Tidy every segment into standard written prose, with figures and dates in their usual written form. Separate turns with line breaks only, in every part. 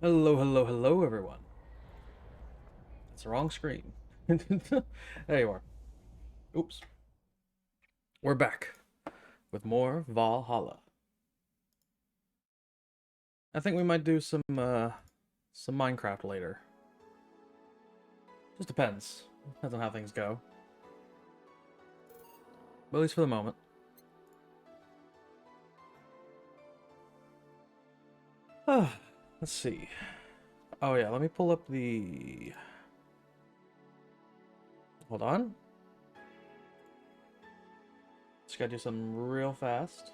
Hello, hello, hello, everyone. It's the wrong screen. There you are. Oops. We're back with more Valhalla. I think we might do some Minecraft later. Just depends. Depends on how things go. But at least for the moment. Let's see. Oh yeah, let me pull up the... Hold on. Just gotta do something real fast.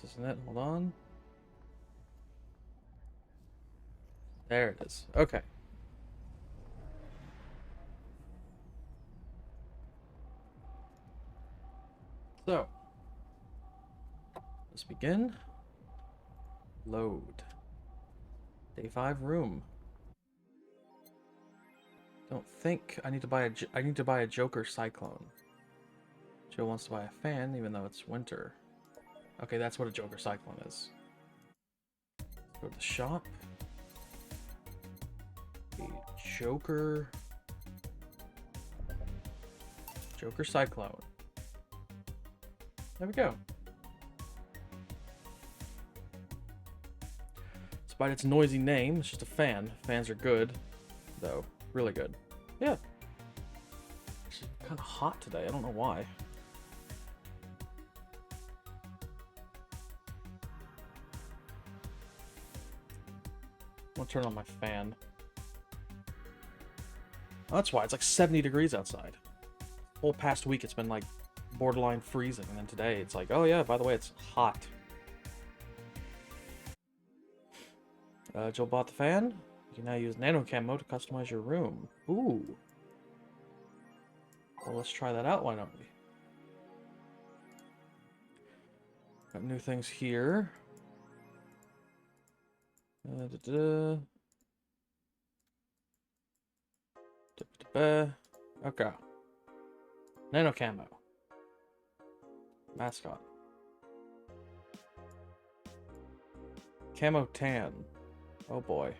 This isn't it. Hold on. There it is. Okay. So, let's begin. Load. Day 5 room. Don't think I need to buy a Joker Cyclone. Joe wants to buy a fan even though it's winter. Okay, that's what a Joker Cyclone is. Go to the shop. A Joker Cyclone. There we go. Despite its noisy name, it's just a fan. Fans are good, though. Really good. Yeah. It's kind of hot today. I don't know why. I'm gonna turn on my fan. Oh, that's why. It's like 70 degrees outside. The whole past week it's been like borderline freezing, and then today it's like, oh yeah, by the way, it's hot. Joel bought the fan. You can now use nano camo to customize your room. Ooh. Well, let's try that out, why don't we? Got new things here. Okay. Nano camo. Mascot. Camo tan. Oh boy.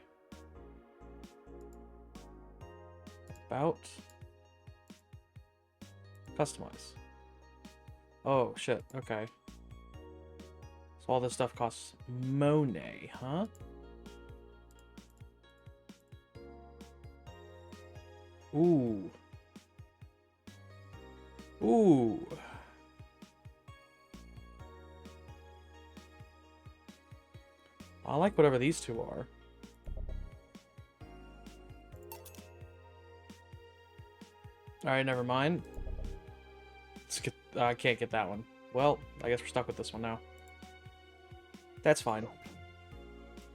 About. Customize. Oh shit, okay. So all this stuff costs Monet, huh? Ooh. Ooh. I like whatever these two are. Alright, never mind. Let's get, I can't get that one. Well, I guess we're stuck with this one now. That's fine.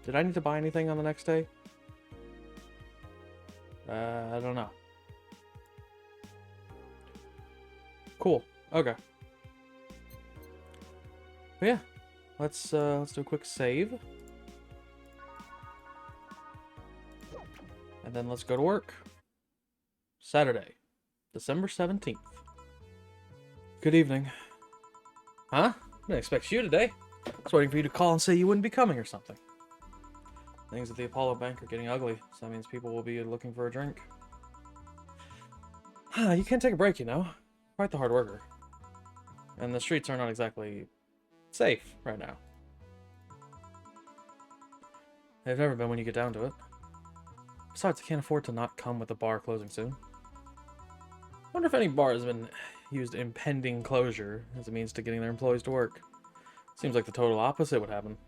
Did I need to buy anything on the next day? I don't know. Cool. Okay. But yeah, let's do a quick save. And then let's go to work. Saturday, December 17th. Good evening. Huh? I didn't expect you today. I was waiting for you to call and say you wouldn't be coming or something. Things at the Apollo Bank are getting ugly, so that means people will be looking for a drink. You can't take a break, you know. Quite the hard worker. And the streets are not exactly safe right now. They've never been when you get down to it. Besides, I can't afford to not come with the bar closing soon. Wonder if any bar has been used impending closure as a means to getting their employees to work. Seems like the total opposite would happen.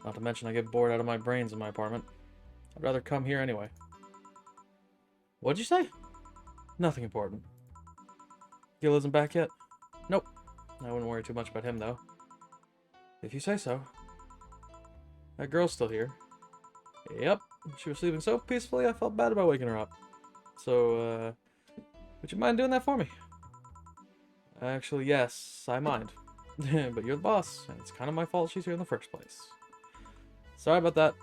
Not to mention I get bored out of my brains in my apartment. I'd rather come here anyway. What'd you say? Nothing important. Gil isn't back yet? Nope. I wouldn't worry too much about him, though. If you say so. That girl's still here. Yep. She was sleeping so peacefully I felt bad about waking her up. So, would you mind doing that for me? Actually, yes, I mind. But you're the boss, and it's kind of my fault she's here in the first place. Sorry about that.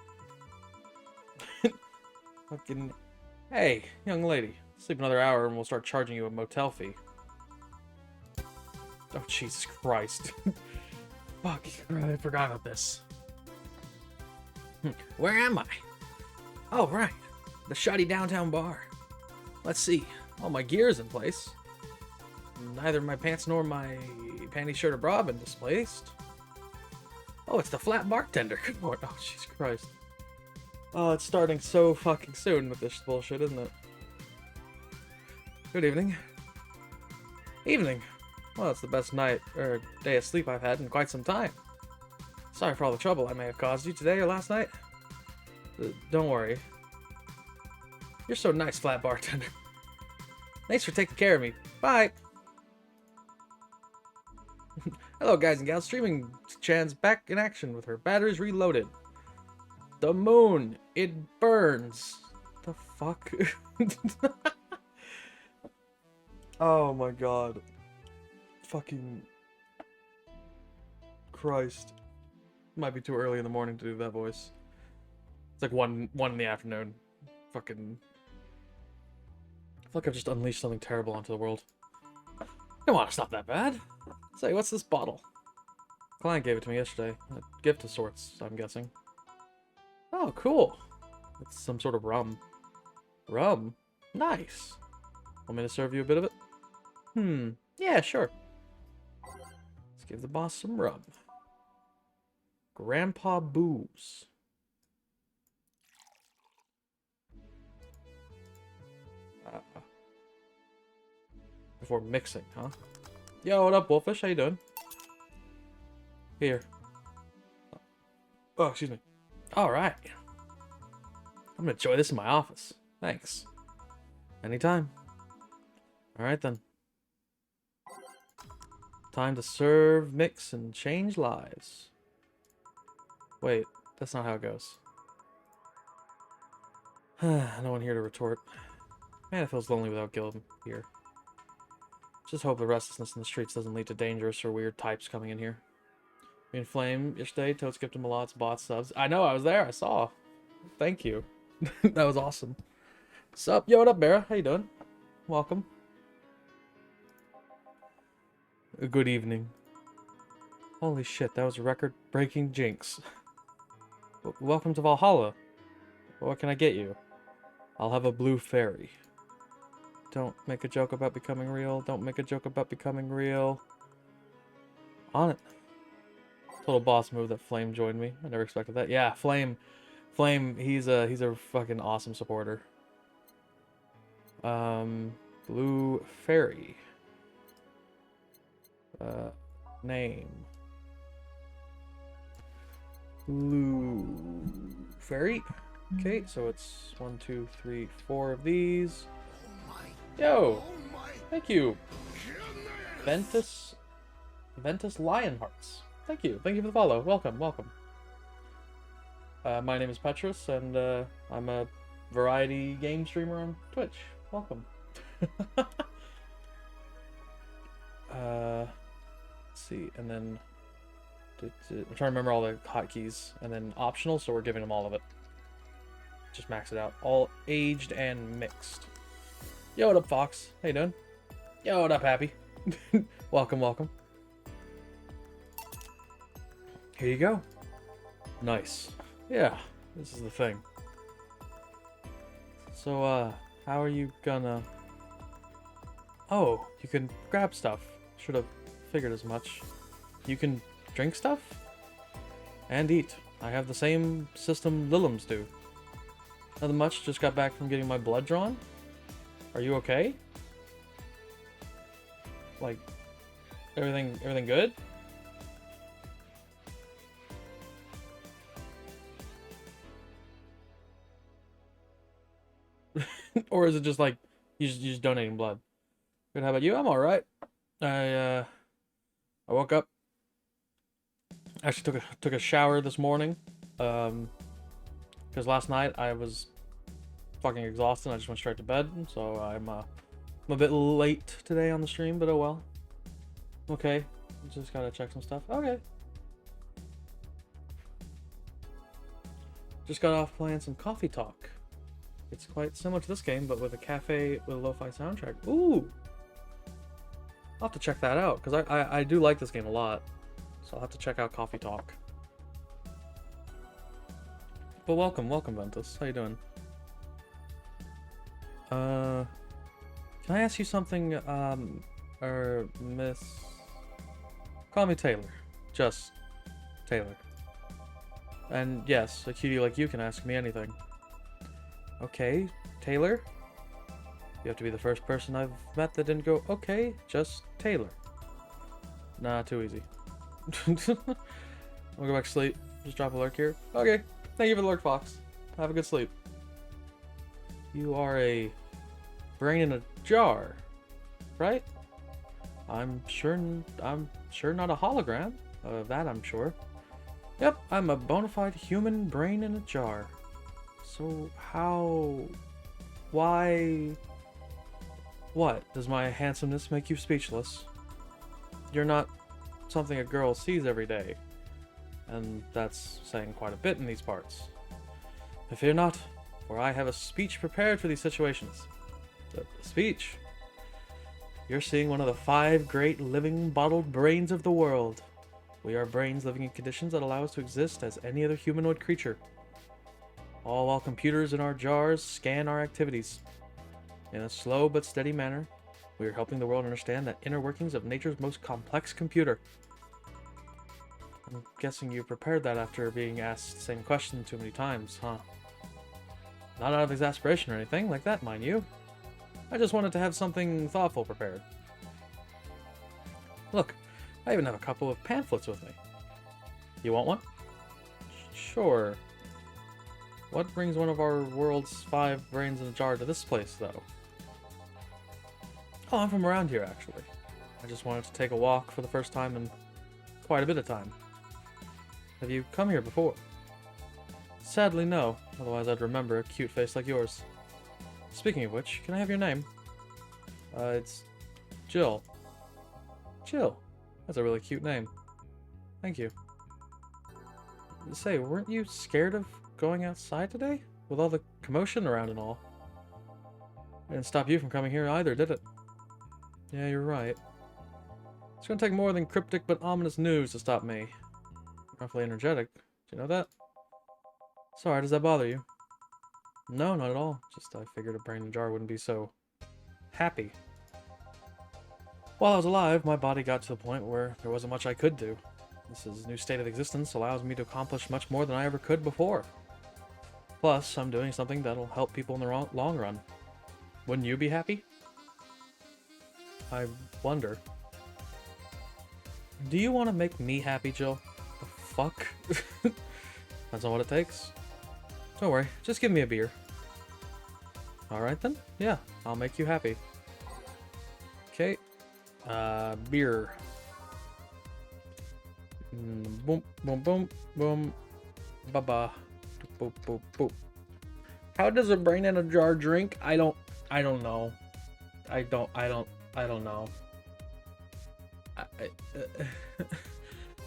Fucking... Hey, young lady. Sleep another hour and we'll start charging you a motel fee. Oh, Jesus Christ. Fuck, I forgot about this. Where am I? Oh, right. The shoddy downtown bar. Let's see. All my gear's in place. Neither my pants nor my panty, shirt, or bra have been displaced. Oh, it's the flat bartender. Good morning. Oh, Jesus Christ. Oh, it's starting so fucking soon with this bullshit, isn't it? Good evening. Evening. Well, it's the best night or day of sleep I've had in quite some time. Sorry for all the trouble I may have caused you today or last night. Don't worry. You're so nice, flat bartender. Thanks for taking care of me. Bye. Hello, guys and gals. Streaming Chan's back in action with her batteries reloaded. The moon. It burns. The fuck? Oh my god. Fucking Christ. Might be too early in the morning to do that voice. It's like one in the afternoon. Fucking... I feel like I've just unleashed something terrible onto the world. Come on, it's not that bad. Say, what's this bottle? Client gave it to me yesterday. A gift of sorts, I'm guessing. Oh, cool. It's some sort of rum. Rum? Nice. Want me to serve you a bit of it? Yeah, sure. Let's give the boss some rum. Grandpa Booze. Before mixing, huh? Yo, what up, Wolfish? How you doing? Here. Oh, excuse me. Alright. I'm gonna enjoy this in my office. Thanks. Anytime. Alright then. Time to serve, mix, and change lives. Wait, that's not how it goes. No one here to retort. Man, it feels lonely without Gil here. Just hope the restlessness in the streets doesn't lead to dangerous or weird types coming in here. Me and Flame yesterday, Toad skipped him a lot, bought subs. I know, I was there, I saw. Thank you. That was awesome. Sup? Yo, what up, Barra? How you doing? Welcome. Good evening. Holy shit, that was a record-breaking jinx. Welcome to Valhalla. What can I get you? I'll have a blue fairy. Don't make a joke about becoming real. Don't make a joke about becoming real. On it. Total boss move that Flame joined me. I never expected that. Yeah, Flame, he's a fucking awesome supporter. Blue fairy. Name. Blue fairy. Okay, so it's 1, 2, 3, 4 of these. Yo, thank you, Ventus Lionhearts. Thank you for the follow. Welcome. My name is Petrus, and I'm a variety game streamer on Twitch. Welcome. Let's see, and then I'm trying to remember all the hotkeys, and then optional, so we're giving them all of it. Just max it out. All aged and mixed. Yo, what up, Fox? How you doing? Yo, what up, Happy? Welcome. Here you go. Nice. Yeah, this is the thing. So, how are you gonna... Oh, you can grab stuff. Should have figured as much. You can drink stuff? And eat. I have the same system Lilims do. Nothing much, just got back from getting my blood drawn. Are you okay? Like, everything good? Or is it just like you just donating blood? Good. How about you? I'm all right. I woke up. Actually took a shower this morning. Because last night I was fucking exhausted. I just went straight to bed. So I'm a bit late today on the stream, but oh well. Okay. Just gotta check some stuff. Okay. Just got off playing some Coffee Talk. It's quite similar to this game, but with a cafe with a lo-fi soundtrack. Ooh! I'll have to check that out, because I do like this game a lot. So I'll have to check out Coffee Talk. But welcome, Ventus. How you doing? Can I ask you something, or Miss... Call me Taylor. Just Taylor. And yes, a cutie like you can ask me anything. Okay, Taylor? You have to be the first person I've met that didn't go, okay, just Taylor. Nah, too easy. I'll go back to sleep. Just drop a lurk here. Okay, thank you for the lurk, Fox. Have a good sleep. You are a brain in a jar, right? I'm sure not a hologram. Of that I'm sure. Yep, I'm a bona fide human brain in a jar. So how... Why... What? Does my handsomeness make you speechless? You're not something a girl sees every day. And that's saying quite a bit in these parts. But fear not, for I have a speech prepared for these situations. The speech? You're seeing one of the 5 great living bottled brains of the world. We are brains living in conditions that allow us to exist as any other humanoid creature. All while computers in our jars scan our activities. In a slow but steady manner, we are helping the world understand the inner workings of nature's most complex computer. I'm guessing you prepared that after being asked the same question too many times, huh? Not out of exasperation or anything like that, mind you. I just wanted to have something thoughtful prepared. Look, I even have a couple of pamphlets with me. You want one? Sure. What brings one of our world's 5 brains in a jar to this place, though? Oh, I'm from around here, actually. I just wanted to take a walk for the first time in quite a bit of time. Have you come here before? Sadly, no. Otherwise, I'd remember a cute face like yours. Speaking of which, can I have your name? It's Jill. Jill. That's a really cute name. Thank you. Say, weren't you scared of going outside today? With all the commotion around and all. It didn't stop you from coming here either, did it? Yeah, you're right. It's gonna take more than cryptic but ominous news to stop me. Roughly energetic. Do you know that? Sorry, does that bother you? No, not at all. Just I figured a brain in a jar wouldn't be so happy. While I was alive, my body got to the point where there wasn't much I could do. This new state of existence allows me to accomplish much more than I ever could before. Plus, I'm doing something that'll help people in the long run. Wouldn't you be happy? I wonder. Do you want to make me happy, Jill? The fuck? Depends on what it takes. Don't worry, just give me a beer. Alright then, yeah, I'll make you happy. Okay. Beer. Boom, boom, boom, boom. Ba-ba. Boop, boop, boop. How does a brain in a jar drink? I don't know. I don't know.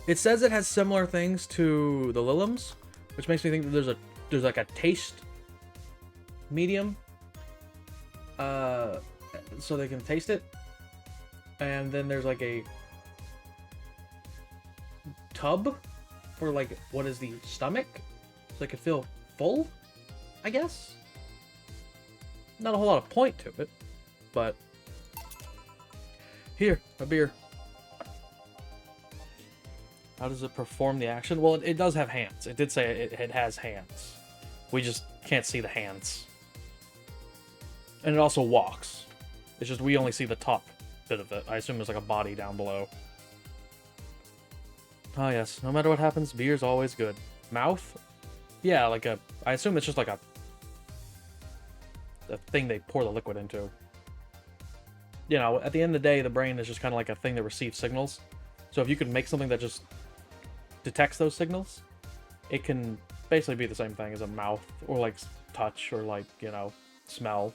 It says it has similar things to the Liliums, which makes me think that there's like a taste medium, so they can taste it, and then there's like a tub for like what is the stomach, so they can feel full, I guess. Not a whole lot of point to it, but here, a beer. How does it perform the action? Well, it does have hands. It did say it has hands. We just can't see the hands. And it also walks. It's just we only see the top bit of it. I assume there's like a body down below. Oh yes, no matter what happens, beer's always good. Mouth? Yeah, like a... I assume it's just like a thing they pour the liquid into. You know, at the end of the day, the brain is just kind of like a thing that receives signals. So if you could make something that just detects those signals, it can basically be the same thing as a mouth, or like touch, or like, you know, smell,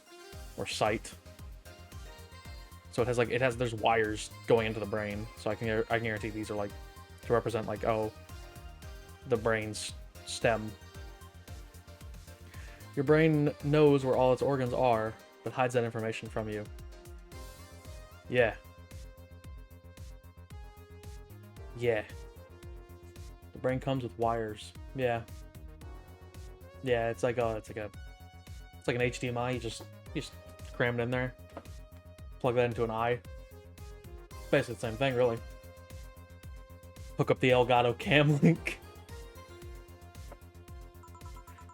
or sight. So there's wires going into the brain, so I can guarantee these are like to represent like, oh, the brain's stem. Your brain knows where all its organs are, but hides that information from you. Yeah. Yeah. The brain comes with wires. Yeah. Yeah, it's like an HDMI. You just cram it in there, plug that into an eye. Basically the same thing, really. Hook up the Elgato cam link.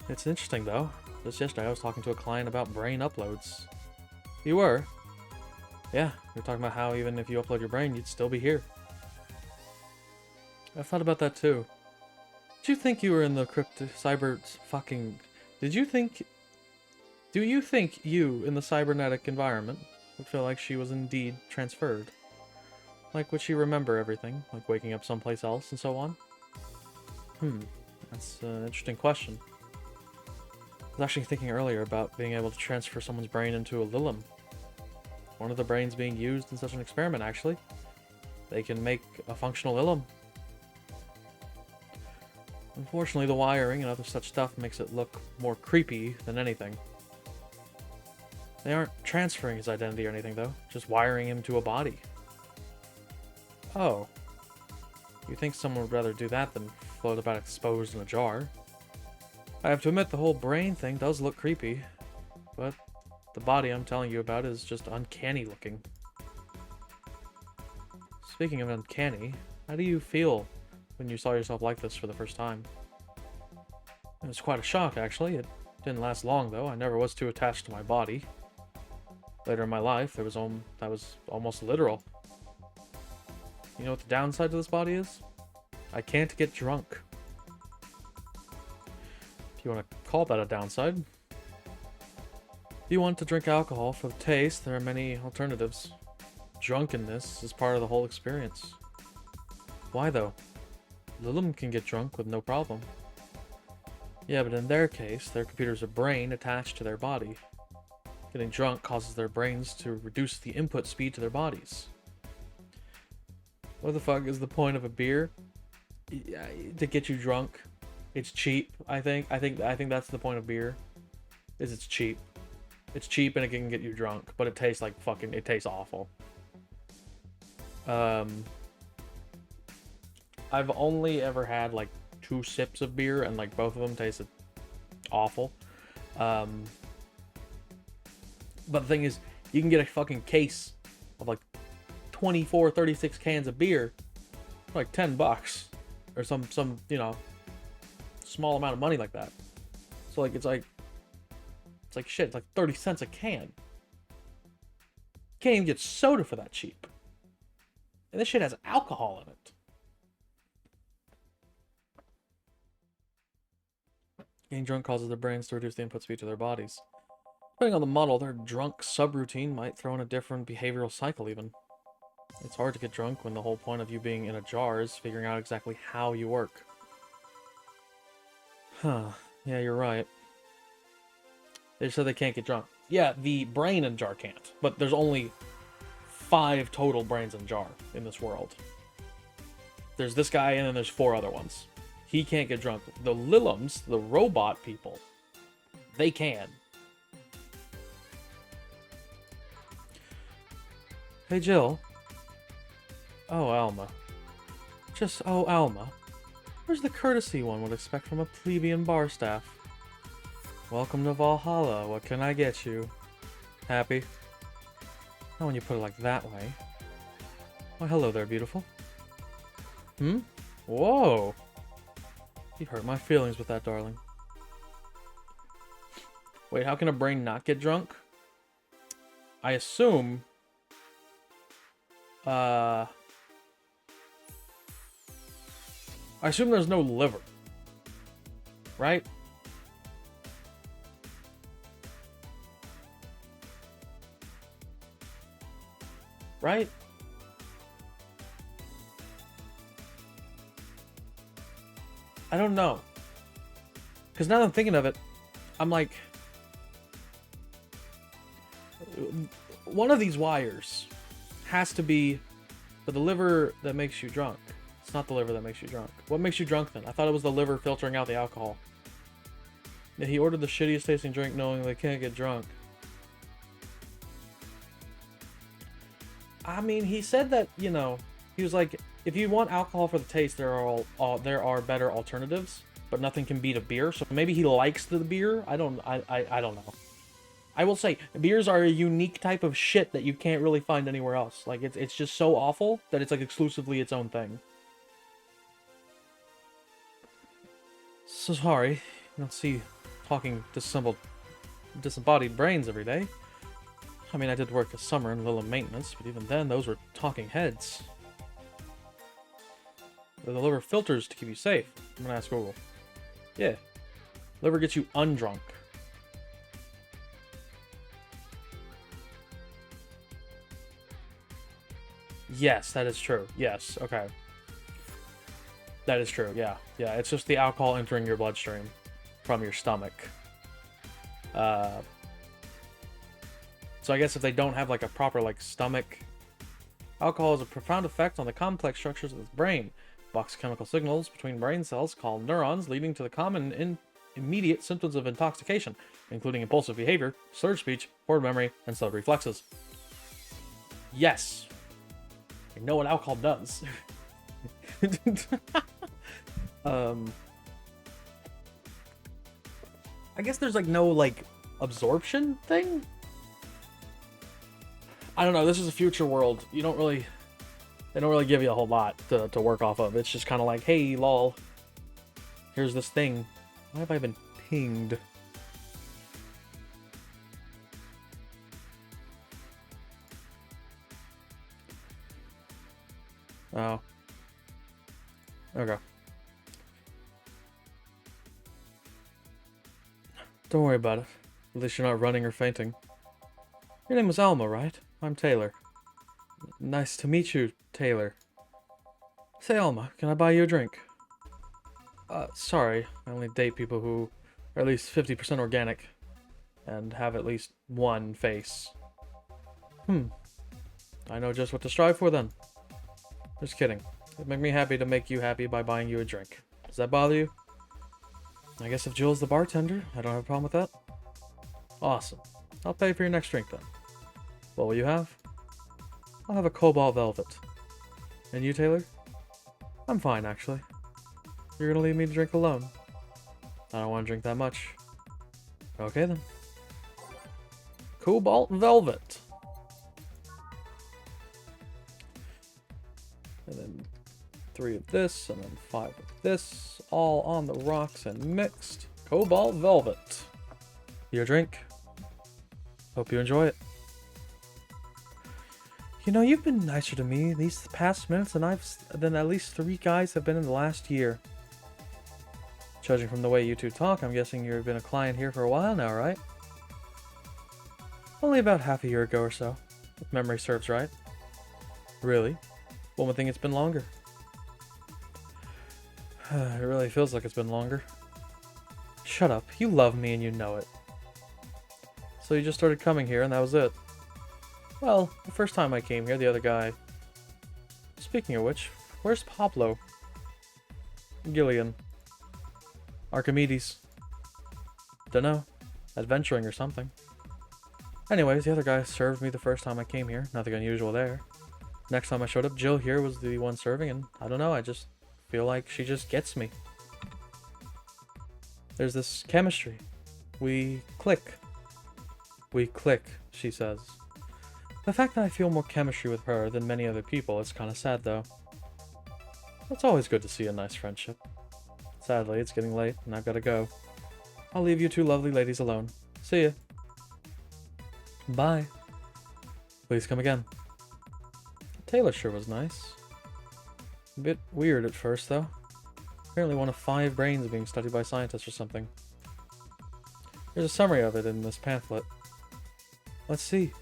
It's interesting though. Just yesterday I was talking to a client about brain uploads. You were? Yeah, we were talking about how even if you upload your brain, you'd still be here. I thought about that too. Did you think you were in the cyber fucking... Do you think you, in the cybernetic environment, would feel like she was indeed transferred? Like, would she remember everything? Like waking up someplace else and so on? That's an interesting question. I was actually thinking earlier about being able to transfer someone's brain into a Lilum. One of the brains being used in such an experiment, actually. They can make a functional Lilum. Unfortunately, the wiring and other such stuff makes it look more creepy than anything. They aren't transferring his identity or anything, though. Just wiring him to a body. Oh. You think someone would rather do that than float about exposed in a jar? I have to admit, the whole brain thing does look creepy. But the body I'm telling you about is just uncanny looking. Speaking of uncanny, how do you feel when you saw yourself like this for the first time? It was quite a shock, actually. It didn't last long, though. I never was too attached to my body. Later in my life, that was almost literal. You know what the downside to this body is? I can't get drunk. If you want to call that a downside. If you want to drink alcohol for the taste, there are many alternatives. Drunkenness is part of the whole experience. Why, though? Lilum can get drunk with no problem. Yeah, but in their case, their computer's a brain attached to their body. Getting drunk causes their brains to reduce the input speed to their bodies. What the fuck is the point of a beer? To get you drunk. It's cheap, I think. I think that's the point of beer. Is it's cheap. It's cheap and it can get you drunk, but it tastes like fucking... It tastes awful. I've only ever had like 2 sips of beer and like both of them tasted awful. But the thing is, you can get a fucking case of like 24, 36 cans of beer for like $10 or some, you know, small amount of money like that. So like it's like shit, it's like 30 cents a can. You can't even get soda for that cheap. And this shit has alcohol in it. Getting drunk causes their brains to reduce the input speed to their bodies. Depending on the model, their drunk subroutine might throw in a different behavioral cycle even. It's hard to get drunk when the whole point of you being in a jar is figuring out exactly how you work. Huh. Yeah, you're right. They said they can't get drunk. Yeah, the brain in jar can't. But there's only 5 total brains in jar in this world. There's this guy and then there's 4 other ones. He can't get drunk. The Lilums, the robot people, they can. Hey, Jill. Oh, Alma. Alma. Where's the courtesy one would expect from a plebeian bar staff? Welcome to Valhalla. What can I get you? Happy? Not when you put it like that way. Why, hello there, beautiful. Whoa. You hurt my feelings with that, darling. Wait, how can a brain not get drunk? I assume... I assume there's no liver. Right? Right? I don't know. Because now that I'm thinking of it, I'm like... One of these wires has to be for the liver that makes you drunk. It's not the liver that makes you drunk. What makes you drunk then? I thought it was the liver filtering out the alcohol. Yeah, he ordered the shittiest tasting drink knowing they can't get drunk. I mean, he said that, you know, he was like, if you want alcohol for the taste, there are better alternatives, but nothing can beat a beer. So maybe he likes the beer. I don't know. I will say, beers are a unique type of shit that you can't really find anywhere else. Like, it's just so awful that it's, like, exclusively its own thing. So sorry, you don't see talking disembodied brains every day. I mean, I did work this summer in a little maintenance, but even then, those were talking heads. They deliver filters to keep you safe. I'm gonna ask Google. Yeah. Liver gets you undrunk. Yes, that is true. Yes, okay. That is true, yeah. Yeah, it's just the alcohol entering your bloodstream from your stomach. So I guess if they don't have, like, a proper, like, stomach... Alcohol has a profound effect on the complex structures of the brain. Blocks chemical signals between brain cells called neurons, leading to the common immediate symptoms of intoxication, including impulsive behavior, slurred speech, poor memory, and slow reflexes. Yes. I know what alcohol does. I guess there's, like, no, like, absorption thing? I don't know, this is a future world. They don't really give you a whole lot to work off of. It's just kind of like, hey, lol, here's this thing. Why have I been pinged? Oh. Okay. Don't worry about it. At least you're not running or fainting. Your name was Alma, right? I'm Taylor. Nice to meet you, Taylor. Say, Alma, can I buy you a drink? Sorry. I only date people who are at least 50% organic and have at least one face. I know just what to strive for then. Just kidding. It'd make me happy to make you happy by buying you a drink. Does that bother you? I guess if Jill's the bartender, I don't have a problem with that. Awesome. I'll pay for your next drink then. What will you have? I'll have a Cobalt Velvet. And you, Taylor? I'm fine, actually. You're gonna leave me to drink alone. I don't want to drink that much. Okay then. Cobalt Velvet. And then 3 of this, and then 5 of this. All on the rocks and mixed. Cobalt Velvet. Your drink. Hope you enjoy it. You know, you've been nicer to me these past minutes than at least 3 guys have been in the last year. Judging from the way you two talk, I'm guessing you've been a client here for a while now, right? Only about half a year ago or so, if memory serves right. Really? One would think it's been longer. It really feels like it's been longer. Shut up, you love me and you know it. So you just started coming here and that was it? Well, the first time I came here, the other guy... Speaking of which, where's Pablo? Gillian. Archimedes. Dunno. Adventuring or something. Anyways, the other guy served me the first time I came here. Nothing unusual there. Next time I showed up, Jill here was the one serving, and I don't know, I just feel like she just gets me. There's this chemistry. We click. We click, she says. The fact that I feel more chemistry with her than many other people is kind of sad, though. It's always good to see a nice friendship. Sadly, it's getting late, and I've got to go. I'll leave you two lovely ladies alone. See ya. Bye. Please come again. Taylor sure was nice. A bit weird at first, though. Apparently one of 5 brains being studied by scientists or something. There's a summary of it in this pamphlet. Let's see.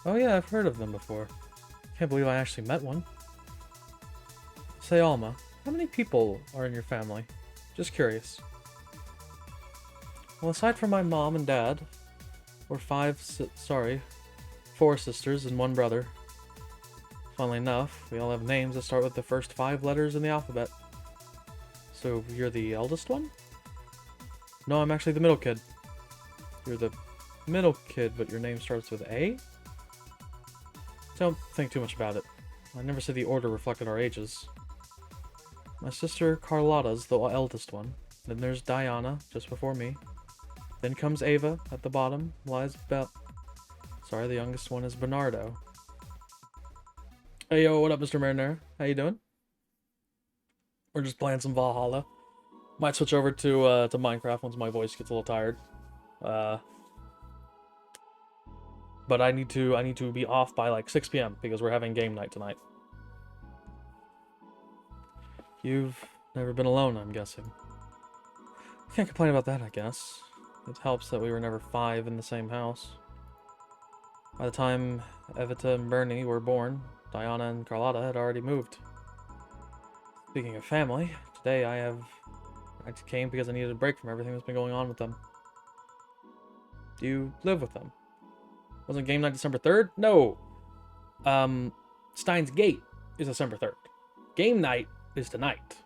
Oh yeah, I've heard of them before. Can't believe I actually met one. Say, Alma, how many people are in your family? Just curious. Well, aside from my mom and dad, we're 4 sisters and 1 brother. Funnily enough, we all have names that start with the first 5 letters in the alphabet. So, you're the eldest one? No, I'm actually the middle kid. You're the middle kid, but your name starts with A? Don't think too much about it. I never said the order reflected our ages. My sister Carlotta's the eldest one. Then there's Diana, just before me. Then comes Ava, at the bottom. Lies Sorry, the youngest one is Bernardo. Hey, yo, what up, Mr. Marinara? How you doing? We're just playing some Valhalla. Might switch over to Minecraft once my voice gets a little tired. But I need to be off by like 6 p.m. because we're having game night tonight. You've never been alone, I'm guessing. Can't complain about that, I guess. It helps that we were never 5 in the same house. By the time Evita and Bernie were born, Diana and Carlotta had already moved. Speaking of family, today I came because I needed a break from everything that's been going on with them. Do you live with them? Wasn't game night December 3rd? No! Steins Gate is December 3rd. Game night is tonight.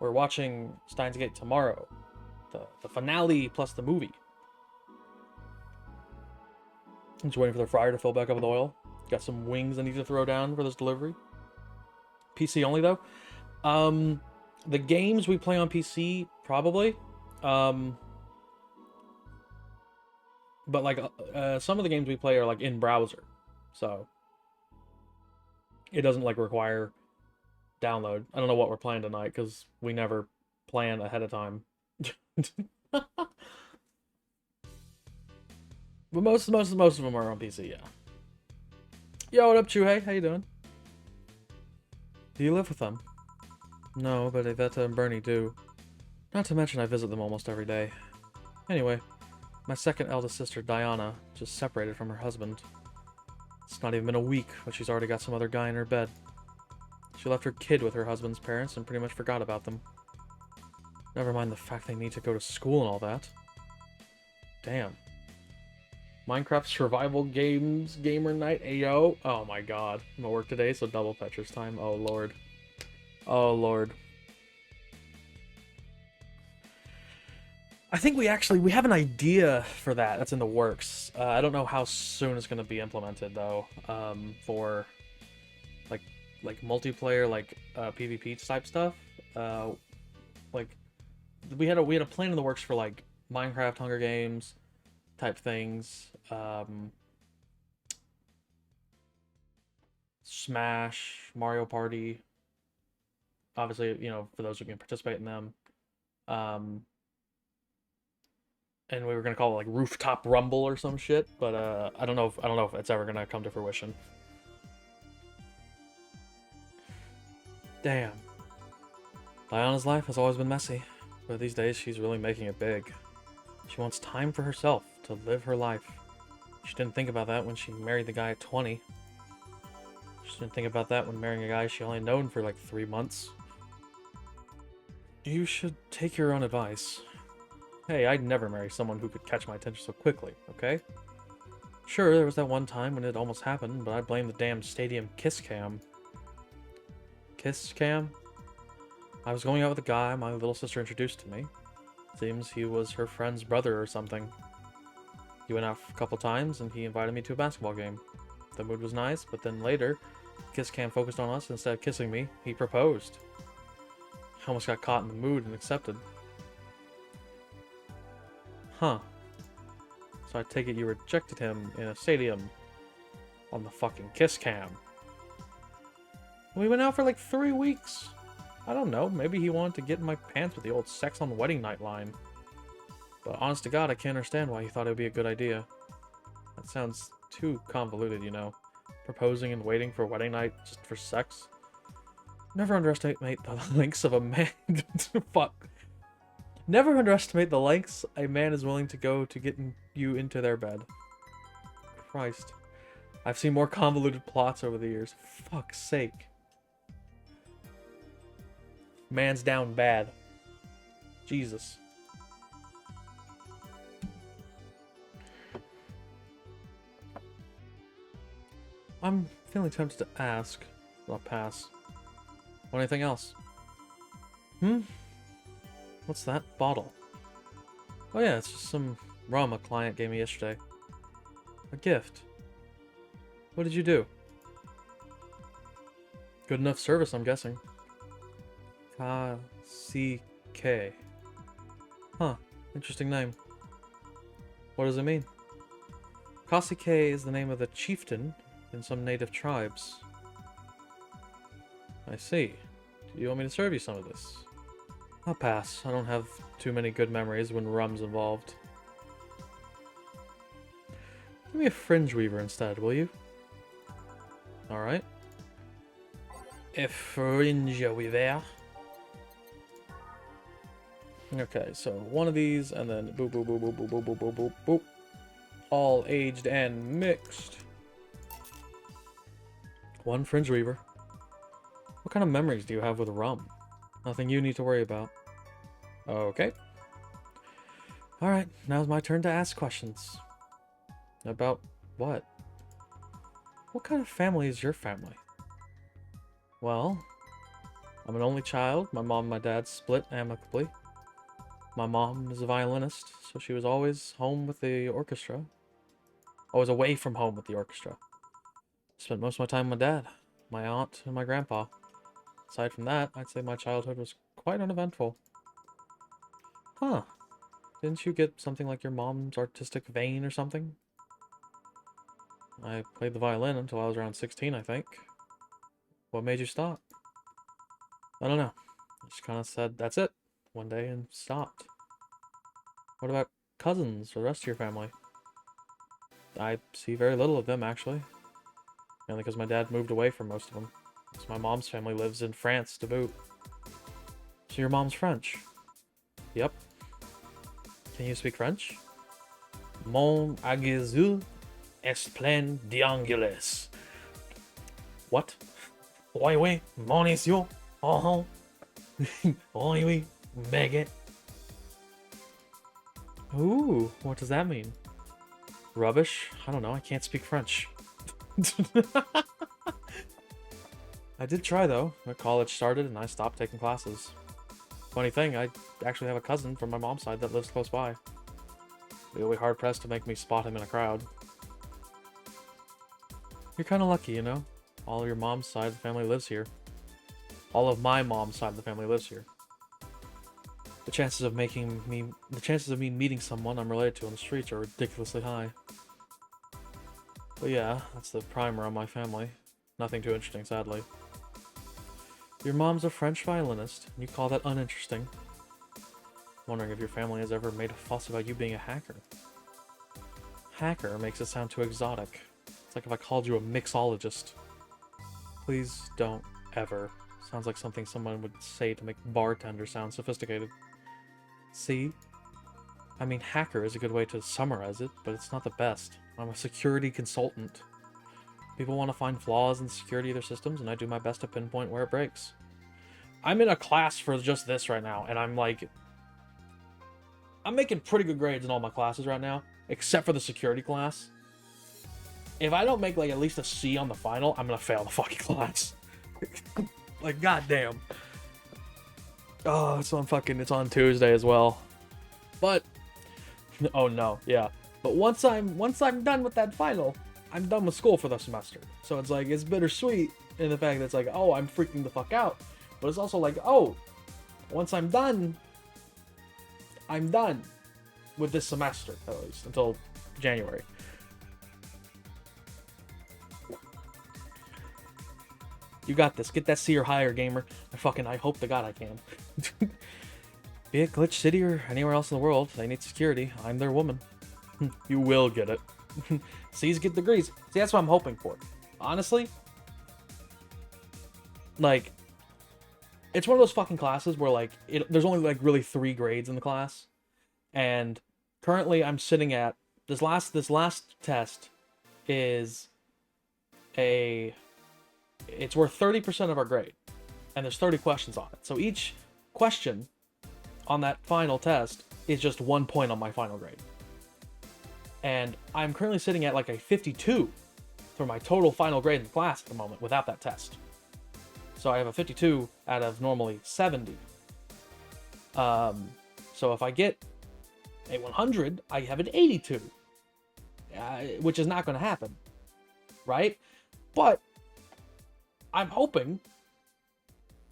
We're watching Steins Gate tomorrow. The finale plus the movie. I'm just waiting for the fryer to fill back up with oil. Got some wings I need to throw down for this delivery. PC only, though. The games we play on PC, probably. But, like, some of the games we play are, like, in browser. So, it doesn't, like, require download. I don't know what we're playing tonight, because we never plan ahead of time. But most of them are on PC, yeah. Yo, what up, Chuhei? How you doing? Do you live with them? No, but Iveta and Bernie do. Not to mention I visit them almost every day. Anyway, my second eldest sister, Diana, just separated from her husband. It's not even been a week, but she's already got some other guy in her bed. She left her kid with her husband's parents and pretty much forgot about them. Never mind the fact they need to go to school and all that. Damn. Minecraft survival games gamer night, ayo. Oh my god. I'm at work today, so double Petra's time. Oh lord. Oh lord. I think we have an idea for that. That's in the works. I don't know how soon it's going to be implemented though. For like multiplayer, like PvP type stuff. Like we had a plan in the works for like Minecraft, Hunger Games type things. Smash, Mario Party. Obviously, you know, for those who can participate in them. And we were gonna call it like Rooftop Rumble or some shit, but I don't know if it's ever gonna come to fruition. Damn. Diana's life has always been messy, but these days she's really making it big. She wants time for herself, to live her life. She didn't think about that when she married the guy at 20. She didn't think about that when marrying a guy she only known for like 3 months. You should take your own advice. Hey, I'd never marry someone who could catch my attention so quickly, okay? Sure, there was that one time when it almost happened, but I blame the damn stadium kiss cam. Kiss cam? I was going out with a guy my little sister introduced to me. Seems he was her friend's brother or something. He went out a couple times and he invited me to a basketball game. The mood was nice, but then later, kiss cam focused on us. Instead of kissing me, he proposed. I almost got caught in the mood and accepted. Huh. So I take it you rejected him in a stadium on the fucking kiss cam. We went out for like 3 weeks. I don't know, maybe he wanted to get in my pants with the old sex on wedding night line. But honest to God, I can't understand why he thought it would be a good idea. That sounds too convoluted, you know. Proposing and waiting for wedding night just for sex. Never underestimate the lengths of a man. Fuck. Never underestimate the lengths a man is willing to go to get you into their bed. Christ. I've seen more convoluted plots over the years. Fuck's sake. Man's down bad. Jesus. I'm feeling tempted to ask. I'll pass. Want anything else? What's that? Bottle. Oh yeah, it's just some rum a client gave me yesterday. A gift. What did you do? Good enough service, I'm guessing. K-C-K. Huh. Interesting name. What does it mean? Kasike is the name of the chieftain in some native tribes. I see. Do you want me to serve you some of this? I'll pass. I don't have too many good memories when rum's involved. Give me a fringe weaver instead, will you? Alright. A fringe weaver. Okay, so one of these, and then boop, boop, boop, boop, boop, boop, boop, boop, boop, boop. All aged and mixed. One fringe weaver. What kind of memories do you have with rum? Nothing you need to worry about. Okay. Alright, now's my turn to ask questions. About what? What kind of family is your family? Well, I'm an only child. My mom and my dad split amicably. My mom is a violinist, so she was always home with the orchestra. Always away from home with the orchestra. Spent most of my time with my dad, my aunt, and my grandpa. Aside from that, I'd say my childhood was quite uneventful. Huh. Didn't you get something like your mom's artistic vein or something? I played the violin until I was around 16, I think. What made you stop? I don't know. I just kind of said, that's it, one day and stopped. What about cousins or the rest of your family? I see very little of them, actually. Mainly because my dad moved away from most of them. So my mom's family lives in France to boot. So your mom's French? Yep. Can you speak French? Mon aguizou est plein d'anglais. What? Oui, oui, mon yeux. Oh, oui, oui, baguette. Ooh, what does that mean? Rubbish? I don't know, I can't speak French. I did try though. My college started and I stopped taking classes. Funny thing, I actually have a cousin from my mom's side that lives close by. You'll be hard pressed to make me spot him in a crowd. You're kind of lucky, you know? All of your mom's side of the family lives here. All of my mom's side of the family lives here. The chances of me meeting someone I'm related to on the streets are ridiculously high. But yeah, that's the primer on my family. Nothing too interesting, sadly. Your mom's a French violinist, and you call that uninteresting. Wondering if your family has ever made a fuss about you being a hacker. Hacker makes it sound too exotic. It's like if I called you a mixologist. Please don't ever. Sounds like something someone would say to make bartender sound sophisticated. See? I mean, hacker is a good way to summarize it, but it's not the best. I'm a security consultant. People want to find flaws in the security of their systems, and I do my best to pinpoint where it breaks. I'm in a class for just this right now, and I'm making pretty good grades in all my classes right now, except for the security class. If I don't make, like, at least a C on the final, I'm gonna fail the fucking class. Like, goddamn. Oh, it's on Tuesday as well. But, oh no, yeah. But once I'm done with that final, I'm done with school for the semester. So it's like, it's bittersweet in the fact that it's like, oh, I'm freaking the fuck out. But it's also like, oh, once I'm done with this semester, at least, until January. You got this. Get that C or higher, gamer. I hope to God I can. Be it Glitch City or anywhere else in the world, they need security. I'm their woman. You will get it. C's get degrees. See, that's what I'm hoping for. Honestly, like, it's one of those fucking classes where, like, there's only, like, really 3 grades in the class. And currently I'm sitting at, this last test is it's worth 30% of our grade. And there's 30 questions on it. So each question on that final test is just 1 point on my final grade. And I'm currently sitting at like a 52 for my total final grade in the class at the moment without that test. So I have a 52 out of normally 70. So if I get a 100, I have an 82. Which is not going to happen, right? But I'm hoping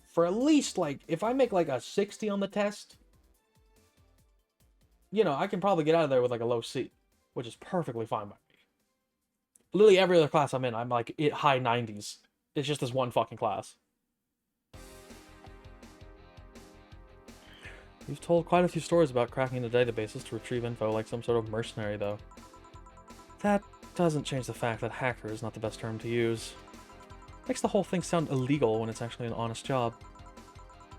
for at least, like, if I make like a 60 on the test, you know, I can probably get out of there with like a low C, which is perfectly fine by me. Literally every other class I'm in, I'm like high 90s. It's just this one fucking class. You've told quite a few stories about cracking the databases to retrieve info like some sort of mercenary, though. That doesn't change the fact that hacker is not the best term to use. Makes the whole thing sound illegal when it's actually an honest job.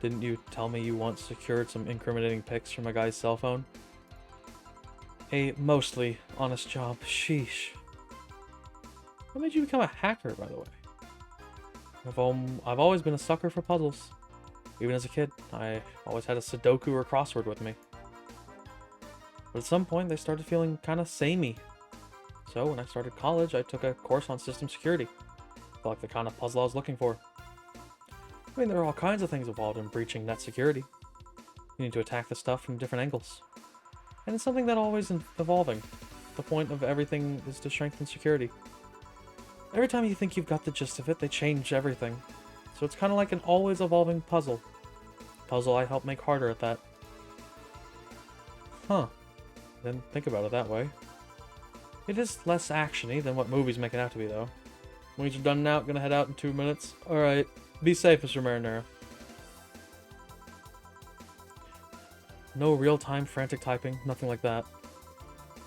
Didn't you tell me you once secured some incriminating pics from a guy's cell phone? A mostly honest job. Sheesh. What made you become a hacker, by the way? I've always been a sucker for puzzles. Even as a kid, I always had a Sudoku or crossword with me. But at some point, they started feeling kind of samey. So when I started college, I took a course on system security. Felt like the kind of puzzle I was looking for. I mean, there are all kinds of things involved in breaching net security. You need to attack the stuff from different angles. And it's something that always evolving. The point of everything is to strengthen security. Every time you think you've got the gist of it, they change everything. So it's kind of like an always evolving puzzle. Puzzle I help make harder at that. Huh. Didn't think about it that way. It is less actiony than what movies make it out to be, though. Movies are done now, gonna head out in 2 minutes. Alright. Be safe, Mr. Marinara. No real-time frantic typing, nothing like that.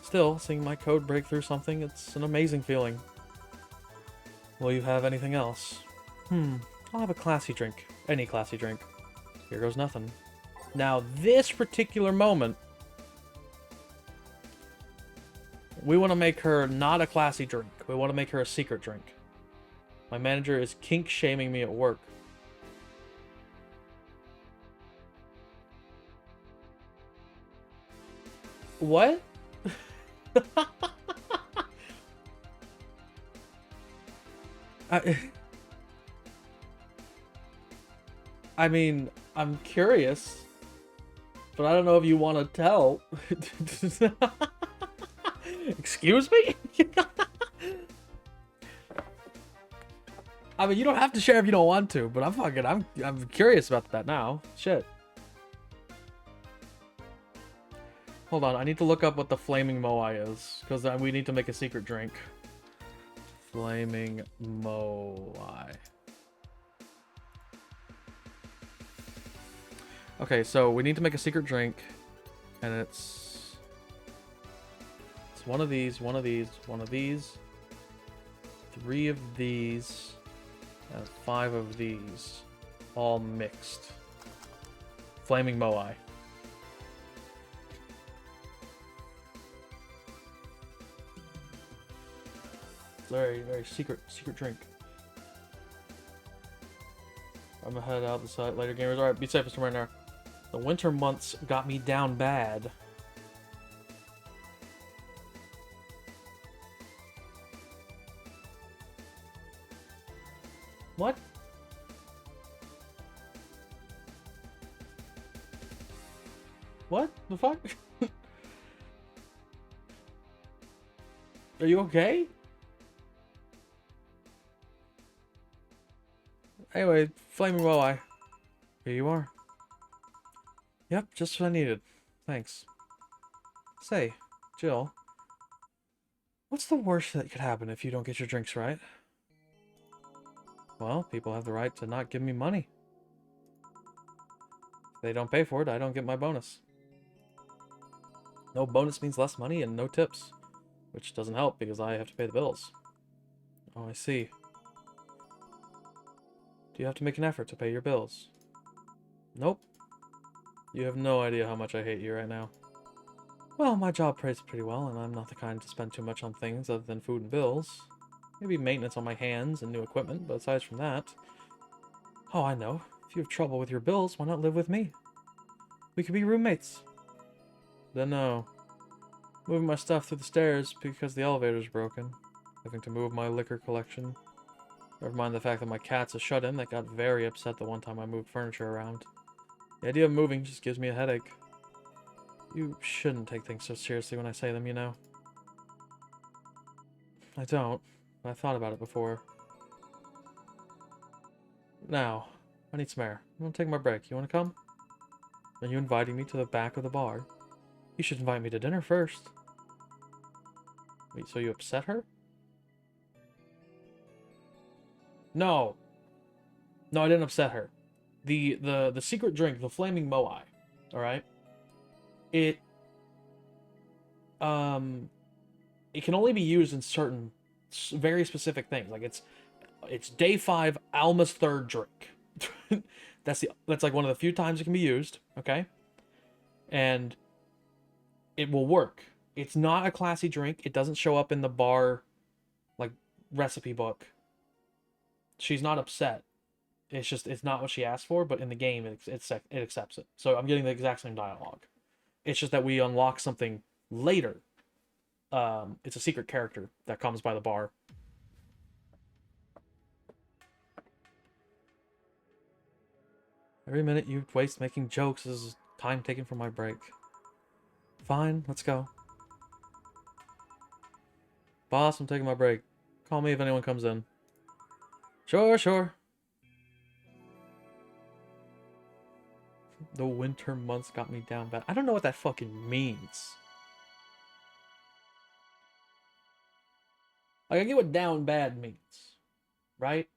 Still, seeing my code break through something, it's an amazing feeling. Will you have anything else? I'll have a classy drink. Any classy drink. Here goes nothing. Now, this particular moment, we want to make her not a classy drink. We want to make her a secret drink. My manager is kink-shaming me at work. What? I mean, I'm curious, but I don't know if you want to tell. Excuse me? I mean, you don't have to share if you don't want to, but I'm curious about that now. Shit. Hold on, I need to look up what the Flaming Moai is, because we need to make a secret drink. Flaming Moai. Okay, so we need to make a secret drink, and it's one of these, one of these, one of these, 3 of these, and 5 of these, all mixed. Flaming Moai. Very, very secret drink. I'm gonna head out the site later, gamers. Alright, be safe, Mr. Mariner. The winter months got me down bad. What? What the fuck? Are you okay? Anyway, Flaming Moai. Here you are. Yep, just what I needed. Thanks. Say, Jill, what's the worst that could happen if you don't get your drinks right? Well, people have the right to not give me money. If they don't pay for it, I don't get my bonus. No bonus means less money and no tips, which doesn't help because I have to pay the bills. Oh, I see. Do you have to make an effort to pay your bills? Nope. You have no idea how much I hate you right now. Well, my job pays pretty well, and I'm not the kind to spend too much on things other than food and bills. Maybe maintenance on my hands and new equipment, but aside from that... Oh, I know. If you have trouble with your bills, why not live with me? We could be roommates. Then no. Moving my stuff through the stairs because the elevator's broken. Having to move my liquor collection. Never mind the fact that my cat's a shut-in that got very upset the one time I moved furniture around. The idea of moving just gives me a headache. You shouldn't take things so seriously when I say them, you know. I don't. I thought about it before. Now, I need some air. I'm gonna take my break. You wanna come? Are you inviting me to the back of the bar? You should invite me to dinner first. Wait, so you upset her? No. No, I didn't upset her. The secret drink, the flaming moai, alright? It can only be used in certain very specific things. Like it's day 5 Alma's third drink. That's like one of the few times it can be used, okay? And it will work. It's not a classy drink. It doesn't show up in the bar like recipe book. She's not upset. It's just it's not what she asked for, but in the game it accepts it. So I'm getting the exact same dialogue. It's just that we unlock something later. It's a secret character that comes by the bar. Every minute you waste making jokes is time taken from my break. Fine, let's go. Boss, I'm taking my break. Call me if anyone comes in. Sure, sure. The winter months got me down bad. I don't know what that fucking means. Like, I get what down bad means. Right?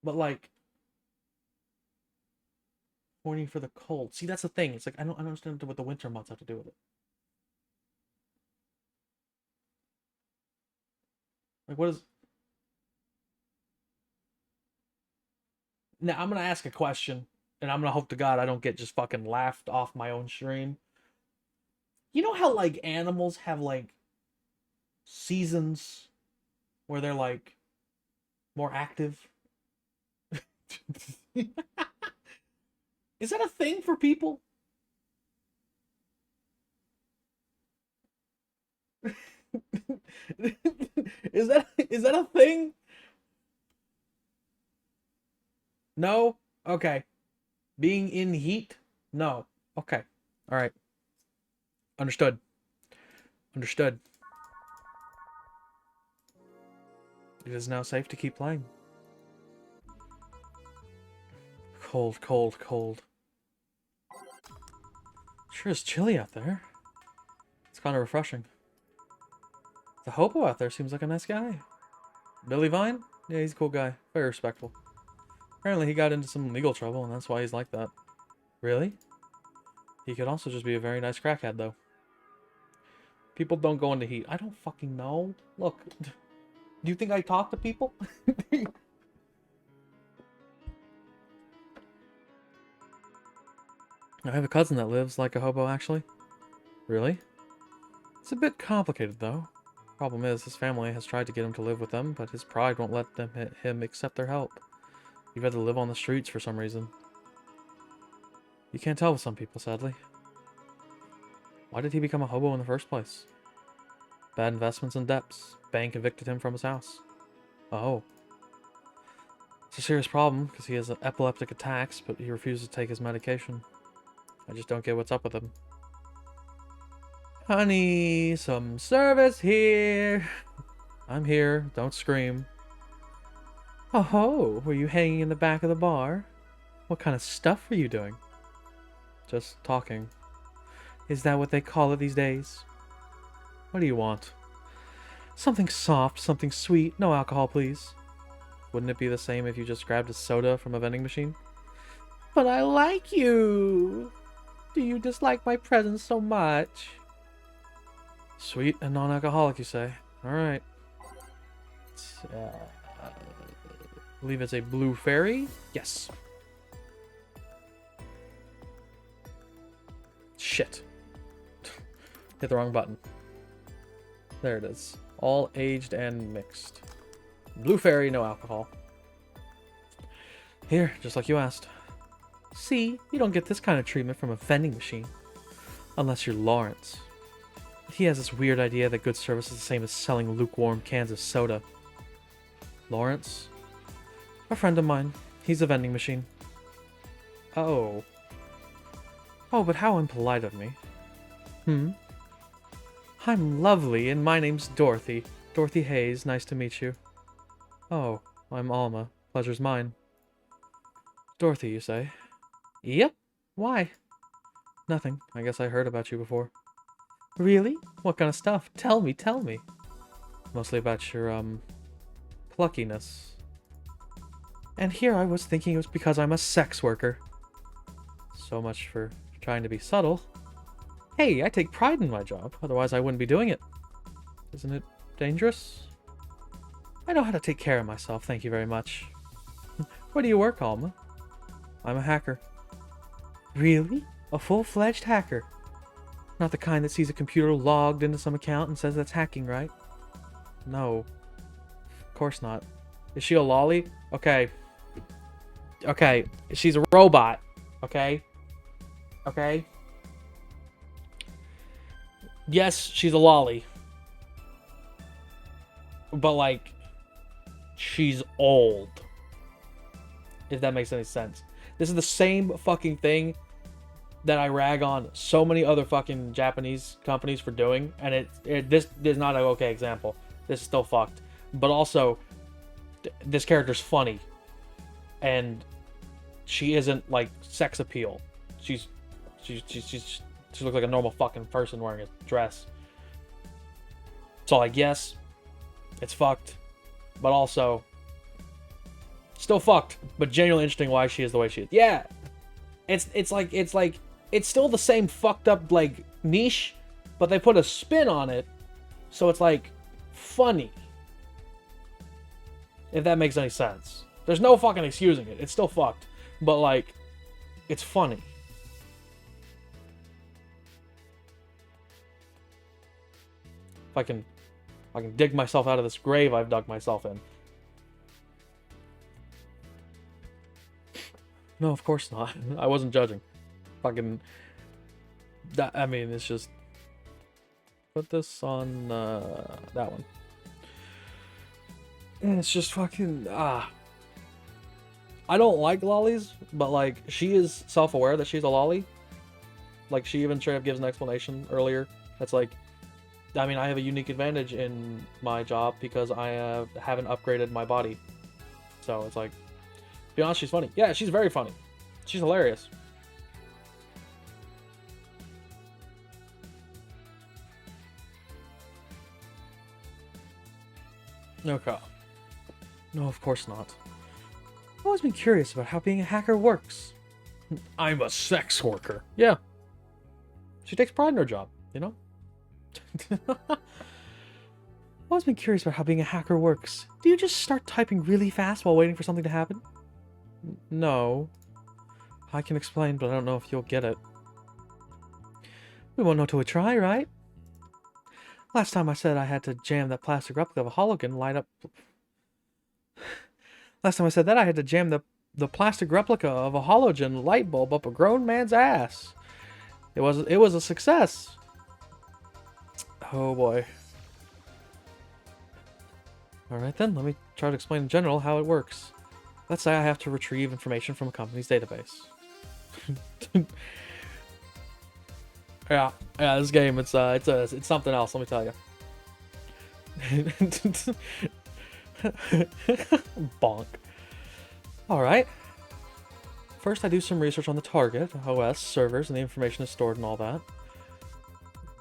But, like... horny for the cold. See, that's the thing. It's like, I don't understand what the winter months have to do with it. Like, what is... Now, I'm gonna ask a question, and I'm gonna hope to God I don't get just fucking laughed off my own stream. You know how, like, animals have, like, seasons where they're, like, more active? Is that a thing for people? Is that a thing? No? Okay. Being in heat? No. Okay. All right. Understood. Understood. It is now safe to keep playing. Cold, cold, cold. Sure is chilly out there. It's kind of refreshing. The hobo out there seems like a nice guy. Billy Vine? Yeah, he's a cool guy. Very respectful. Apparently he got into some legal trouble, and that's why he's like that. Really? He could also just be a very nice crackhead, though. People don't go into heat. I don't fucking know. Look, do you think I talk to people? I have a cousin that lives like a hobo, actually. Really? It's a bit complicated, though. Problem is, his family has tried to get him to live with them, but his pride won't let him accept their help. You've had to live on the streets for some reason. You can't tell with some people, sadly. Why did he become a hobo in the first place? Bad investments and debts. Bank evicted him from his house. Oh. It's a serious problem, because he has epileptic attacks, but he refuses to take his medication. I just don't get what's up with him. Honey, some service here. I'm here, don't scream. Oh ho, were you hanging in the back of the bar? What kind of stuff were you doing? Just talking. Is that what they call it these days? What do you want? Something soft, something sweet, no alcohol please. Wouldn't it be the same if you just grabbed a soda from a vending machine? But I like you! Do you dislike my presence so much? Sweet and non-alcoholic, you say? Alright. I believe it's a blue fairy? Yes. Shit. Hit the wrong button. There it is. All aged and mixed. Blue fairy, no alcohol. Here, just like you asked. See, you don't get this kind of treatment from a vending machine. Unless you're Lawrence. He has this weird idea that good service is the same as selling lukewarm cans of soda. Lawrence? A friend of mine. He's a vending machine. Oh. Oh, but how impolite of me. I'm lovely, and my name's Dorothy. Dorothy Hayes, nice to meet you. Oh, I'm Alma. Pleasure's mine. Dorothy, you say? Yep. Why? Nothing. I guess I heard about you before. Really? What kind of stuff? Tell me, tell me. Mostly about your, pluckiness. And here I was thinking it was because I'm a sex worker. So much for trying to be subtle. Hey, I take pride in my job, otherwise I wouldn't be doing it. Isn't it dangerous? I know how to take care of myself, thank you very much. Where do you work, Alma? I'm a hacker. Really? A full-fledged hacker? Not the kind that sees a computer logged into some account and says that's hacking, right? No. Of course not. Is she a lolly? Okay. Okay. She's a robot. Okay? Okay? Yes, she's a lolly. But, like, she's old. If that makes any sense. This is the same fucking thing that I rag on so many other fucking Japanese companies for doing, and this is not an okay example. This is still fucked. But also, this character's funny, and she isn't like sex appeal. She looks like a normal fucking person wearing a dress. So like, yes, it's fucked, but also still fucked, but genuinely interesting why she is the way she is. Yeah, it's like it's still the same fucked up like niche, but they put a spin on it, so it's like funny. If that makes any sense. There's no fucking excusing it. It's still fucked, but like, it's funny. If I can dig myself out of this grave I've dug myself in. No, of course not. I wasn't judging. Fucking... I mean, it's just... Put this on, that one. And it's just fucking... I don't like lollies, but, like, she is self-aware that she's a lolly. Like, she even straight up gives an explanation earlier. That's like... I mean, I have a unique advantage in my job because I haven't upgraded my body. So, it's like... To be honest, she's funny. Yeah, she's very funny. She's hilarious. Okay. No, of course not. I've always been curious about how being a hacker works. I'm a sex worker. Yeah. She takes pride in her job, you know? I've always been curious about how being a hacker works. Do you just start typing really fast while waiting for something to happen? No. I can explain, but I don't know if you'll get it. We won't know till we try, right? Last time I said I had to jam that plastic replica of a hologen light up... Last time I said that I had to jam the plastic replica of a halogen light bulb up a grown man's ass. It was a success. Oh boy. Alright then, let me try to explain in general how it works. Let's say I have to retrieve information from a company's database. Yeah, this game, it's something else, let me tell you. Bonk. Alright. First I do some research on the target, OS, servers, and the information is stored and all that.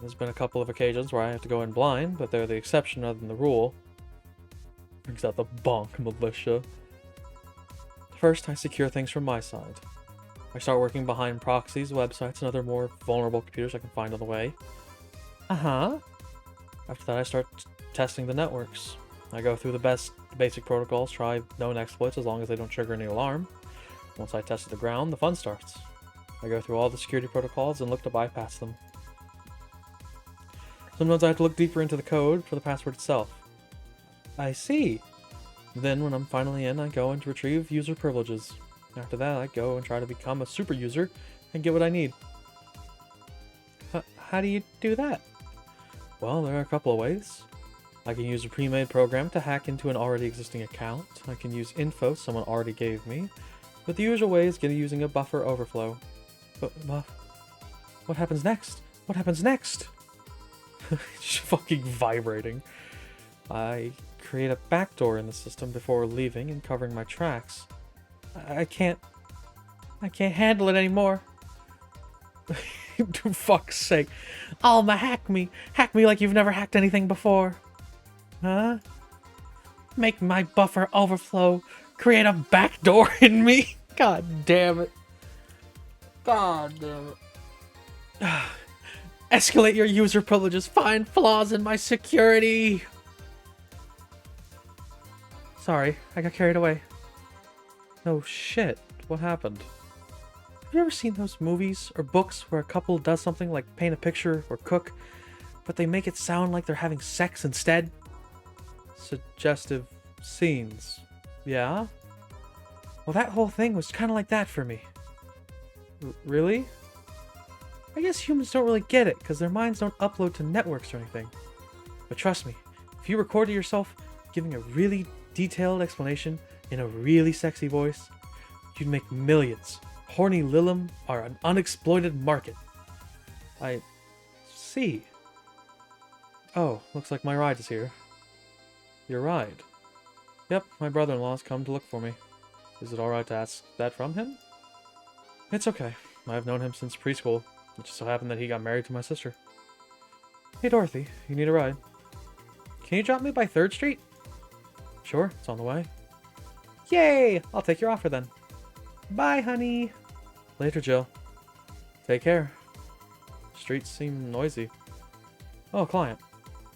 There's been a couple of occasions where I have to go in blind, but they're the exception rather than the rule. Brings out the bonk militia. First, I secure things from my side. I start working behind proxies, websites, and other more vulnerable computers I can find on the way. After that, I start testing the networks. I go through the basic protocols, try known exploits as long as they don't trigger any alarm. Once I tested the ground, the fun starts. I go through all the security protocols and look to bypass them. Sometimes I have to look deeper into the code for the password itself. I see. Then, when I'm finally in, I go and retrieve user privileges. After that, I go and try to become a super user and get what I need. How do you do that? Well, there are a couple of ways. I can use a pre-made program to hack into an already existing account. I can use info someone already gave me. But the usual way is using a buffer overflow. But, what happens next? What happens next? Just fucking vibrating. I create a backdoor in the system before leaving and covering my tracks. I can't handle it anymore. For fuck's sake. Alma, hack me. Hack me like you've never hacked anything before. Huh? Make my buffer overflow. Create a backdoor in me. God damn it. God damn it. Escalate your user privileges. Find flaws in my security. Sorry, I got carried away. No shit. What happened? Have you ever seen those movies or books where a couple does something like paint a picture or cook, but they make it sound like they're having sex instead? Suggestive scenes. Yeah? Well, that whole thing was kind of like that for me. Really? I guess humans don't really get it, because their minds don't upload to networks or anything. But trust me, if you recorded yourself giving a really detailed explanation in a really sexy voice, you'd make millions. Horny Lilum are an unexploited market. I see. Oh, looks like my ride is here. Your ride? Yep, my brother-in-law's come to look for me. Is it alright to ask that from him? It's okay. I've known him since preschool. It just so happened that he got married to my sister. Hey Dorothy, you need a ride? Can you drop me by 3rd Street? Sure, it's on the way. Yay! I'll take your offer then. Bye, honey. Later, Jill. Take care. Streets seem noisy. Oh, client.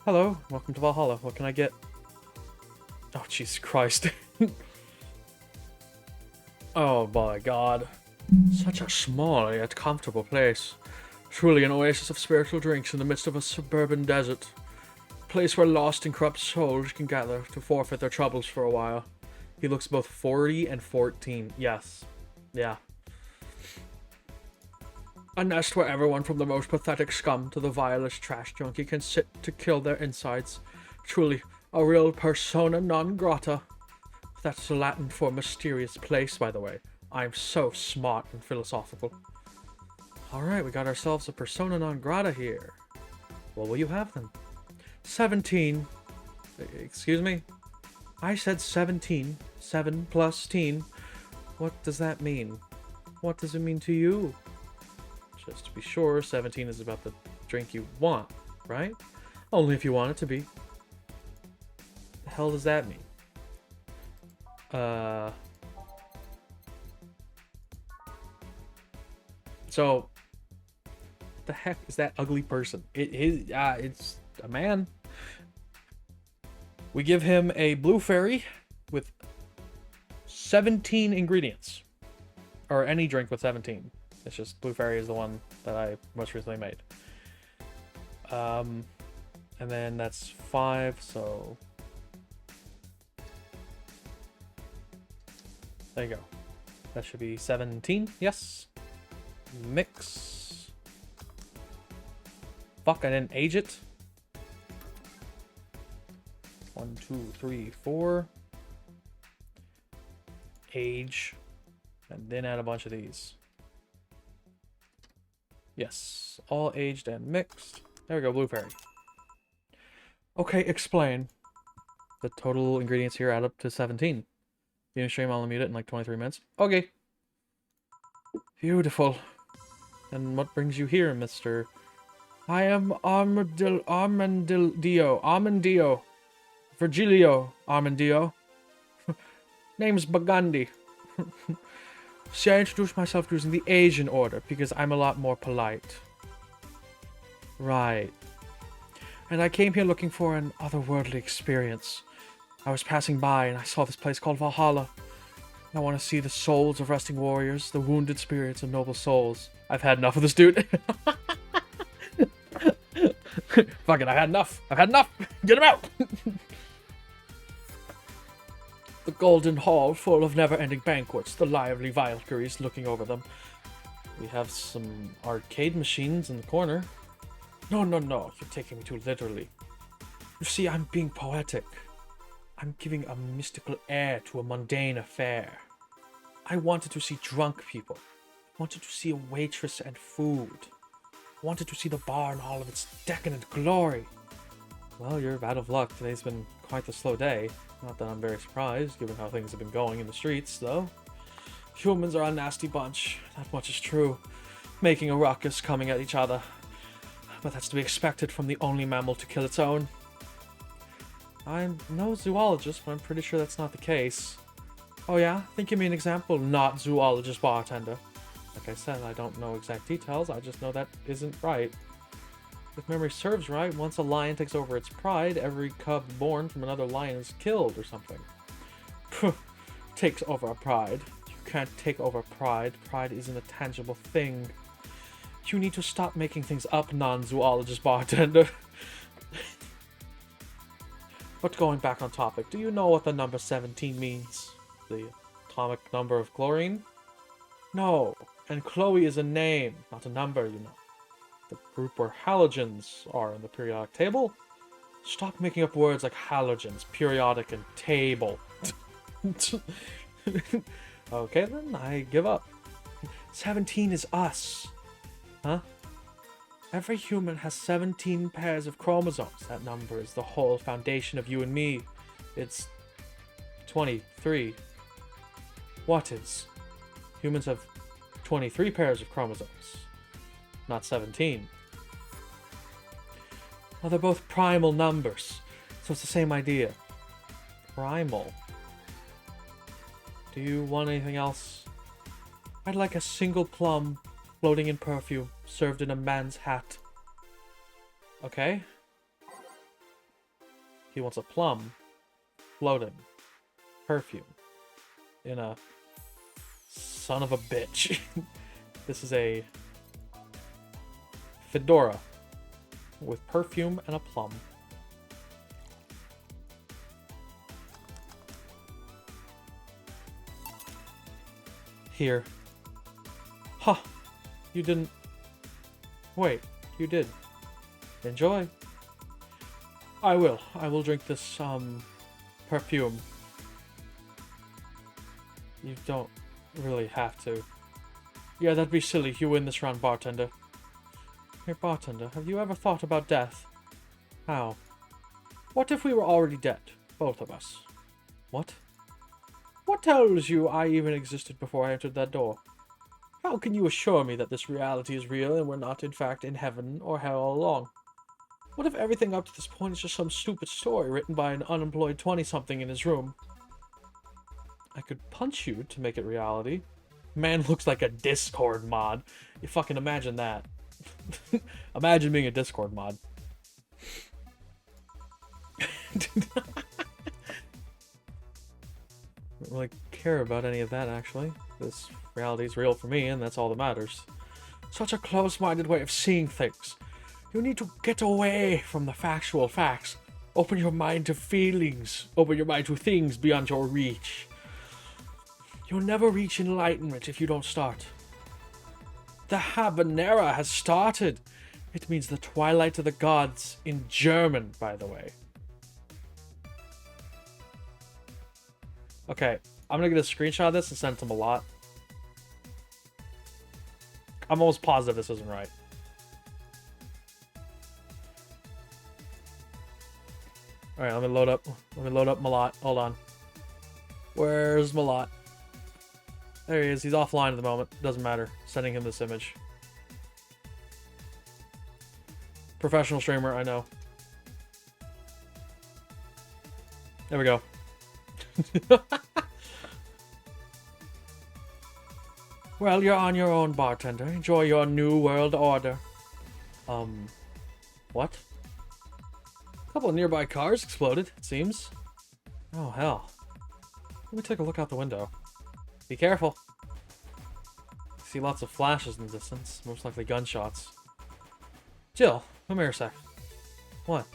Hello, welcome to Valhalla. What can I get? Oh, Jesus Christ. Oh my god. Such a small yet comfortable place. Truly an oasis of spiritual drinks in the midst of a suburban desert. A place where lost and corrupt souls can gather to forfeit their troubles for a while. He looks both 40 and 14. Yes. Yeah. A nest where everyone from the most pathetic scum to the vilest trash junkie can sit to kill their insides. Truly, a real persona non grata. That's Latin for mysterious place, by the way. I'm so smart and philosophical. Alright, we got ourselves a persona non grata here. What will you have then? 17. Excuse me? I said 17. 7 plus teen. What does that mean? What does it mean to you? Just to be sure, 17 is about the drink you want, right? Only if you want it to be. The hell does that mean? So, what the heck is that ugly person? It's a man. We give him a blue fairy with 17 ingredients. Or any drink with 17. It's just blue fairy is the one that I most recently made. And then that's 5, so there you go. That should be 17. Yes. Mix. Fuck, I didn't age it. 1, 2, 3, 4. Age. And then add a bunch of these. Yes. All aged and mixed. There we go, blue fairy. Okay, explain. The total ingredients here add up to 17. Being stream, I'll mute it in like 23 minutes. Okay. Beautiful. And what brings you here, Mr. I am Armadillo. Virgilio Armadillo. Name's Bagandi. See, I introduced myself using the Asian order because I'm a lot more polite. Right. And I came here looking for an otherworldly experience. I was passing by and I saw this place called Valhalla. I want to see the souls of resting warriors, the wounded spirits of noble souls. I've had enough of this dude. Fuck it, I've had enough. I've had enough. Get him out. The golden hall full of never-ending banquets, the lively Valkyries looking over them. We have some arcade machines in the corner. No, you're taking me too literally. You see, I'm being poetic. I'm giving a mystical air to a mundane affair. I wanted to see drunk people. I wanted to see a waitress and food. I wanted to see the bar in all of its decadent glory. Well, you're out of luck. Today's been quite the slow day. Not that I'm very surprised, given how things have been going in the streets, though. Humans are a nasty bunch. That much is true. Making a ruckus, coming at each other. But that's to be expected from the only mammal to kill its own. I'm no zoologist, but I'm pretty sure that's not the case. Oh yeah? Think give me an example, not zoologist bartender. Like I said, I don't know exact details, I just know that isn't right. If memory serves right, once a lion takes over its pride, every cub born from another lion is killed or something. Takes over a pride. You can't take over pride. Pride isn't a tangible thing. You need to stop making things up, non-zoologist bartender. But going back on topic, do you know what the number 17 means? The atomic number of chlorine? No, and Chloe is a name, not a number, you know. The group where halogens are in the periodic table? Stop making up words like halogens, periodic, and table. Okay then, I give up. 17 is us. Huh? Every human has 17 pairs of chromosomes. That number is the whole foundation of you and me. It's 23. What is? Humans have 23 pairs of chromosomes, not 17. Well, they're both primal numbers, so it's the same idea. Primal. Do you want anything else? I'd like a single plum floating in perfume, served in a man's hat. Okay. He wants a plum floating perfume in a son of a bitch. This is a fedora with perfume and a plum. Here. Huh. You didn't... Wait, you did. Enjoy. I will. I will drink this, perfume. You don't really have to. Yeah, that'd be silly. You win this round, bartender. Here, bartender, have you ever thought about death? How? What if we were already dead? Both of us. What? What tells you I even existed before I entered that door? How can you assure me that this reality is real and we're not, in fact, in heaven or hell all along? What if everything up to this point is just some stupid story written by an unemployed 20-something in his room? I could punch you to make it reality. Man looks like a Discord mod. You fucking imagine that. Imagine being a Discord mod. Don't really care about any of that, actually. This reality is real for me, and that's all that matters. Such a close-minded way of seeing things. You need to get away from the factual facts. Open your mind to feelings. Open your mind to things beyond your reach. You'll never reach enlightenment if you don't start. The Habanera has started. It means the twilight of the gods in German, by the way. Okay, I'm gonna get a screenshot of this and send it to Malat. I'm almost positive this isn't right. Alright, let me load up Malat. Hold on. Where's Malat? There he is. He's offline at the moment. Doesn't matter. Sending him this image. Professional streamer, I know. There we go. Well, you're on your own, bartender. Enjoy your new world order. What? A couple of nearby cars exploded, it seems. Oh, hell. Let me take a look out the window. Be careful. I see lots of flashes in the distance, most likely gunshots. Jill, come here a sec. What?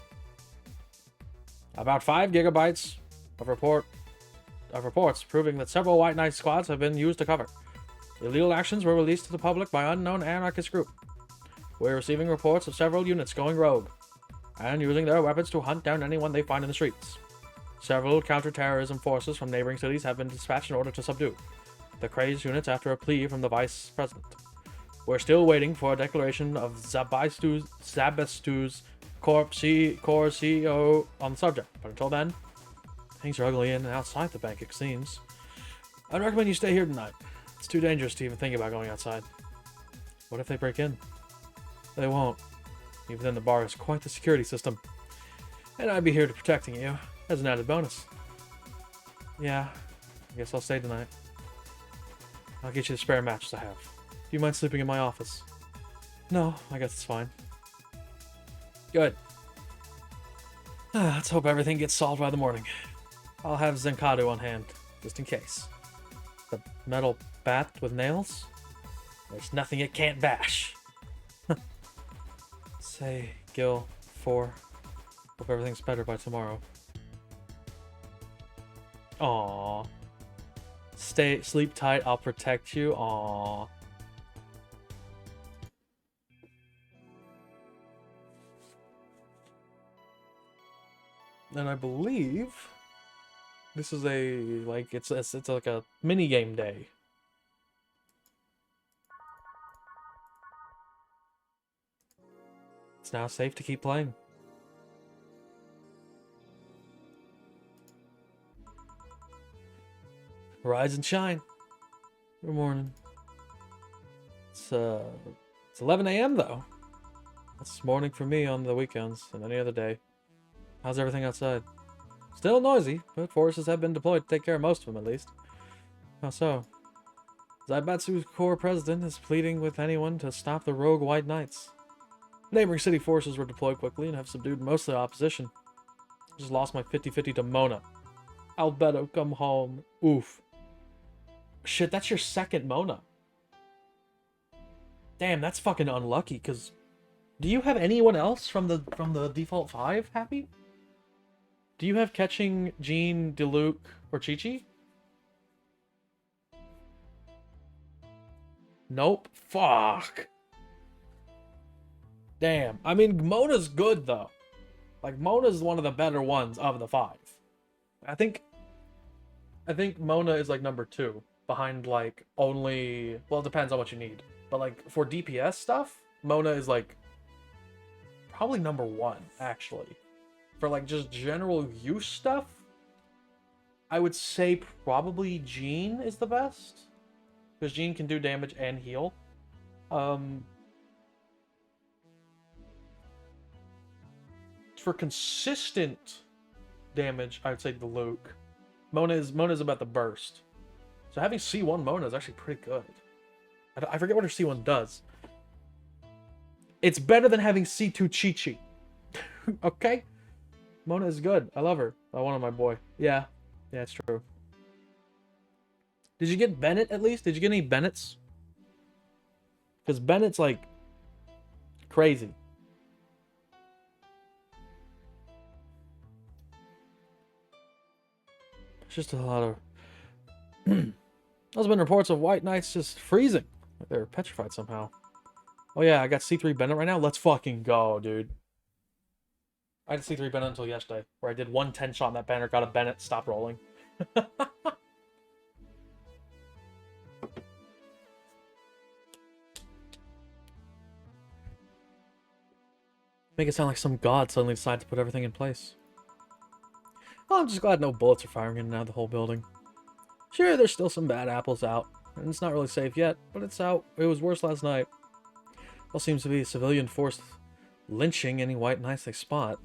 About 5 gigabytes of reports proving that several White Knight squads have been used to cover. Illegal actions were released to the public by unknown anarchist group. We're receiving reports of several units going rogue and using their weapons to hunt down anyone they find in the streets. Several counter-terrorism forces from neighboring cities have been dispatched in order to subdue. the crazed units after a plea from the Vice President. We're still waiting for a declaration of Zabastu's Corps CEO on the subject, but until then, things are ugly in and outside the bank, it seems. I'd recommend you stay here tonight. It's too dangerous to even think about going outside. What if they break in? They won't. Even then, the bar is quite the security system. And I'd be here to protecting you, as an added bonus. Yeah, I guess I'll stay tonight. I'll get you the spare mattress I have. Do you mind sleeping in my office? No, I guess it's fine. Good. Let's hope everything gets solved by the morning. I'll have Zenkadu on hand, just in case. The metal bat with nails? There's nothing it can't bash. Say, Gil, 4. Hope everything's better by tomorrow. Aww. Sleep tight, I'll protect you. Aww. And I believe this is it's like a mini game day. It's now safe to keep playing. Rise and shine. Good morning. It's 11 a.m. though. That's morning for me on the weekends and any other day. How's everything outside? Still noisy, but forces have been deployed to take care of most of them, at least. How so? Zaibatsu's Corps president is pleading with anyone to stop the rogue White Knights. Neighboring city forces were deployed quickly and have subdued most of the opposition. Just lost my 50-50 to Mona. Albedo, come home. Oof. Shit, that's your second Mona. Damn, that's fucking unlucky, because... Do you have anyone else from the default 5 happy? Do you have Catching, Jean, Diluc, or Chi-Chi? Nope. Fuck. Damn. I mean, Mona's good, though. Like, Mona's one of the better ones of the 5. I think Mona is, like, number 2. Behind, like, only... Well, it depends on what you need. But, like, for DPS stuff, Mona is, like... Probably number 1, actually. For, like, just general use stuff, I would say probably Jean is the best. Because Jean can do damage and heal. For consistent damage, I would say Diluc. Mona's about the burst. So having C1 Mona is actually pretty good. I forget what her C1 does. It's better than having C2 Chi-Chi. Okay? Mona is good. I love her. I wanted my boy. Yeah. Yeah, it's true. Did you get Bennett at least? Did you get any Bennetts? Because Bennett's like crazy. It's just a lot of... There's been reports of White Knights just freezing. Like they're petrified somehow. Oh yeah, I got C3 Bennett right now. Let's fucking go, dude. I had C3 Bennett until yesterday, where I did 1 10-shot on that banner, got a Bennett, stopped rolling. Make it sound like some god suddenly decided to put everything in place. Well, I'm just glad no bullets are firing in and out of the whole building. Sure, there's still some bad apples out, and it's not really safe yet, but it's out. It was worse last night. All seems to be civilian force lynching any White Knights they spot.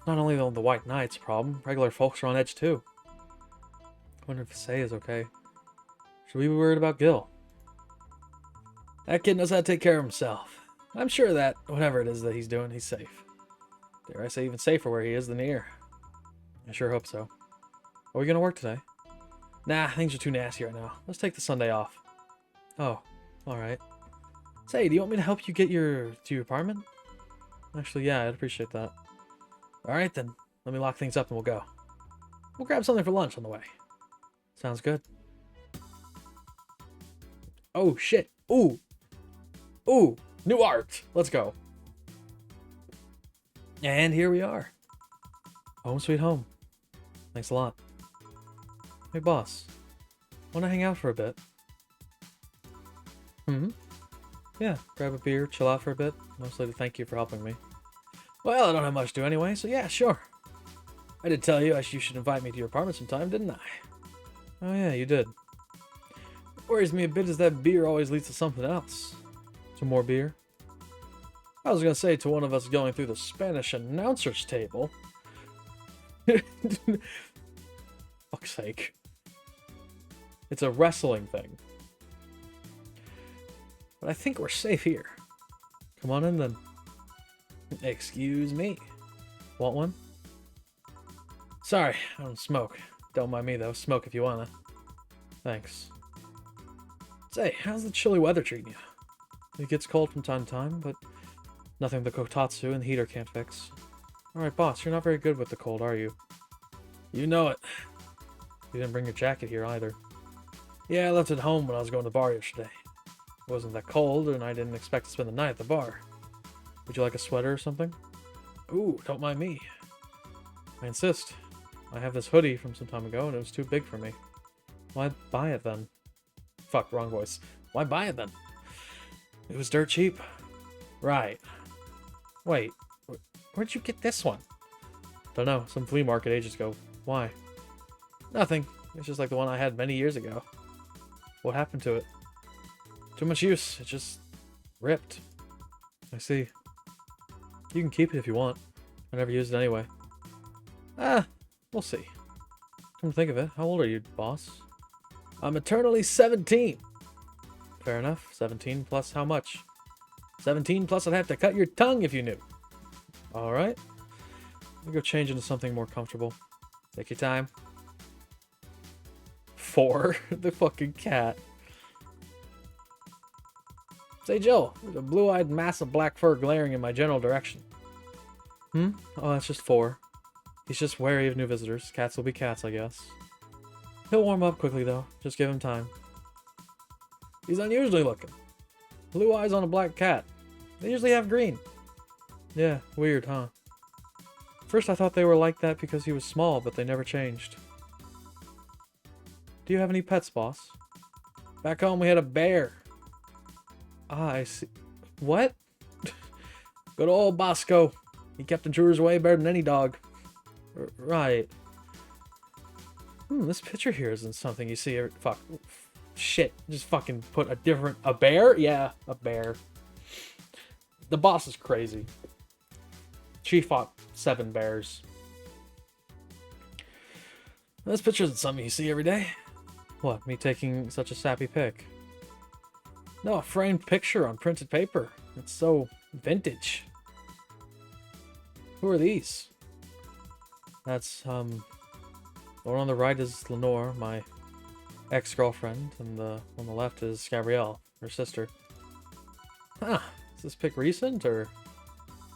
Not only the White Knights problem, regular folks are on edge too. I wonder if Say is okay. Should we be worried about Gil? That kid knows how to take care of himself. I'm sure that, whatever it is that he's doing, he's safe. Dare I say even safer where he is than here. I sure hope so. Are we gonna work today? Nah, things are too nasty right now. Let's take the Sunday off. Oh, alright. Say, do you want me to help you get to your apartment? Actually, yeah, I'd appreciate that. Alright then, let me lock things up and we'll go. We'll grab something for lunch on the way. Sounds good. Oh shit. Ooh. Ooh. New art. Let's go. And here we are. Home sweet home. Thanks a lot. Hey boss. Want to hang out for a bit? Yeah, grab a beer, chill out for a bit. Mostly to thank you for helping me. Well, I don't have much to do anyway, so yeah, sure. I did tell you you should invite me to your apartment sometime, didn't I? Oh yeah, you did. What worries me a bit is that beer always leads to something else. Some more beer? I was gonna say to one of us going through the Spanish announcer's table. Fuck's sake. It's a wrestling thing. But I think we're safe here. Come on in then. Excuse me. Want one? Sorry, I don't smoke. Don't mind me though. Smoke if you wanna. Thanks. Say, how's the chilly weather treating you? It gets cold from time to time, but nothing the kotatsu and the heater can't fix. Alright, boss, you're not very good with the cold, are you? You know it. You didn't bring your jacket here either. Yeah, I left it home when I was going to the bar yesterday. It wasn't that cold, and I didn't expect to spend the night at the bar. Would you like a sweater or something? Ooh, don't mind me. I insist. I have this hoodie from some time ago, and it was too big for me. Why buy it then? Fuck, wrong voice. Why buy it then? It was dirt cheap. Right. Wait, where'd you get this one? Don't know, some flea market ages ago. Why? Nothing. It's just like the one I had many years ago. What happened to it? Too much use. It just ripped. I see. You can keep it if you want. I never used it anyway. We'll see. Come to think of it, how old are you, boss? I'm eternally 17. Fair enough. 17 plus how much? 17 plus I'd have to cut your tongue if you knew. Alright. Let me go change into something more comfortable. Take your time. 4. The fucking cat. Say, Jill, there's a blue-eyed mass of black fur glaring in my general direction. Oh, that's just 4. He's just wary of new visitors. Cats will be cats, I guess. He'll warm up quickly, though. Just give him time. He's unusually looking. Blue eyes on a black cat. They usually have green. Yeah, weird, huh? First I thought they were like that because he was small, but they never changed. Do you have any pets, boss? Back home we had a bear. Ah, I see. What? Good old Bosco. He kept intruders away better than any dog. Right. This picture here isn't something you see every... Fuck. Shit. Just fucking put a different... A bear? Yeah, a bear. The boss is crazy. She fought 7 bears. This picture isn't something you see every day. What, me taking such a sappy pic? No, a framed picture on printed paper. It's so vintage. Who are these? That's, the one on the right is Lenore, my ex-girlfriend, and the one on the left is Gabrielle, her sister. Huh, is this pic recent, or...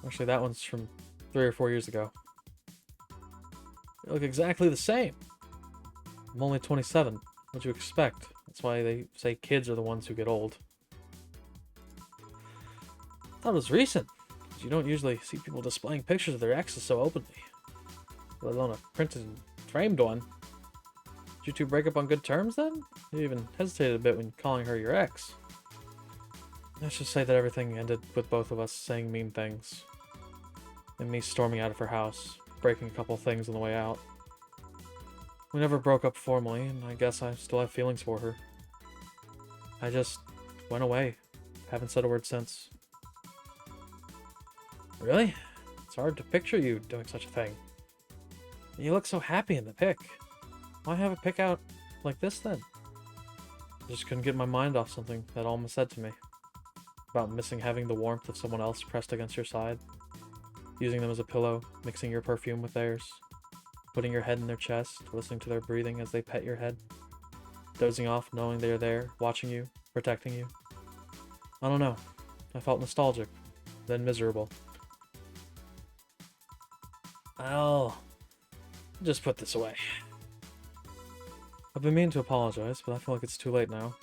Actually, that one's from 3 or 4 years ago. They look exactly the same. I'm only 27. What'd you expect? That's why they say kids are the ones who get old. I thought it was recent. You don't usually see people displaying pictures of their exes so openly. Let alone a printed and framed one. Did you two break up on good terms then? You even hesitated a bit when calling her your ex. Let's just say that everything ended with both of us saying mean things. And me storming out of her house, breaking a couple things on the way out. We never broke up formally, and I guess I still have feelings for her. I just went away. Haven't said a word since. Really? It's hard to picture you doing such a thing. You look so happy in the pic. Why have a pic out like this then? I just couldn't get my mind off something that Alma said to me. About missing having the warmth of someone else pressed against your side. Using them as a pillow, mixing your perfume with theirs. Putting your head in their chest, listening to their breathing as they pet your head. Dozing off, knowing they are there, watching you, protecting you. I don't know. I felt nostalgic, then miserable. I'll just put this away. I've been meaning to apologize, but I feel like it's too late now.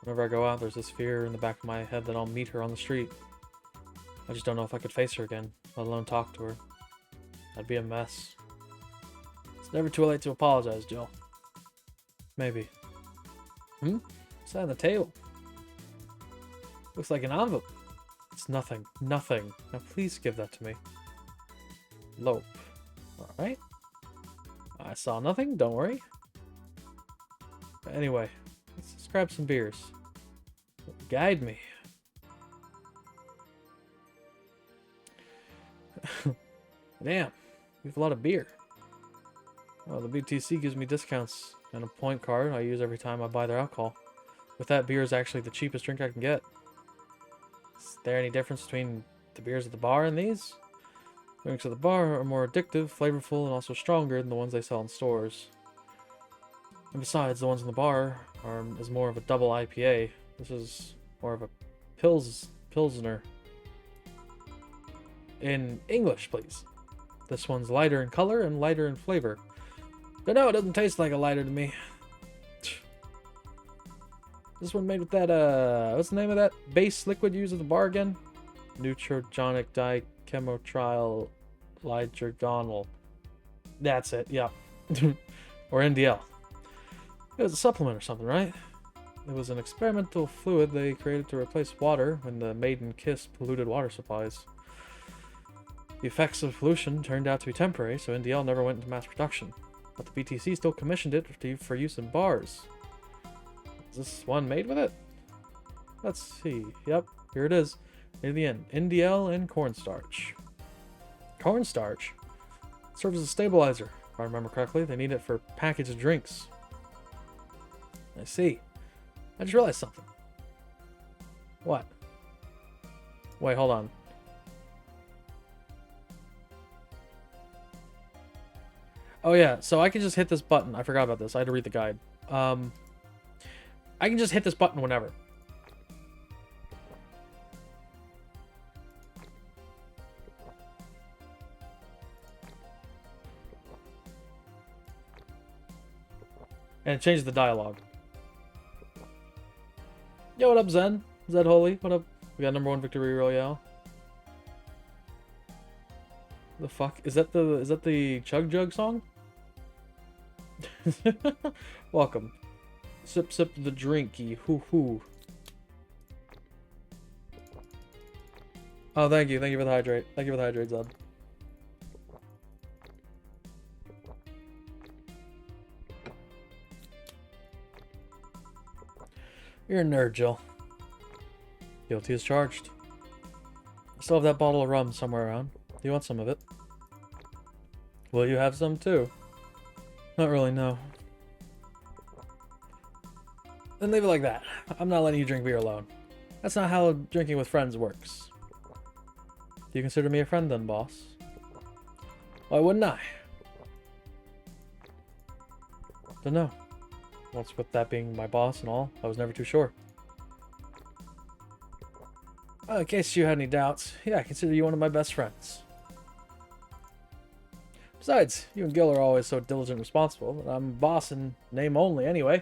Whenever I go out, there's this fear in the back of my head that I'll meet her on the street. I just don't know if I could face her again, let alone talk to her. That'd be a mess. It's never too late to apologize, Jill. Maybe. What's that on the table? Looks like an envelope. It's nothing. Nothing. Now please give that to me. Lope. Alright. I saw nothing. Don't worry. Anyway, let's grab some beers. Guide me. Damn. We have a lot of beer. Oh, the BTC gives me discounts and a point card I use every time I buy their alcohol. With that, beer is actually the cheapest drink I can get. Is there any difference between the beers at the bar and these? Drinks at the bar are more addictive, flavorful, and also stronger than the ones they sell in stores. And besides, the ones in the bar is more of a double IPA. This is more of a Pilsner. In English, please. This one's lighter in color and lighter in flavor. But no, it doesn't taste like a lighter to me. This one made with that, what's the name of that base liquid used at the bar again? Neutrogenic dichemotrial lygergonal. That's it, yeah. Or NDL. It was a supplement or something, right? It was an experimental fluid they created to replace water when the maiden kiss polluted water supplies. The effects of pollution turned out to be temporary, so NDL never went into mass production. But the BTC still commissioned it for use in bars. Is this one made with it? Let's see. Yep, here it is. Near the end. NDL and cornstarch. Cornstarch? It serves as a stabilizer. If I remember correctly, they need it for packaged drinks. I see. I just realized something. What? Wait, hold on. Oh yeah, so I can just hit this button. I forgot about this. I had to read the guide. I can just hit this button whenever. And it changes the dialogue. Yo, what up, Zen? Zed Holy, what up? We got #1 victory royale. The fuck is that? The Chug Jug song? Welcome. Sip sip the drinky. Hoo hoo. Oh, thank you. Thank you for the hydrate. Thank you for the hydrate, Zed. You're a nerd, Jill. Guilty as charged. I still have that bottle of rum somewhere around. Do you want some of it? Will you have some too? Not really, no. Then leave it like that. I'm not letting you drink beer alone. That's not how drinking with friends works. Do you consider me a friend then, boss? Why wouldn't I? Don't know. What's with that being my boss and all, I was never too sure. In case you had any doubts, yeah, I consider you one of my best friends. Besides, you and Gil are always so diligent and responsible, and I'm boss in name only anyway.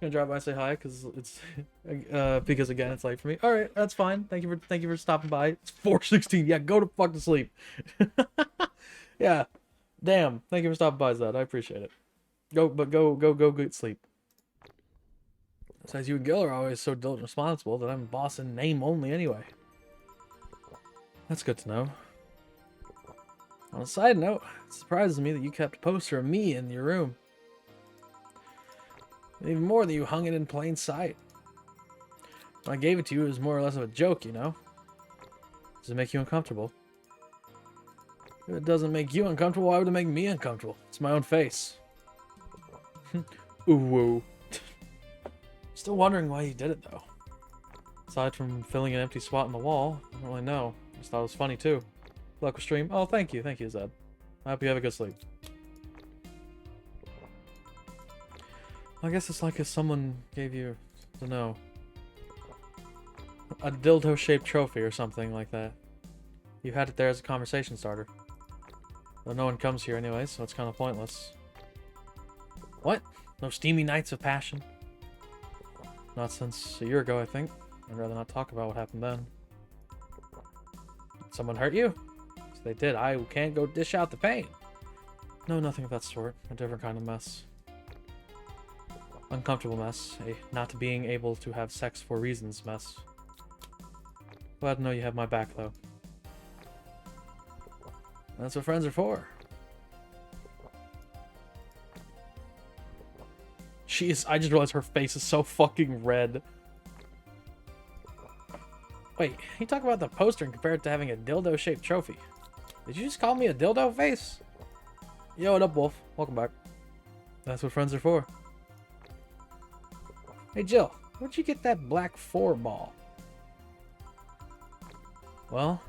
I'm gonna drive by and say hi, because it's because again it's late for me. Alright, that's fine. Thank you for stopping by. It's 4:16. Yeah, go to fuck to sleep. Yeah. Damn. Thank you for stopping by, Zed. I appreciate it. Go get sleep. Besides, you and Gil are always so diligent and responsible that I'm boss in name only anyway. That's good to know. On a side note, it surprises me that you kept a poster of me in your room. Even more that you hung it in plain sight. When I gave it to you, it was more or less of a joke, you know? Does it make you uncomfortable? If it doesn't make you uncomfortable, why would it make me uncomfortable? It's my own face. Ooh, woo. Still wondering why you did it, though. Aside from filling an empty spot in the wall, I don't really know. Just thought it was funny, too. Luck with stream. Oh, thank you, Zed. I hope you have a good sleep. I guess it's like if someone gave you, I don't know, a dildo-shaped trophy or something like that. You had it there as a conversation starter. Though no one comes here anyway, so it's kind of pointless. What? No steamy nights of passion? Not since a year ago, I think. I'd rather not talk about what happened then. Did someone hurt you? If they did, I can't go dish out the pain. No, nothing of that sort. A different kind of mess. Uncomfortable mess. A not being able to have sex for reasons mess. Glad to know you have my back, though. That's what friends are for. I just realized her face is so fucking red. Wait, you talk about the poster and compare it to having a dildo-shaped trophy. Did you just call me a dildo face? Yo, what up, Wolf? Welcome back. That's what friends are for. Hey, Jill, where'd you get that black 4 ball? Well,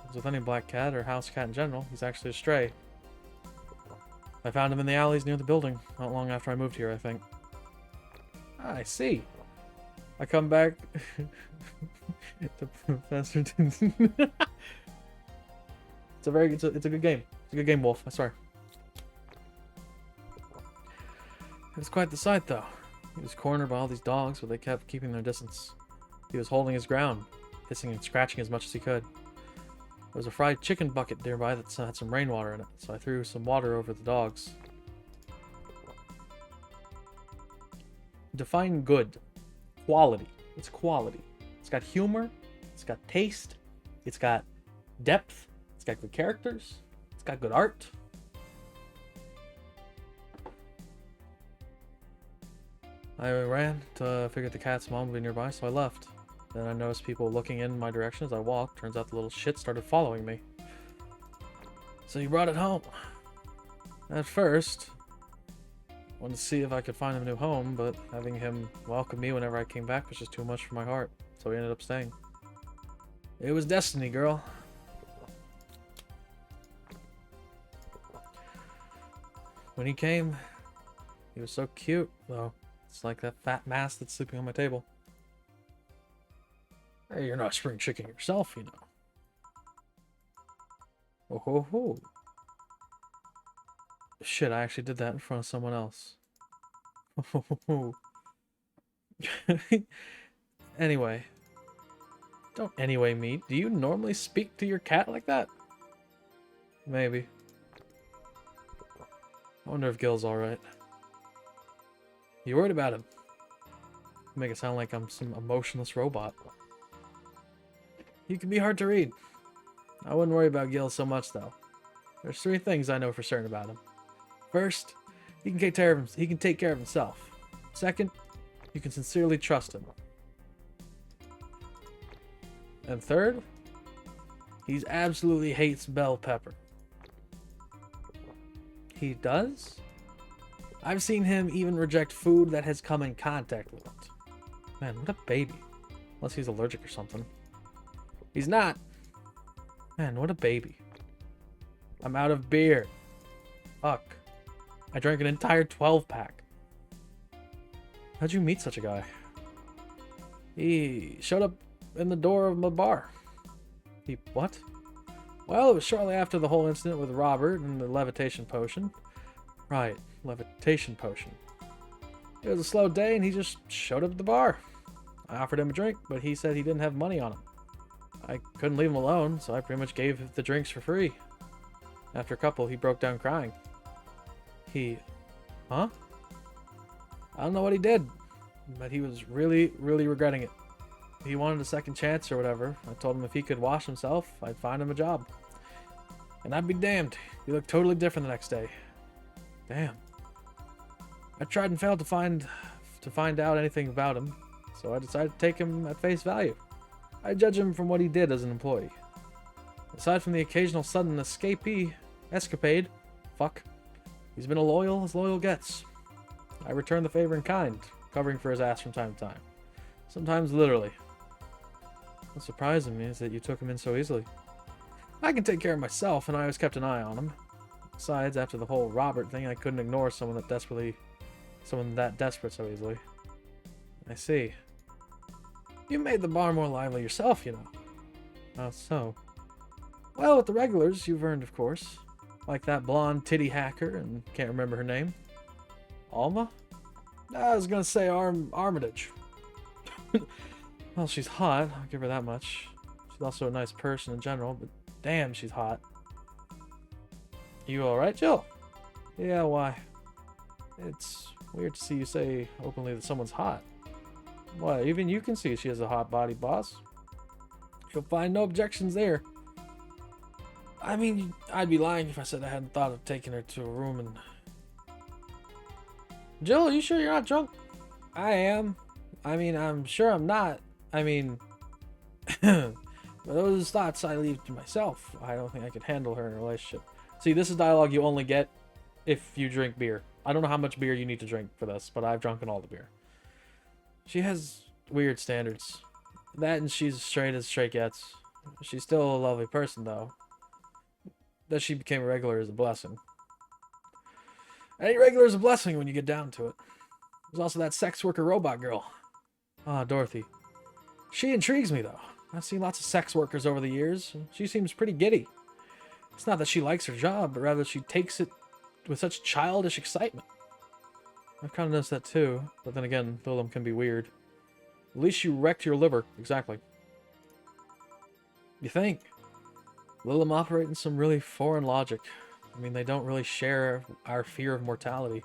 as with any black cat or house cat in general, he's actually a stray. I found him in the alleys near the building, not long after I moved here, I think. Ah, I see. I come back to Professor. It's a good game. It's a good game, Wolf. I swear. It was quite the sight, though. He was cornered by all these dogs, but they kept keeping their distance. He was holding his ground, hissing and scratching as much as he could. There was a fried chicken bucket nearby that had some rainwater in it, so I threw some water over the dogs. Define good. Quality. It's quality. It's got humor. It's got taste. It's got depth. It's got good characters. It's got good art. I ran to figure the cat's mom would be nearby, so I left. Then I noticed people looking in my direction as I walked. Turns out the little shit started following me. So you brought it home. At first, wanted to see if I could find him a new home, but having him welcome me whenever I came back was just too much for my heart, so he ended up staying. It was destiny, girl. When he came, he was so cute, though. It's like that fat mass that's sleeping on my table. Hey, you're not spring chicken yourself, you know. Oh ho ho. Shit, I actually did that in front of someone else. Anyway. Don't anyway me. Do you normally speak to your cat like that? Maybe. I wonder if Gil's alright. You worried about him? You make it sound like I'm some emotionless robot. He can be hard to read. I wouldn't worry about Gil so much, though. There's 3 things I know for certain about him. First, he can take care of himself. Second, you can sincerely trust him. And third, he absolutely hates bell pepper. He does? I've seen him even reject food that has come in contact with it. Man, what a baby. Unless he's allergic or something. He's not. Man, what a baby. I'm out of beer. Fuck. I drank an entire 12-pack. How'd you meet such a guy? He showed up in the door of my bar. He what? Well, it was shortly after the whole incident with Robert and the levitation potion. Right, levitation potion. It was a slow day and he just showed up at the bar. I offered him a drink, but he said he didn't have money on him. I couldn't leave him alone, so I pretty much gave the drinks for free. After a couple, he broke down crying. Huh? I don't know what he did, but he was really, really regretting it. He wanted a second chance or whatever. I told him if he could wash himself, I'd find him a job. And I'd be damned. He looked totally different the next day. Damn. I tried and failed to find out anything about him, so I decided to take him at face value. I judge him from what he did as an employee. Aside from the occasional sudden escapade, he's been as loyal gets. I return the favor in kind, covering for his ass from time to time. Sometimes literally. What's surprising me is that you took him in so easily. I can take care of myself, and I always kept an eye on him. Besides, after the whole Robert thing, I couldn't ignore someone that desperate so easily. I see. You made the bar more lively yourself, you know. How so? Well, with the regulars, you've earned, of course. Like that blonde titty hacker, and can't remember her name. Alma? I was gonna say Armitage. Well, she's hot, I'll give her that much. She's also a nice person in general, but damn, she's hot. You alright, Jill? Yeah, why? It's Weird to see you say openly that someone's hot. What, even you can see she has a hot body, boss. You'll find no objections there. I mean, I'd be lying if I said I hadn't thought of taking her to a room and... Jill, are you sure you're not drunk? I am. I mean, I'm sure I'm not. I mean... but those thoughts I leave to myself. I don't think I could handle her in a relationship. See, this is dialogue you only get if you drink beer. I don't know how much beer you need to drink for this, but I've drunken all the beer. She has weird standards. That and she's straight as straight gets. She's still a lovely person, though. That she became a regular is a blessing. Any regular is a blessing when you get down to it. There's also that sex worker robot girl. Ah, Dorothy. She intrigues me, though. I've seen lots of sex workers over the years, and she seems pretty giddy. It's not that she likes her job, but rather she takes it with such childish excitement. I've kind of noticed that too, but then again, Lilum can be weird. At least you wrecked your liver. Exactly. You think? Lilum operate in some really foreign logic. I mean, they don't really share our fear of mortality.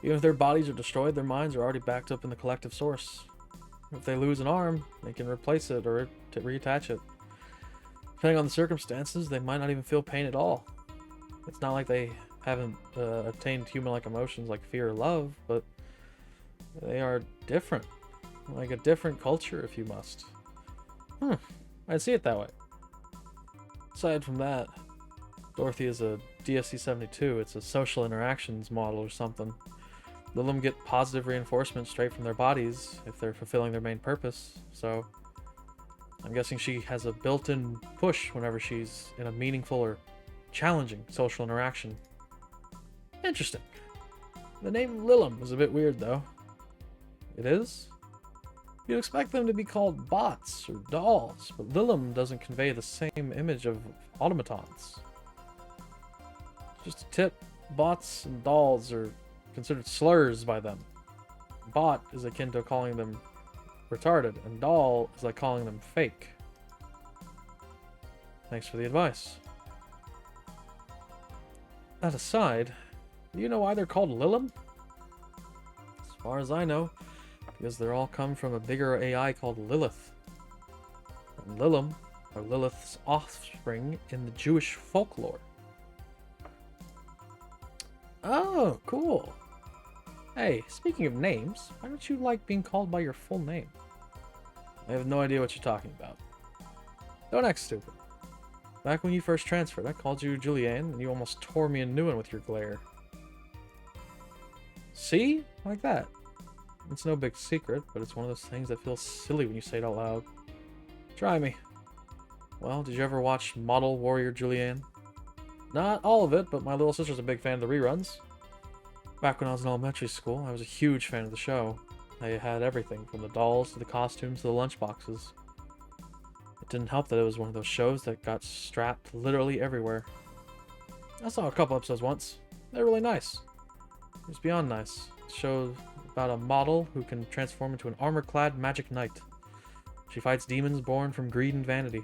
Even if their bodies are destroyed, their minds are already backed up in the collective source. If they lose an arm, they can replace it or reattach it. Depending on the circumstances, they might not even feel pain at all. It's not like they haven't attained human-like emotions like fear or love, but they are different. Like a different culture, if you must. I'd see it that way. Aside from that, Dorothy is a DSC-72. It's a social interactions model or something. Lilum get positive reinforcement straight from their bodies if they're fulfilling their main purpose, so I'm guessing she has a built-in push whenever she's in a meaningful or challenging social interaction. Interesting. The name Lilum is a bit weird, though. It is? You'd expect them to be called bots or dolls, but Lilum doesn't convey the same image of automatons. Just a tip, bots and dolls are considered slurs by them. Bot is akin to calling them retarded, and doll is like calling them fake. Thanks for the advice. That aside, do you know why they're called Lilum? As far as I know, because they're all come from a bigger AI called Lilith. And Lilum are Lilith's offspring in the Jewish folklore. Oh, cool. Hey, speaking of names, why don't you like being called by your full name? I have no idea what you're talking about. Don't act stupid. Back when you first transferred, I called you Julianne, and you almost tore me a new one with your glare. See? Like that. It's no big secret, but it's one of those things that feels silly when you say it out loud. Try me. Well, did you ever watch Model Warrior Julianne? Not all of it, but my little sister's a big fan of the reruns. Back when I was in elementary school, I was a huge fan of the show. I had everything, from the dolls to the costumes to the lunchboxes. It didn't help that it was one of those shows that got strapped literally everywhere. I saw a couple episodes once. They're really nice. It was beyond nice. It showed about a model who can transform into an armor-clad magic knight. She fights demons born from greed and vanity.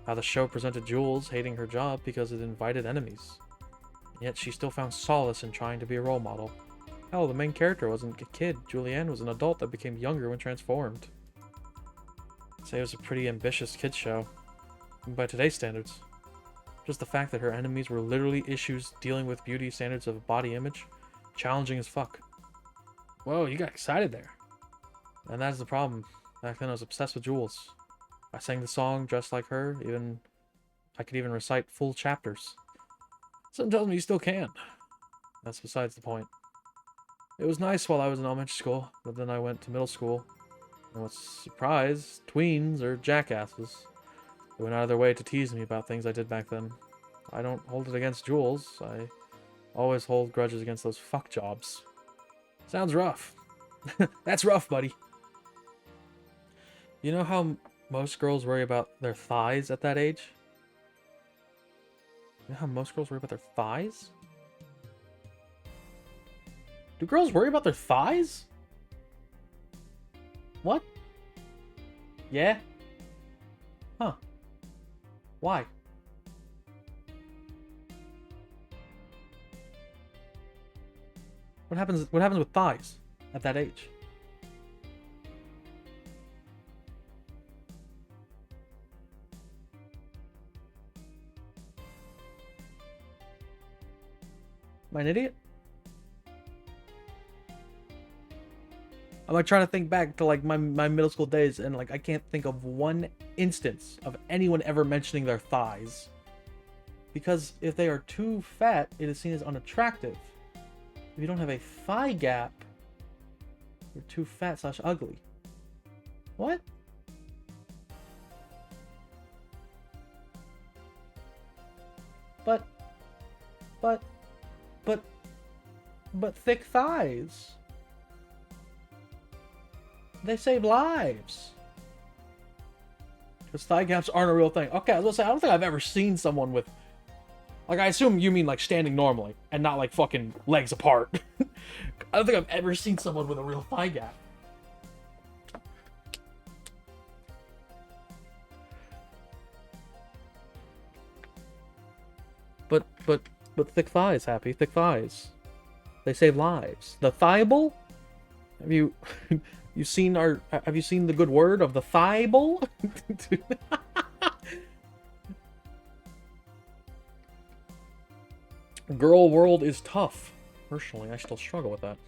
How the show presented Jules hating her job because it invited enemies. Yet she still found solace in trying to be a role model. Hell, the main character wasn't a kid. Julianne was an adult that became younger when transformed. I'd say it was a pretty ambitious kids show, even by today's standards. Just the fact that her enemies were literally issues dealing with beauty standards of body image, challenging as fuck. Whoa, you got excited there. And that's the problem. Back then I was obsessed with Jules. I sang the song dressed like her, I could even recite full chapters. Something tells me you still can. That's besides the point. It was nice while I was in elementary school, but then I went to middle school. And what's surprise, tweens are jackasses. They went out of their way to tease me about things I did back then. I don't hold it against Jules. I always hold grudges against those fuck jobs. Sounds rough. That's rough, buddy. You know how most girls worry about their thighs at that age? You know how most girls worry about their thighs? Do girls worry about their thighs? What? Yeah? Huh. Why? What happens with thighs at that age? Am I an idiot? I'm like trying to think back to like my middle school days, and like I can't think of one instance of anyone ever mentioning their thighs. Because if they are too fat, it is seen as unattractive. If you don't have a thigh gap, you're too fat / ugly. What? But thick thighs. They save lives. Because thigh gaps aren't a real thing. Okay, I was gonna say, I don't think I've ever seen someone with... Like, I assume you mean, like, standing normally, and not, like, fucking legs apart. I don't think I've ever seen someone with a real thigh gap. But thick thighs, Happy. Thick thighs. They save lives. The thighable? Have you... You seen our... Have you seen the good word of the thighable? Girl world is tough. Personally, I still struggle with that.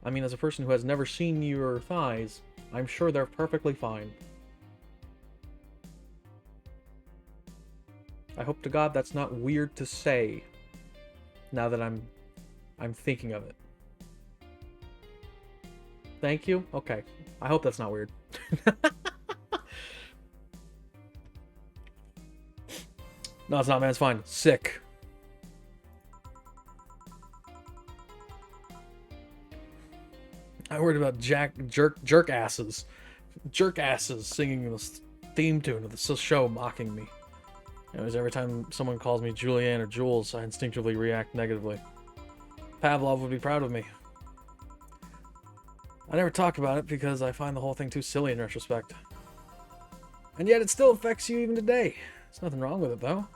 I mean, as a person who has never seen your thighs, I'm sure they're perfectly fine. I hope to God that's not weird to say. Now that I'm thinking of it. Thank you? Okay. I hope that's not weird. No, it's not, man. It's fine. Sick. I worried about jerk asses. Jerk asses singing this theme tune of the show mocking me. Anyways, every time someone calls me Julianne or Jules, I instinctively react negatively. Pavlov would be proud of me. I never talk about it because I find the whole thing too silly in retrospect. And yet it still affects you even today. There's nothing wrong with it, though.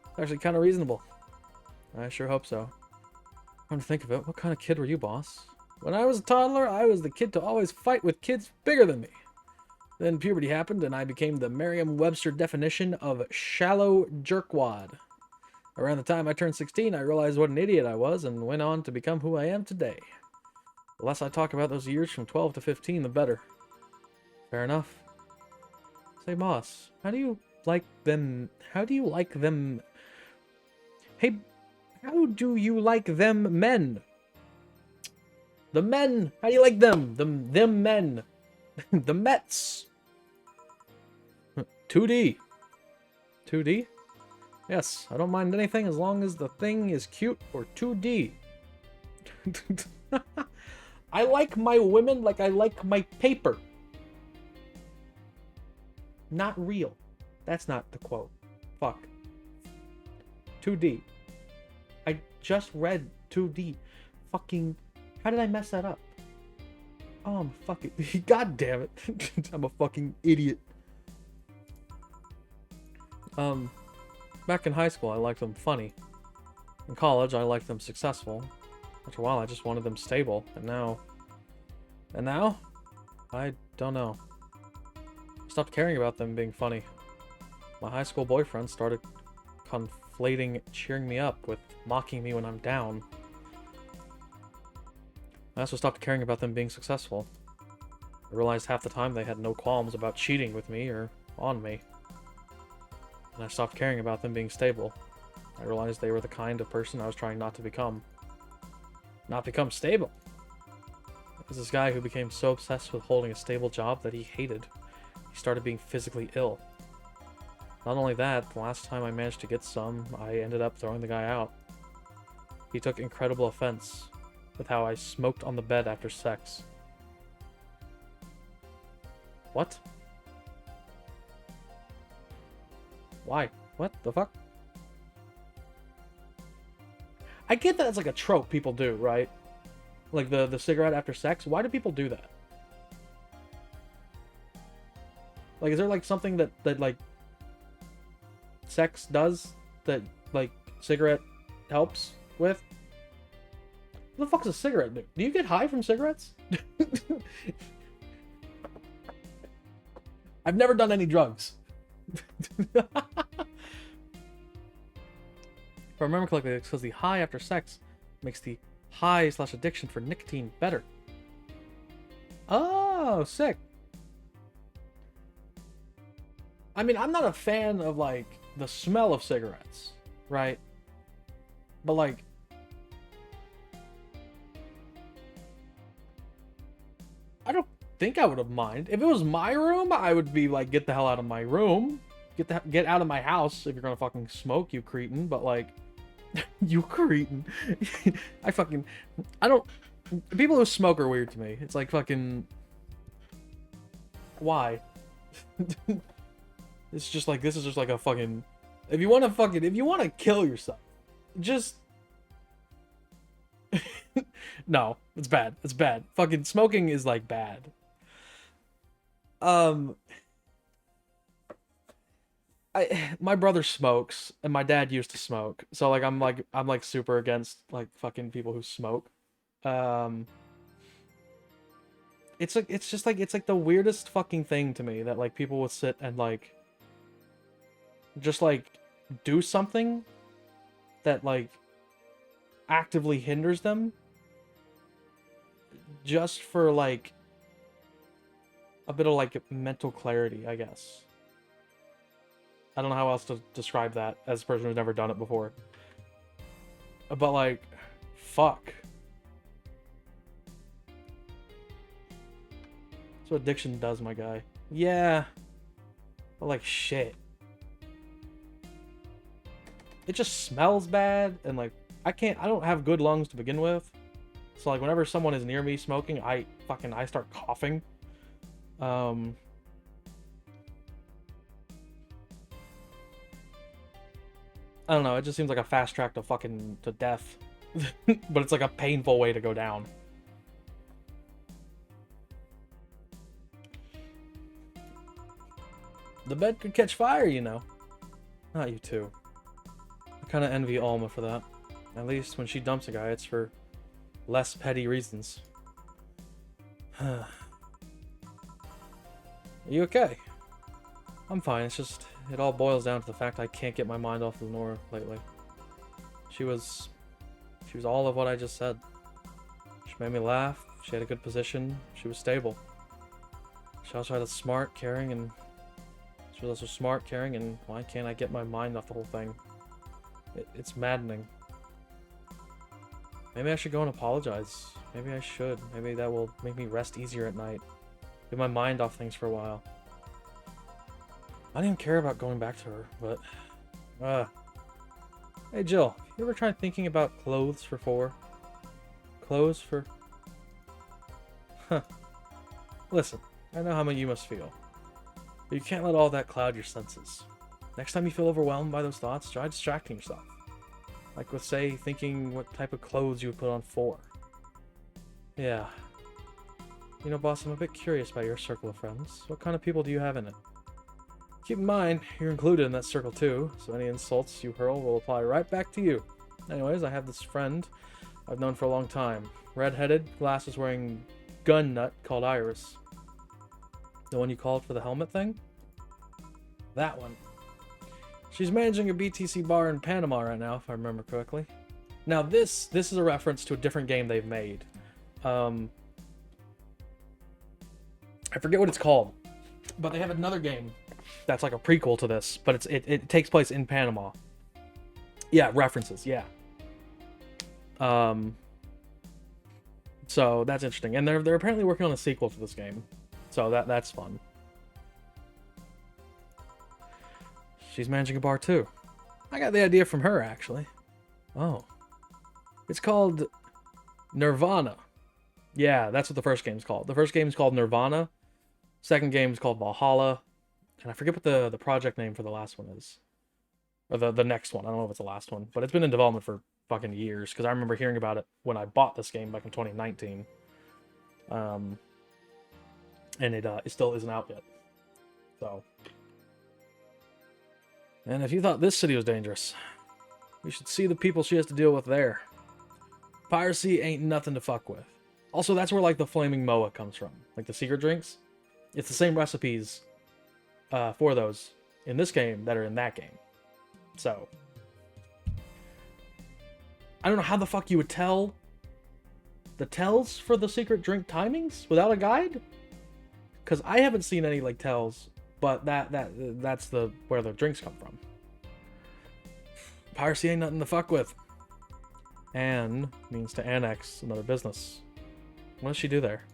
It's actually kind of reasonable. I sure hope so. Come to think of it, what kind of kid were you, boss? When I was a toddler, I was the kid to always fight with kids bigger than me. Then puberty happened, and I became the Merriam-Webster definition of shallow jerkwad. Around the time I turned 16, I realized what an idiot I was, and went on to become who I am today. The less I talk about those years from 12 to 15, the better. Fair enough. Say, boss, how do you like them... How do you like them... Hey, how do you like them men? The men! How do you like them? Them men. The Mets. 2D. 2D? Yes, I don't mind anything as long as the thing is cute or 2D. I like my women like I like my paper. Not real. That's not the quote. Fuck. 2D. I just read 2D. Fucking... How did I mess that up? Oh, I'm fucking... God damn it. I'm a fucking idiot. Back in high school, I liked them funny. In college, I liked them successful. After a while, I just wanted them stable. And now... I don't know. I stopped caring about them being funny. My high school boyfriend started conflating cheering me up with mocking me when I'm down. I also stopped caring about them being successful. I realized half the time they had no qualms about cheating with me or on me. And I stopped caring about them being stable. I realized they were the kind of person I was trying not to become. Not become stable. There's this guy who became so obsessed with holding a stable job that he hated. He started being physically ill. Not only that, the last time I managed to get some, I ended up throwing the guy out. He took incredible offense with how I smoked on the bed after sex. What? Why? What the fuck? I get that it's like a trope people do, right? Like the cigarette after sex. Why do people do that? Like, is there like something that like sex does that like cigarette helps with? What the fuck's a cigarette do? Do you get high from cigarettes? I've never done any drugs. If I remember correctly, it's because the high after sex makes the high/addiction for nicotine better. Oh, sick. I mean, I'm not a fan of, like, the smell of cigarettes, right? But, like, I don't think I would have minded. If it was my room, I would be like, get the hell out of my room. Get out of my house if you're gonna fucking smoke, you cretin. But, like, you cretin. I don't... People who smoke are weird to me. It's like fucking... Why? It's just like, this is just like a fucking... If you want to kill yourself, just... No, it's bad. It's bad. Fucking smoking is, like, bad. My brother smokes, and my dad used to smoke. So, like, I'm super against, like, fucking people who smoke. It's like the weirdest fucking thing to me that, like, people would sit and, like, just, like, do something that, like, actively hinders them just for, like, a bit of, like, mental clarity, I guess. I don't know how else to describe that as a person who's never done it before. But, like, fuck. That's what addiction does, my guy. Yeah. But, like, shit. It just smells bad, and, like, I don't have good lungs to begin with. So, like, whenever someone is near me smoking, I start coughing. I don't know, it just seems like a fast track to death. But it's like a painful way to go down. The bed could catch fire, you know. Not you two. I kind of envy Alma for that. At least when she dumps a guy, it's for less petty reasons. Are you okay? I'm fine, it's just... It all boils down to the fact I can't get my mind off of Nora lately. She was all of what I just said. She made me laugh, she had a good position, she was stable. She also had a smart, caring, and... She was also smart, caring, and why can't I get my mind off the whole thing? It's maddening. Maybe I should go and apologize. Maybe I should. Maybe that will make me rest easier at night. Get my mind off things for a while. I didn't care about going back to her, but... Hey Jill, you ever tried thinking about clothes for 4? Clothes for... Huh. Listen, I know how you must feel. But you can't let all that cloud your senses. Next time you feel overwhelmed by those thoughts, try distracting yourself. Like with, say, thinking what type of clothes you would put on 4. Yeah. You know, boss, I'm a bit curious about your circle of friends. What kind of people do you have in it? Keep in mind, you're included in that circle too, so any insults you hurl will apply right back to you. Anyways, I have this friend I've known for a long time. Red-headed, glasses-wearing gun nut called Iris. The one you called for the helmet thing? That one. She's managing a BTC bar in Panama right now, if I remember correctly. Now this is a reference to a different game they've made. I forget what it's called, but they have another game that's like a prequel to this, but it takes place in Panama. Yeah, references, yeah. So that's interesting, and they're apparently working on a sequel to this game, so that's fun. She's managing a bar too. I got the idea from her, actually. Oh. It's called Nirvana. Yeah, that's what the first game's called. The first game's called Nirvana. Second game's called Valhalla. And I forget what the project name for the last one is. Or the next one. I don't know if it's the last one. But it's been in development for fucking years. Because I remember hearing about it when I bought this game back in 2019. And it still isn't out yet. So... And if you thought this city was dangerous, you should see the people she has to deal with there. Piracy ain't nothing to fuck with. Also, that's where, like, the Flaming Moa comes from. Like, the secret drinks. It's the same recipes for those in this game that are in that game. So, I don't know how the fuck you would tell the tells for the secret drink timings without a guide. Because I haven't seen any, like, tells, but that's where the drinks come from. Piracy ain't nothing to fuck with. Anne means to annex another business. What does she do there?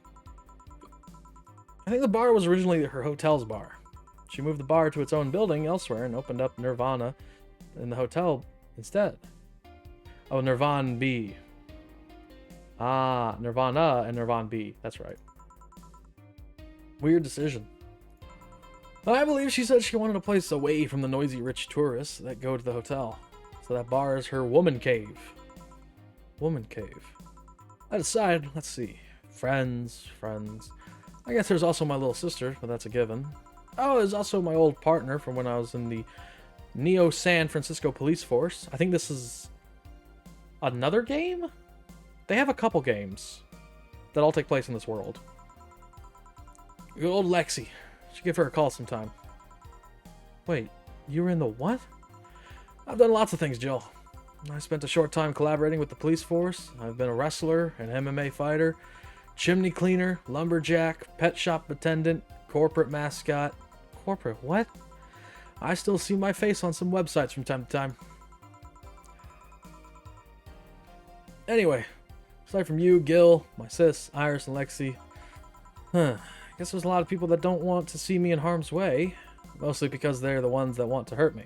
I think the bar was originally her hotel's bar. She moved the bar to its own building elsewhere and opened up Nirvana in the hotel instead. Oh, Nirvana B. Ah, Nirvana and Nirvana B. That's right. Weird decision. I believe she said she wanted a place away from the noisy rich tourists that go to the hotel. So that bar is her woman cave. Woman cave. That aside, let's see. Friends. I guess there's also my little sister, but that's a given. Oh, there's also my old partner from when I was in the Neo San Francisco Police Force. I think this is another game? They have a couple games that all take place in this world. Good old Lexi. Should give her a call sometime. Wait, you were in the what? I've done lots of things, Jill. I spent a short time collaborating with the police force. I've been a wrestler, an MMA fighter, chimney cleaner, lumberjack, pet shop attendant, corporate mascot. Corporate what? I still see my face on some websites from time to time. Anyway, aside from you, Gil, my sis, Iris, and Lexi, I guess there's a lot of people that don't want to see me in harm's way, mostly because they're the ones that want to hurt me.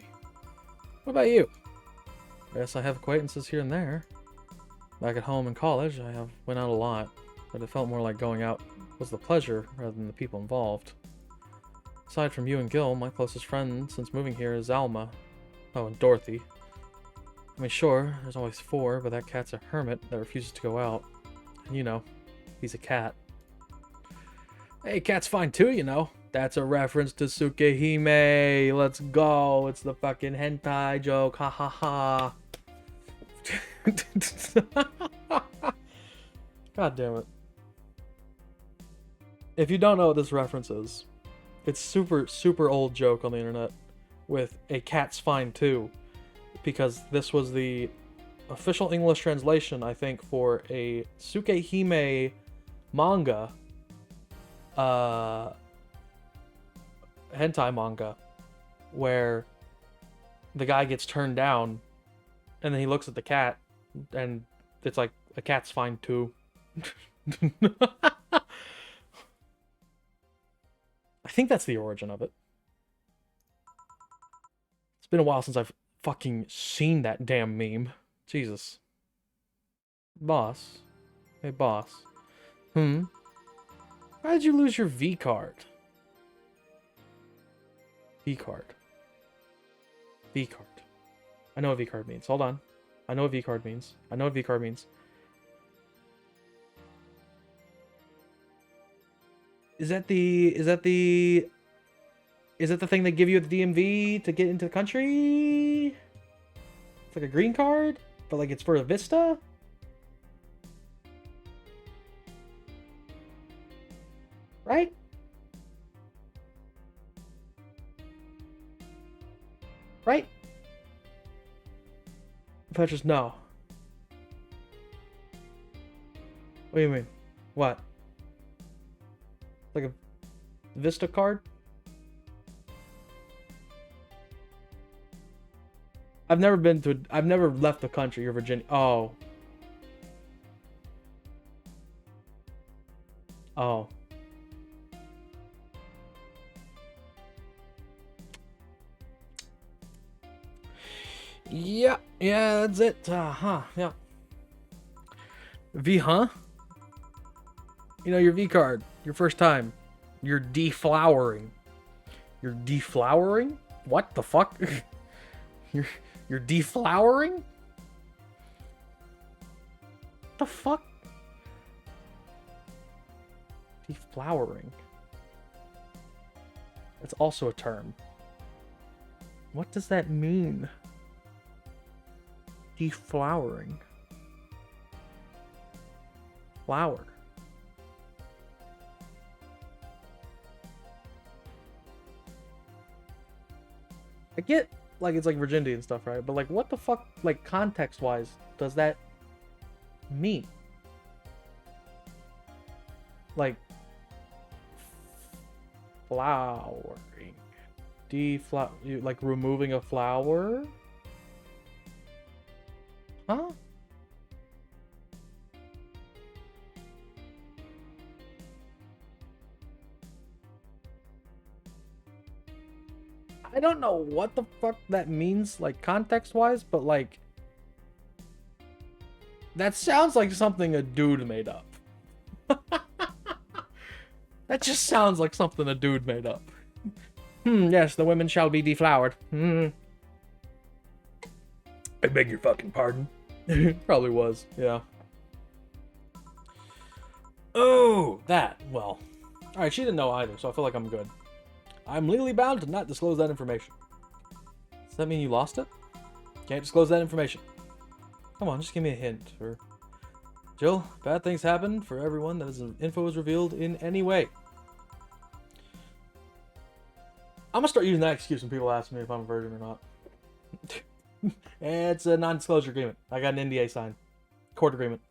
What about you? Yes, I have acquaintances here and there. Back at home in college, went out a lot, but it felt more like going out was the pleasure rather than the people involved. Aside from you and Gil, my closest friend since moving here is Alma. Oh, and Dorothy. I mean, sure, there's always 4, but that cat's a hermit that refuses to go out. And you know, he's a cat. Hey, cat's fine too, you know. That's a reference to Tsukihime. Let's go. It's the fucking hentai joke. Ha ha ha. God damn it. If you don't know what this reference is, it's super old joke on the internet with a cat's fine too, because this was the official English translation, I think, for a Tsukihime manga, hentai manga, where the guy gets turned down and then he looks at the cat and it's like, a cat's fine too. I think that's the origin of it. It's been a while since I've fucking seen that damn meme. Jesus. Boss. Hey, boss. How did you lose your V card? V card. V card. I know what V card means. Hold on. I know what V card means. I know what V card means. Is that the thing they give you at the DMV to get into the country? It's like a green card, but like it's for a Vista? Right? Right? Petrus, no. What do you mean? What? Like a Vista card? I've never left the country or Virginia. Oh. Oh. Yeah, that's it. Yeah. V, huh? You know, your V card, your first time. You're deflowering. You're deflowering? What the fuck? You're deflowering? The fuck? Deflowering. That's also a term. What does that mean? Deflowering. Flower. I get, like, it's like virginity and stuff, right? But, like, what the fuck, like, context-wise, does that mean? Like, flowering. Like, removing a flower? Huh? I don't know what the fuck that means, like, context-wise, but, like, that sounds like something a dude made up. That just sounds like something a dude made up. Yes, the women shall be deflowered. I beg your fucking pardon. Probably was, yeah. Oh, that, well. Alright, she didn't know either, so I feel like I'm good. I'm legally bound to not disclose that information. Does that mean you lost it? Can't disclose that information. Come on, just give me a hint. Or Jill, bad things happen for everyone that his info is revealed in any way. I'm gonna start using that excuse when people ask me if I'm a virgin or not. It's a non-disclosure agreement. I got an NDA signed. Court agreement.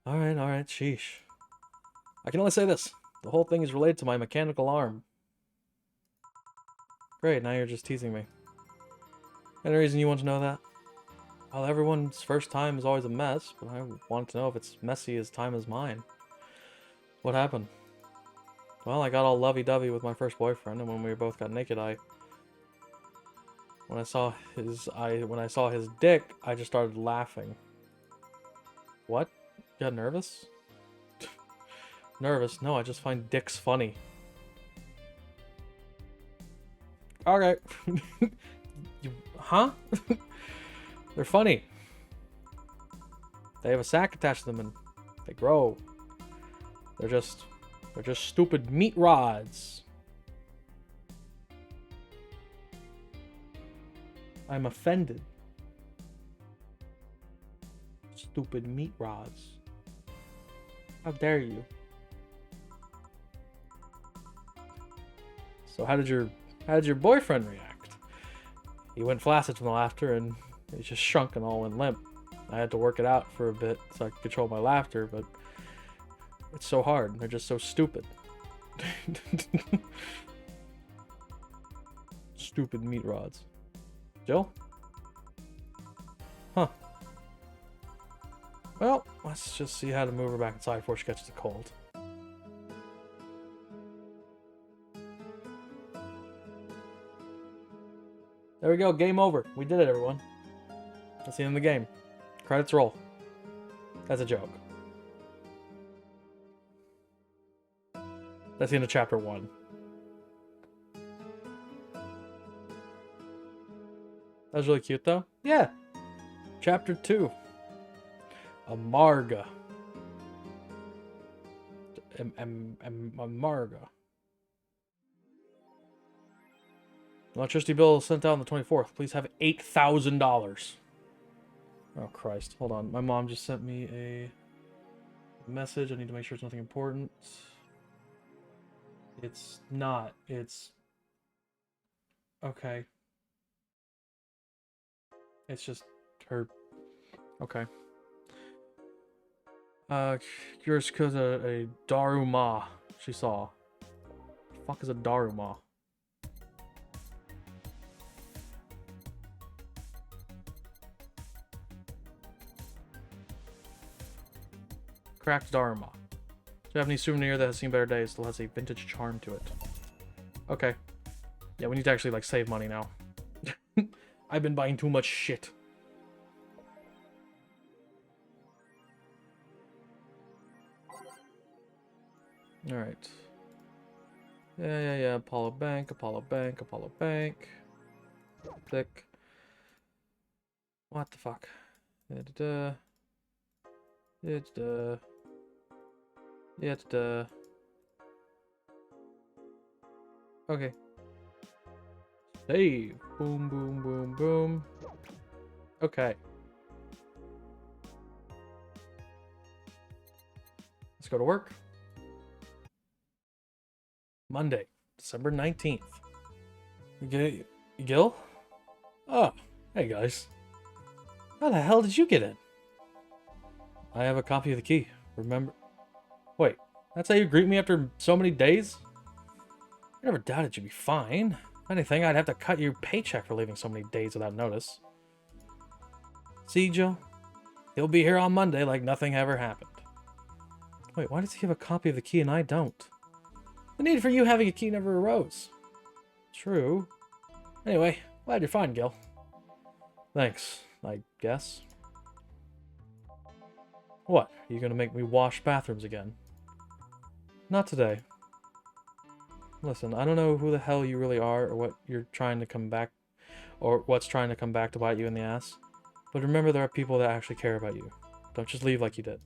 Alright, sheesh. I can only say this. The whole thing is related to my mechanical arm. Great, now you're just teasing me. Any reason you want to know that? Well, everyone's first time is always a mess, but I want to know if it's messy as time as mine. What happened? Well, I got all lovey-dovey with my first boyfriend, and when we both got naked, when I saw his dick, I just started laughing. What? You got nervous? Nervous? No, I just find dicks funny. Okay. Huh? They're funny. They have a sack attached to them and they grow. They're just stupid meat rods. I'm offended. Stupid meat rods. How dare you? So how did your boyfriend react? He went flaccid from the laughter and he just shrunk and all went limp. I had to work it out for a bit so I could control my laughter, but it's so hard. They're just so stupid. Stupid meat rods. Jill? Huh. Well, let's just see how to move her back inside before she catches a cold. There we go, game over. We did it, everyone. That's the end of the game. Credits roll. That's a joke. That's the end of chapter 1. That was really cute, though. Yeah. Chapter 2. Amarga. Amarga. Electricity bill sent out on the 24th. Please have $8,000. Oh, Christ. Hold on. My mom just sent me a message. I need to make sure it's nothing important. It's not. It's... Okay. It's just her... Okay. Curious because a Daruma she saw. The fuck is a Daruma? Cracked Daruma. Japanese souvenir that has seen better days, still has a vintage charm to it. Okay. Yeah, we need to actually, like, save money now. I've been buying too much shit. Alright. Yeah. Apollo Bank. Click. What the fuck? Okay. Save. Boom. Okay. Let's go to work. Monday, December 19th. Gil? Oh, hey guys. How the hell did you get in? I have a copy of the key. Remember? Wait, that's how you greet me after so many days? I never doubted you'd be fine. If anything, I'd have to cut your paycheck for leaving so many days without notice. See, Jill? He'll be here on Monday like nothing ever happened. Wait, why does he have a copy of the key and I don't? The need for you having a key never arose. True. Anyway, glad you're fine, Gil. Thanks, I guess. What? Are you gonna make me wash bathrooms again? Not today. Listen, I don't know who the hell you really are or what you're trying to come back or what's trying to come back to bite you in the ass. But remember there are people that actually care about you. Don't just leave like you did.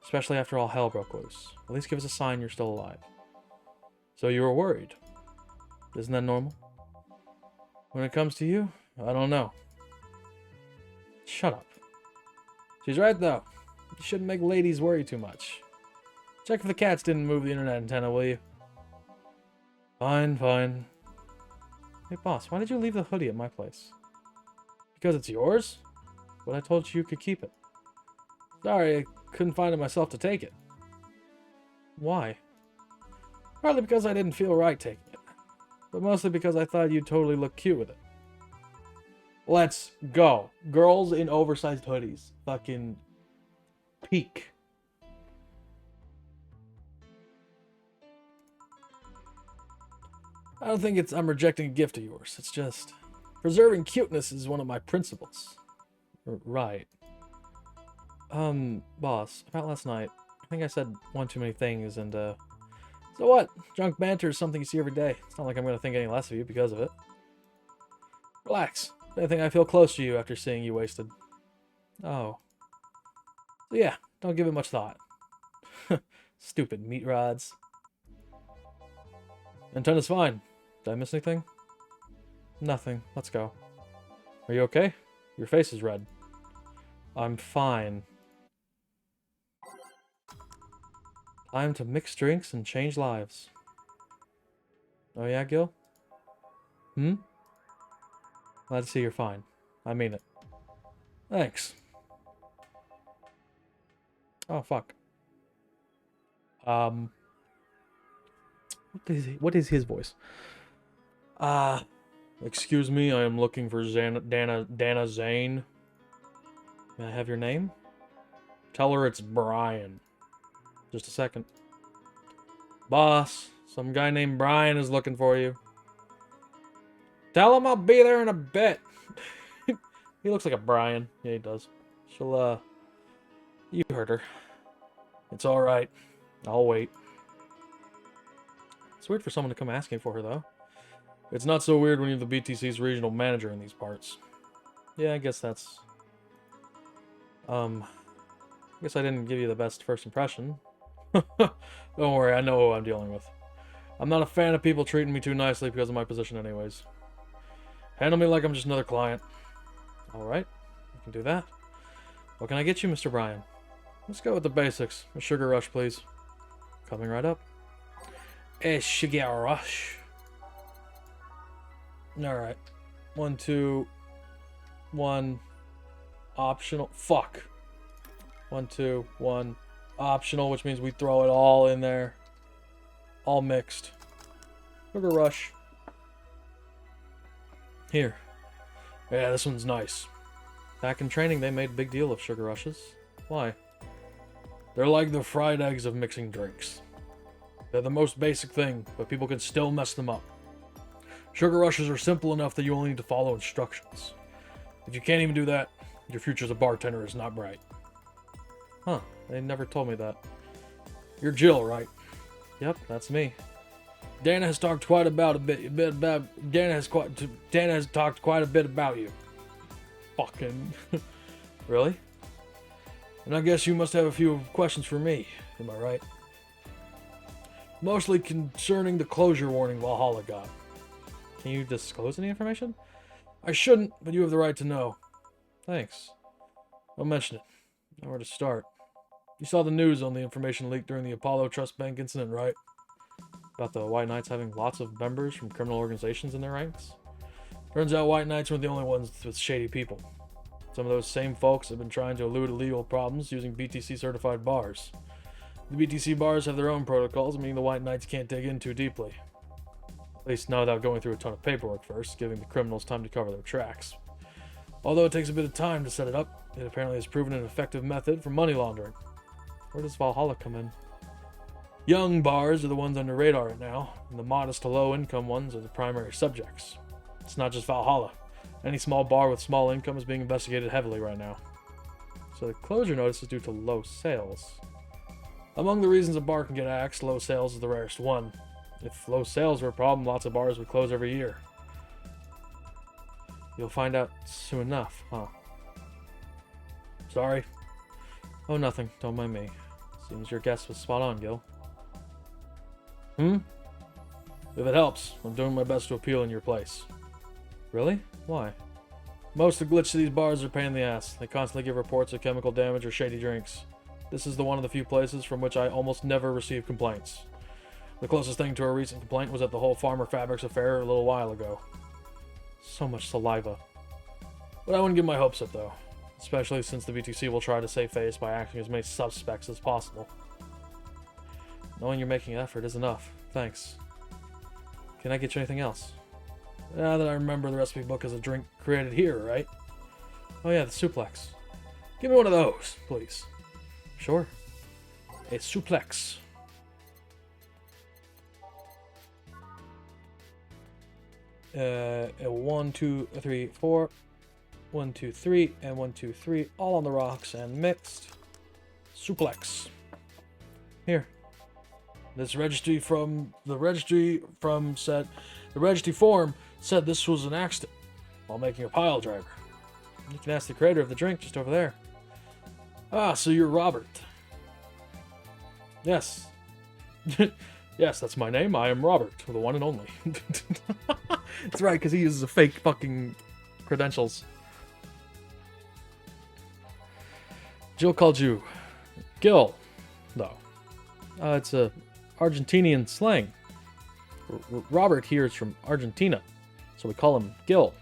Especially after all hell broke loose. At least give us a sign you're still alive. So you were worried. Isn't that normal? When it comes to you, I don't know. Shut up. She's right though. You shouldn't make ladies worry too much. Check if the cats didn't move the internet antenna, will you? Fine, fine. Hey boss, why did you leave the hoodie at my place? Because it's yours? But I told you you could keep it. Sorry, I couldn't find it myself to take it. Why? Partly because I didn't feel right taking it. But mostly because I thought you'd totally look cute with it. Let's go. Girls in oversized hoodies. Fucking peak. I don't think I'm rejecting a gift of yours. It's just preserving cuteness is one of my principles. Right. Boss, about last night, I think I said one too many things and, so what? Junk banter is something you see every day. It's not like I'm gonna think any less of you because of it. Relax. If anything, I feel close to you after seeing you wasted. Oh. So yeah, don't give it much thought. Stupid meat rods. Antenna's fine. Did I miss anything? Nothing. Let's go. Are you okay? Your face is red. I'm fine. Time to mix drinks and change lives. Oh yeah, Gil? Hmm? Glad to see you're fine. I mean it. Thanks. Oh, fuck. What is his voice? Excuse me, I am looking for Dana Zane. May I have your name? Tell her it's Brian. Just a second. Boss, some guy named Brian is looking for you. Tell him I'll be there in a bit. He looks like a Brian. Yeah, he does. She'll, you heard her. It's alright. I'll wait. It's weird for someone to come asking for her, though. It's not so weird when you're the BTC's regional manager in these parts. Yeah, I guess that's... I guess I didn't give you the best first impression. Don't worry, I know who I'm dealing with. I'm not a fan of people treating me too nicely because of my position anyways. Handle me like I'm just another client. Alright, we can do that. What can I get you, Mr. Brian? Let's go with the basics. A sugar rush, please. Coming right up. A sugar rush. Alright. 1, 2, 1. Optional. Fuck. 1, 2, 1. Optional, which means we throw it all in there. All mixed. Sugar rush. Here. Yeah, this one's nice. Back in training, they made a big deal of sugar rushes. Why? They're like the fried eggs of mixing drinks. They're the most basic thing, but people can still mess them up. Sugar rushes are simple enough that you only need to follow instructions. If you can't even do that, your future as a bartender is not bright. Huh, they never told me that. You're Jill, right? Yep, that's me. Dana has talked quite a bit about Dana has talked quite a bit about you. Fucking really? And I guess you must have a few questions for me, am I right? Mostly concerning the closure warning Valhalla got. Can you disclose any information? I shouldn't, but you have the right to know. Thanks. Don't mention it. Now where to start. You saw the news on the information leaked during the Apollo Trust Bank incident, right? About the White Knights having lots of members from criminal organizations in their ranks? Turns out White Knights weren't the only ones with shady people. Some of those same folks have been trying to elude illegal problems using BTC-certified bars. The BTC bars have their own protocols, meaning the White Knights can't dig in too deeply. At least not without going through a ton of paperwork first, giving the criminals time to cover their tracks. Although it takes a bit of time to set it up, it apparently has proven an effective method for money laundering. Where does Valhalla come in? Young bars are the ones under radar right now, and the modest to low income ones are the primary subjects. It's not just Valhalla. Any small bar with small income is being investigated heavily right now. So the closure notice is due to low sales. Among the reasons a bar can get axed, low sales is the rarest one. If low sales were a problem, lots of bars would close every year. You'll find out soon enough, huh? Sorry. Oh, nothing. Don't mind me. Seems your guess was spot on, Gil. If it helps, I'm doing my best to appeal in your place. Really? Why? Most of the glitch to these bars are a pain in the ass. They constantly give reports of chemical damage or shady drinks. This is one of the few places from which I almost never receive complaints. The closest thing to a recent complaint was at the whole Farmer Fabrics affair a little while ago. So much saliva. But I wouldn't give my hopes up, though. Especially since the BTC will try to save face by acting as many suspects as possible. Knowing you're making an effort is enough. Thanks. Can I get you anything else? Now that I remember, the recipe book is a drink created here, right? Oh yeah, the suplex. Give me one of those, please. Sure. A suplex. A 1, 2, 3, 4. 1, 2, 3, and 1, 2, 3. All on the rocks and mixed. Suplex. Here. The registry form said this was an accident while making a pile driver. You can ask the creator of the drink just over there. Ah, so you're Robert. Yes. Yes, that's my name. I am Robert, the one and only. That's right, because he uses a fake fucking credentials. Jill called you Gil, though. It's a Argentinian slang. Robert here is from Argentina, so we call him Gil.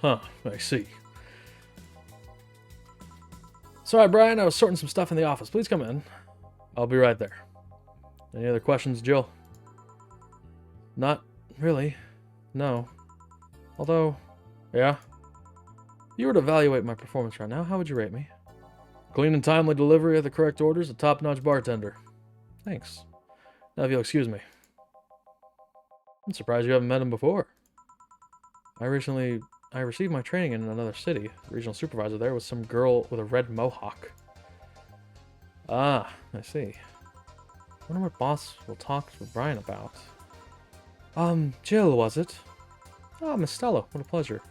Huh, I see. Sorry, Brian, I was sorting some stuff in the office. Please come in. I'll be right there. Any other questions, Jill? Not really. No. Although, yeah? If you were to evaluate my performance right now, how would you rate me? Clean and timely delivery of the correct orders, a top-notch bartender. Thanks. Now if you'll excuse me. I'm surprised you haven't met him before. I received my training in another city. The regional supervisor there was some girl with a red mohawk. Ah, I see. I wonder what boss will talk to Brian about. Jill, was it? Oh, Miss Stella, what a pleasure.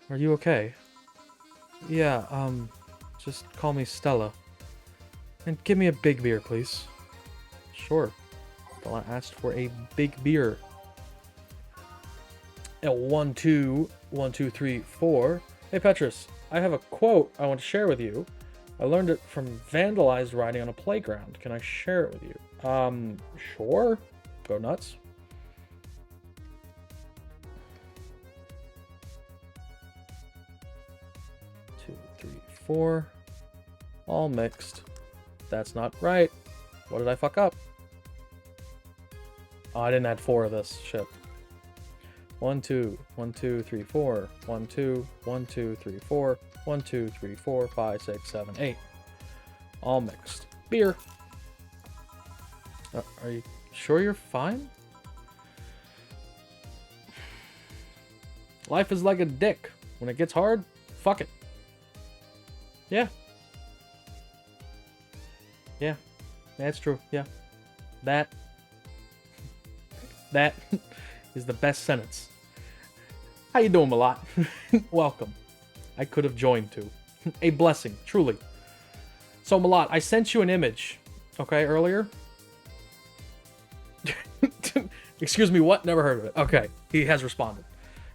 Are you okay? Yeah, just call me Stella. And give me a big beer, please. Sure. Stella asked for a big beer. 1, 2, 1, 2, 3, 4. Hey, Petrus, I have a quote I want to share with you. I learned it from vandalized riding on a playground. Can I share it with you? Sure. Go nuts. Two, 3, 4. All mixed. That's not right. What did I fuck up? Oh, I didn't add 4 of this. Shit. 1, 2, 1, 2, 3, 4. 1, 2, 1, 2, 3, 4. 1, 2, 3, 4, 5, 6, 7, 8. All mixed. Beer. Are you sure you're fine? Life is like a dick. When it gets hard, fuck it. Yeah. Yeah. That's true. Yeah. That is the best sentence. How you doing, Malat? Welcome. I could have joined too. A blessing, truly. So, Malat, I sent you an image, okay, earlier? Excuse me, what? Never heard of it. Okay, he has responded.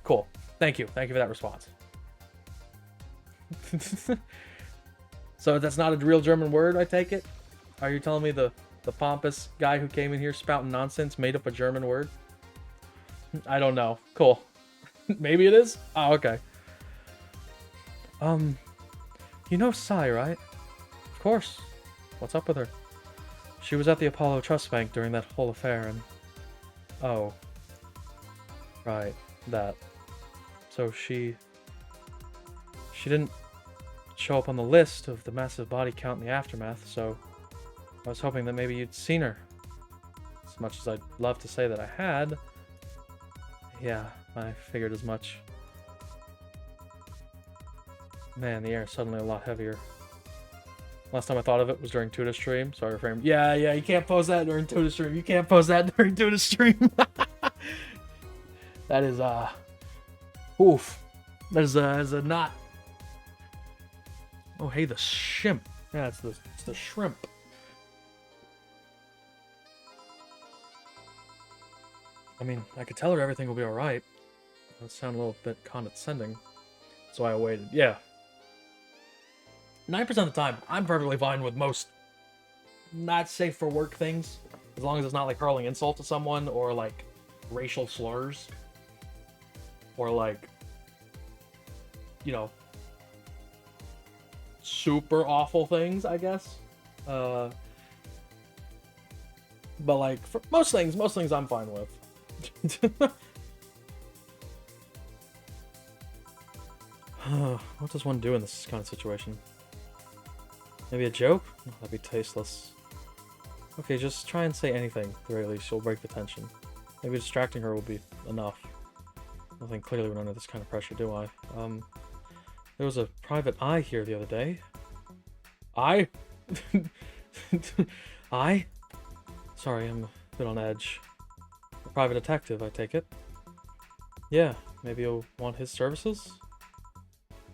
Cool. Thank you. Thank you for that response. So that's not a real German word, I take it? Are you telling me the pompous guy who came in here spouting nonsense made up a German word? I don't know. Cool. Maybe it is? Oh, okay. You know Sai, right? Of course. What's up with her? She was at the Apollo Trust Bank during that whole affair and... Oh. Right. That. So she didn't show up on the list of the massive body count in the aftermath, so I was hoping that maybe you'd seen her. As much as I'd love to say that I had. Yeah, I figured as much. Man, the air is suddenly a lot heavier. Last time I thought of it was during Tuda's stream, so I reframed. Yeah, you can't post that during Tuda's stream. You can't post that during Tuda's stream. That is, oof. That is a not... Oh, hey, the shrimp. Yeah, it's the shrimp. I mean, I could tell her everything will be alright. That would sound a little bit condescending. So I waited. Yeah. 9% of the time, I'm perfectly fine with most not safe for work things. As long as it's not like hurling insult to someone or like racial slurs. Or like, you know, super awful things, I guess. But like, for most things I'm fine with. What does one do in this kind of situation? Maybe a joke? Oh, that'd be tasteless. Okay, just try and say anything. At the very least, she'll break the tension. Maybe distracting her will be enough. Nothing clearly when under this kind of pressure, do I? There was a private eye here the other day. Eye? Eye? Sorry, I'm a bit on edge. A private detective, I take it. Yeah, maybe you'll want his services?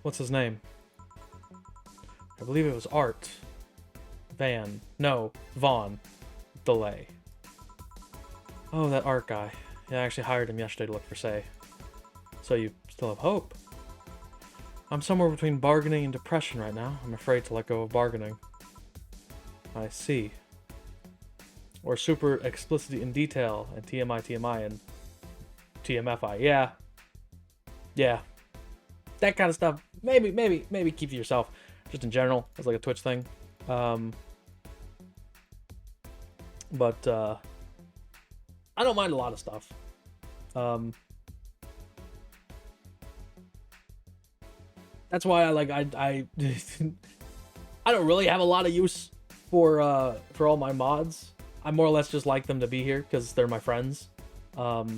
What's his name? I believe it was Art. Vaughn. Delay. Oh, that Art guy. Yeah, I actually hired him yesterday to look for Say. So you still have hope? I'm somewhere between bargaining and depression right now. I'm afraid to let go of bargaining. I see. Or super explicitly in detail, and TMI, and TMFI. Yeah. Yeah. That kind of stuff. Maybe keep to yourself. Just in general, as like a Twitch thing. But I don't mind a lot of stuff. That's why I I don't really have a lot of use for all my mods. I more or less just like them to be here because they're my friends. But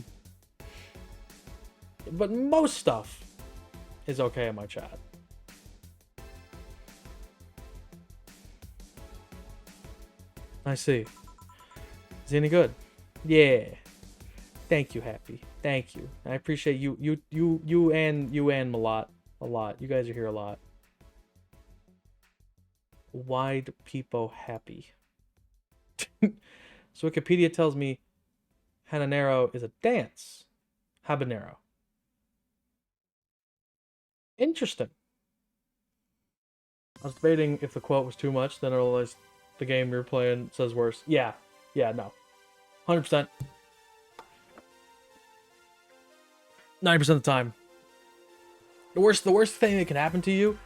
most stuff is okay in my chat. I see. Is he any good? Yeah. Thank you, Happy. Thank you. I appreciate you and a lot. A lot. You guys are here a lot. Why do people happy? So Wikipedia tells me habanero is a dance. Habanero. Interesting. I was debating if the quote was too much, then I realized the game we were playing says worse. Yeah, no. 100%. 90% of the time. The worst thing that can happen to you,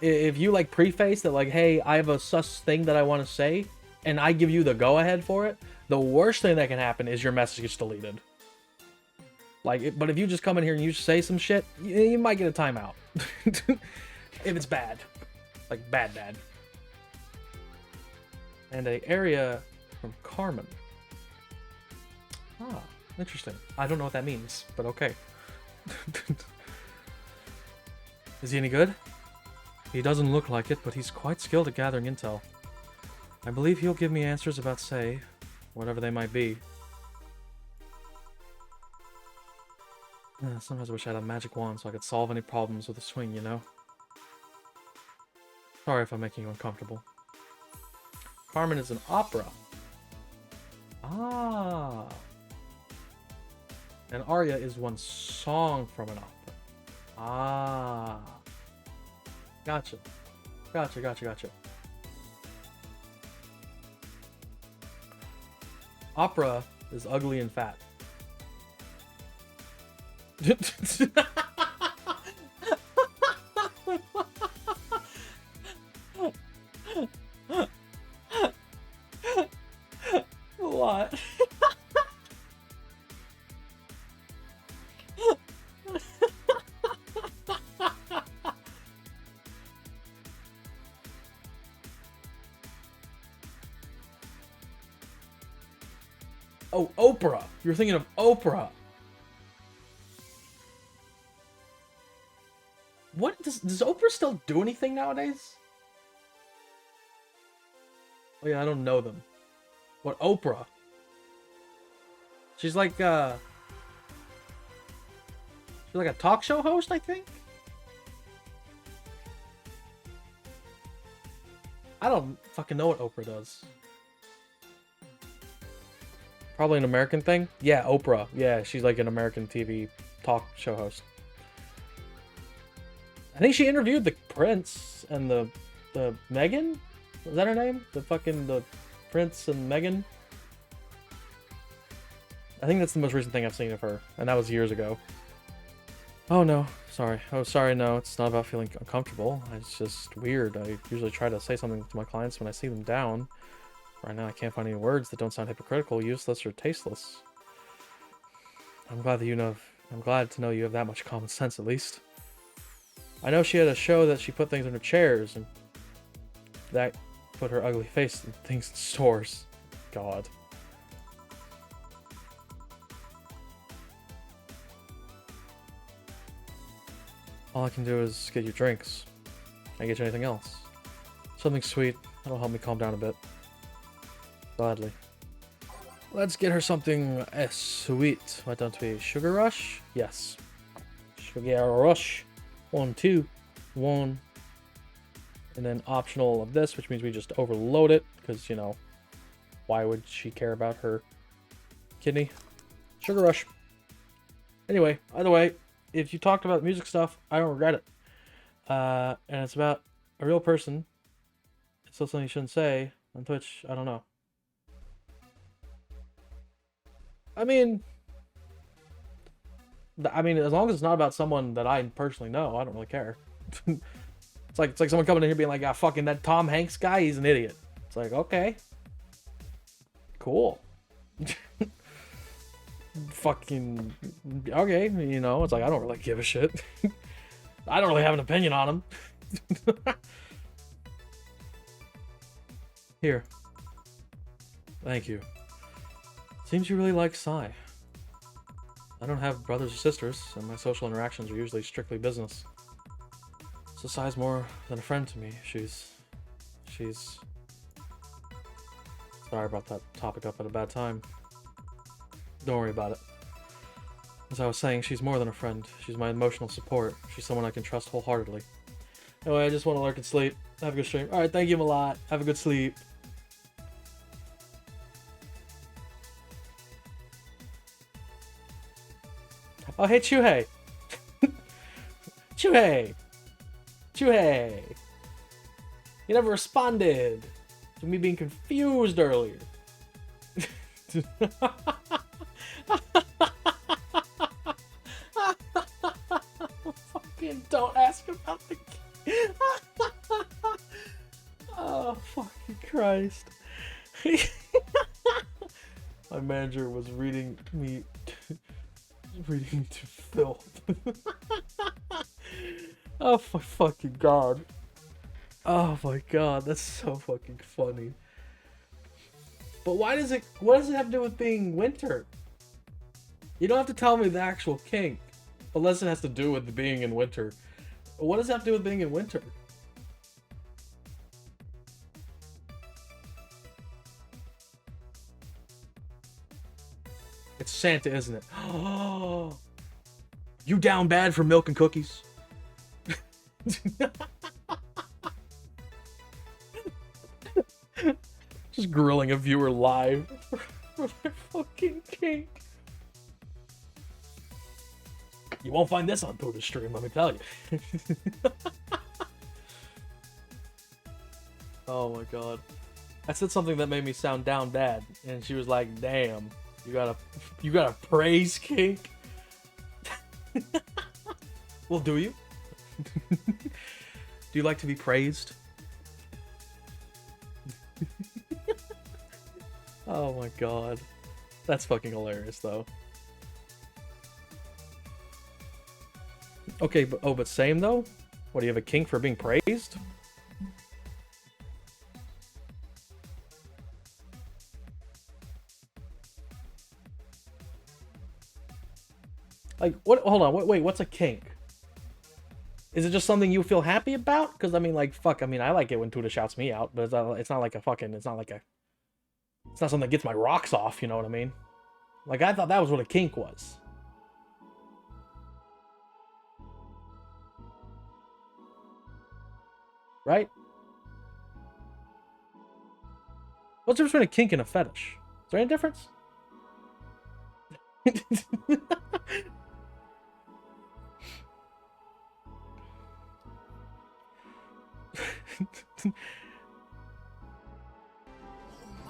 if you like preface that like, hey, I have a sus thing that I want to say, and I give you the go-ahead for it, the worst thing that can happen is your message gets deleted. Like, but if you just come in here and you say some shit, you might get a timeout. If it's bad. Like, bad. And a area from Carmen. Ah, interesting. I don't know what that means, but okay. Is he any good? He doesn't look like it, but he's quite skilled at gathering intel. I believe he'll give me answers about Say, whatever they might be. Sometimes I wish I had a magic wand so I could solve any problems with a swing, you know? Sorry if I'm making you uncomfortable. Carmen is an opera. Ah. An aria is one song from an opera. Ah. Gotcha. Gotcha. Opera is ugly and fat. What? Oh, Oprah. You're thinking of Oprah. What does Oprah still do anything nowadays? Oh yeah, I don't know them. What, Oprah? She's like a talk show host, I think. I don't fucking know what Oprah does. Probably an American thing? Yeah, Oprah. Yeah, she's like an American TV talk show host. I think she interviewed the Prince and the Meghan? Was that her name? The Prince and Meghan? I think that's the most recent thing I've seen of her, and that was years ago. Oh no, sorry. Oh, sorry, no, it's not about feeling uncomfortable. It's just weird. I usually try to say something to my clients when I see them down. Right now I can't find any words that don't sound hypocritical, useless, or tasteless. I'm glad to know you have that much common sense, at least. I know she had a show that she put things under chairs, and that put her ugly face in things in stores. God. All I can do is get you drinks. Can I get you anything else? Something sweet. That'll help me calm down a bit. Gladly. Let's get her something sweet. Why don't we? Sugar Rush? Yes. Sugar Rush. 1, 2, 1. And then optional of this, which means we just overload it. Because, you know, why would she care about her kidney? Sugar Rush. Anyway, either way, if you talked about music stuff, I don't regret it. And it's about a real person. It's still something you shouldn't say on Twitch. I don't know. I mean, as long as it's not about someone that I personally know, I don't really care. It's like someone coming in here being like, "Ah, fucking that Tom Hanks guy, he's an idiot." It's like, okay, cool. Fucking okay, you know. It's like I don't really give a shit. I don't really have an opinion on him. Here. Thank you. Seems you really like Sai. I don't have brothers or sisters, and my social interactions are usually strictly business. So Sai's more than a friend to me. She's... Sorry about that topic up at a bad time. Don't worry about it. As I was saying, she's more than a friend. She's my emotional support. She's someone I can trust wholeheartedly. Anyway, I just want to lurk and sleep. Have a good stream. Alright, thank you a lot. Have a good sleep. Oh, hey, Chuhei. Chuhei. Chuhei. You never responded to me being confused earlier. Fucking don't ask about the kid. Oh, fucking Christ. My manager was reading me to filth. Oh my fucking god. Oh my god, that's so fucking funny. But what does it have to do with being winter? You don't have to tell me the actual kink, unless it has to do with being in winter. What does it have to do with being in winter? It's Santa, isn't it? Oh, you down bad for milk and cookies? Just grilling a viewer live for their fucking kink. You won't find this on Buddha's stream, let me tell you. Oh my god. I said something that made me sound down bad, and she was like, damn, you got a praise kink? Well, do you? Do you like to be praised? Oh my god. That's fucking hilarious, though. Okay, but same, though? What, do you have a kink for being praised? Like, what? Hold on, wait, what's a kink? Is it just something you feel happy about? Because, I mean, like, fuck, I mean, I like it when Tuda shouts me out, but it's not like a fucking, it's not something that gets my rocks off, you know what I mean? Like, I thought that was what a kink was. Right? What's the difference between a kink and a fetish? Is there any difference?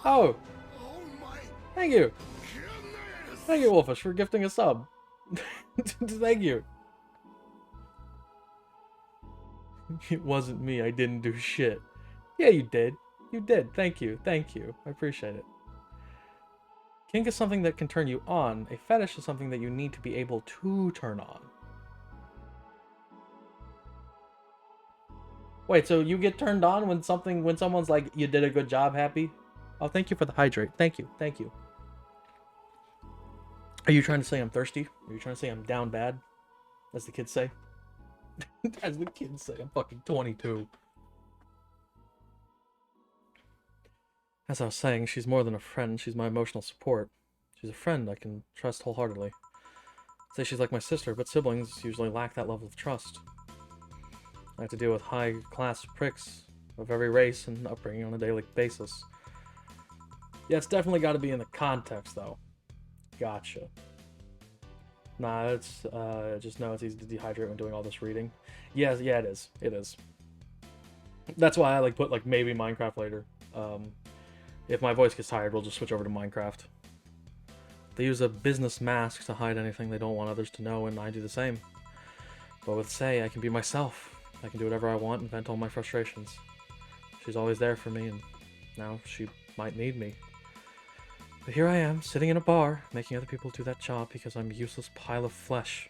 Oh, thank you. Thank you, Wolfish, for gifting a sub. Thank you. It wasn't me. I didn't do shit. Yeah, you did. You did. Thank you. Thank you. I appreciate it. Kink is something that can turn you on. A fetish is something that you need to be able to turn on. Wait, so you get turned on when someone's like, you did a good job, happy? Oh, thank you for the hydrate. Thank you. Thank you. Are you trying to say I'm thirsty? Are you trying to say I'm down bad? As the kids say? As the kids say, I'm fucking 22. As I was saying, she's more than a friend. She's my emotional support. She's a friend I can trust wholeheartedly. I'd say she's like my sister, but siblings usually lack that level of trust. I have to deal with high-class pricks of every race and upbringing on a daily basis. Yeah, it's definitely got to be in the context, though. Gotcha. Nah, it's, just know it's easy to dehydrate when doing all this reading. Yeah, it is. It is. That's why I, like, put, like, maybe Minecraft later. If my voice gets tired, we'll just switch over to Minecraft. They use a business mask to hide anything they don't want others to know, and I do the same. But with Say, I can be myself. I can do whatever I want and vent all my frustrations. She's always there for me, and now she might need me. But here I am, sitting in a bar, making other people do that job because I'm a useless pile of flesh.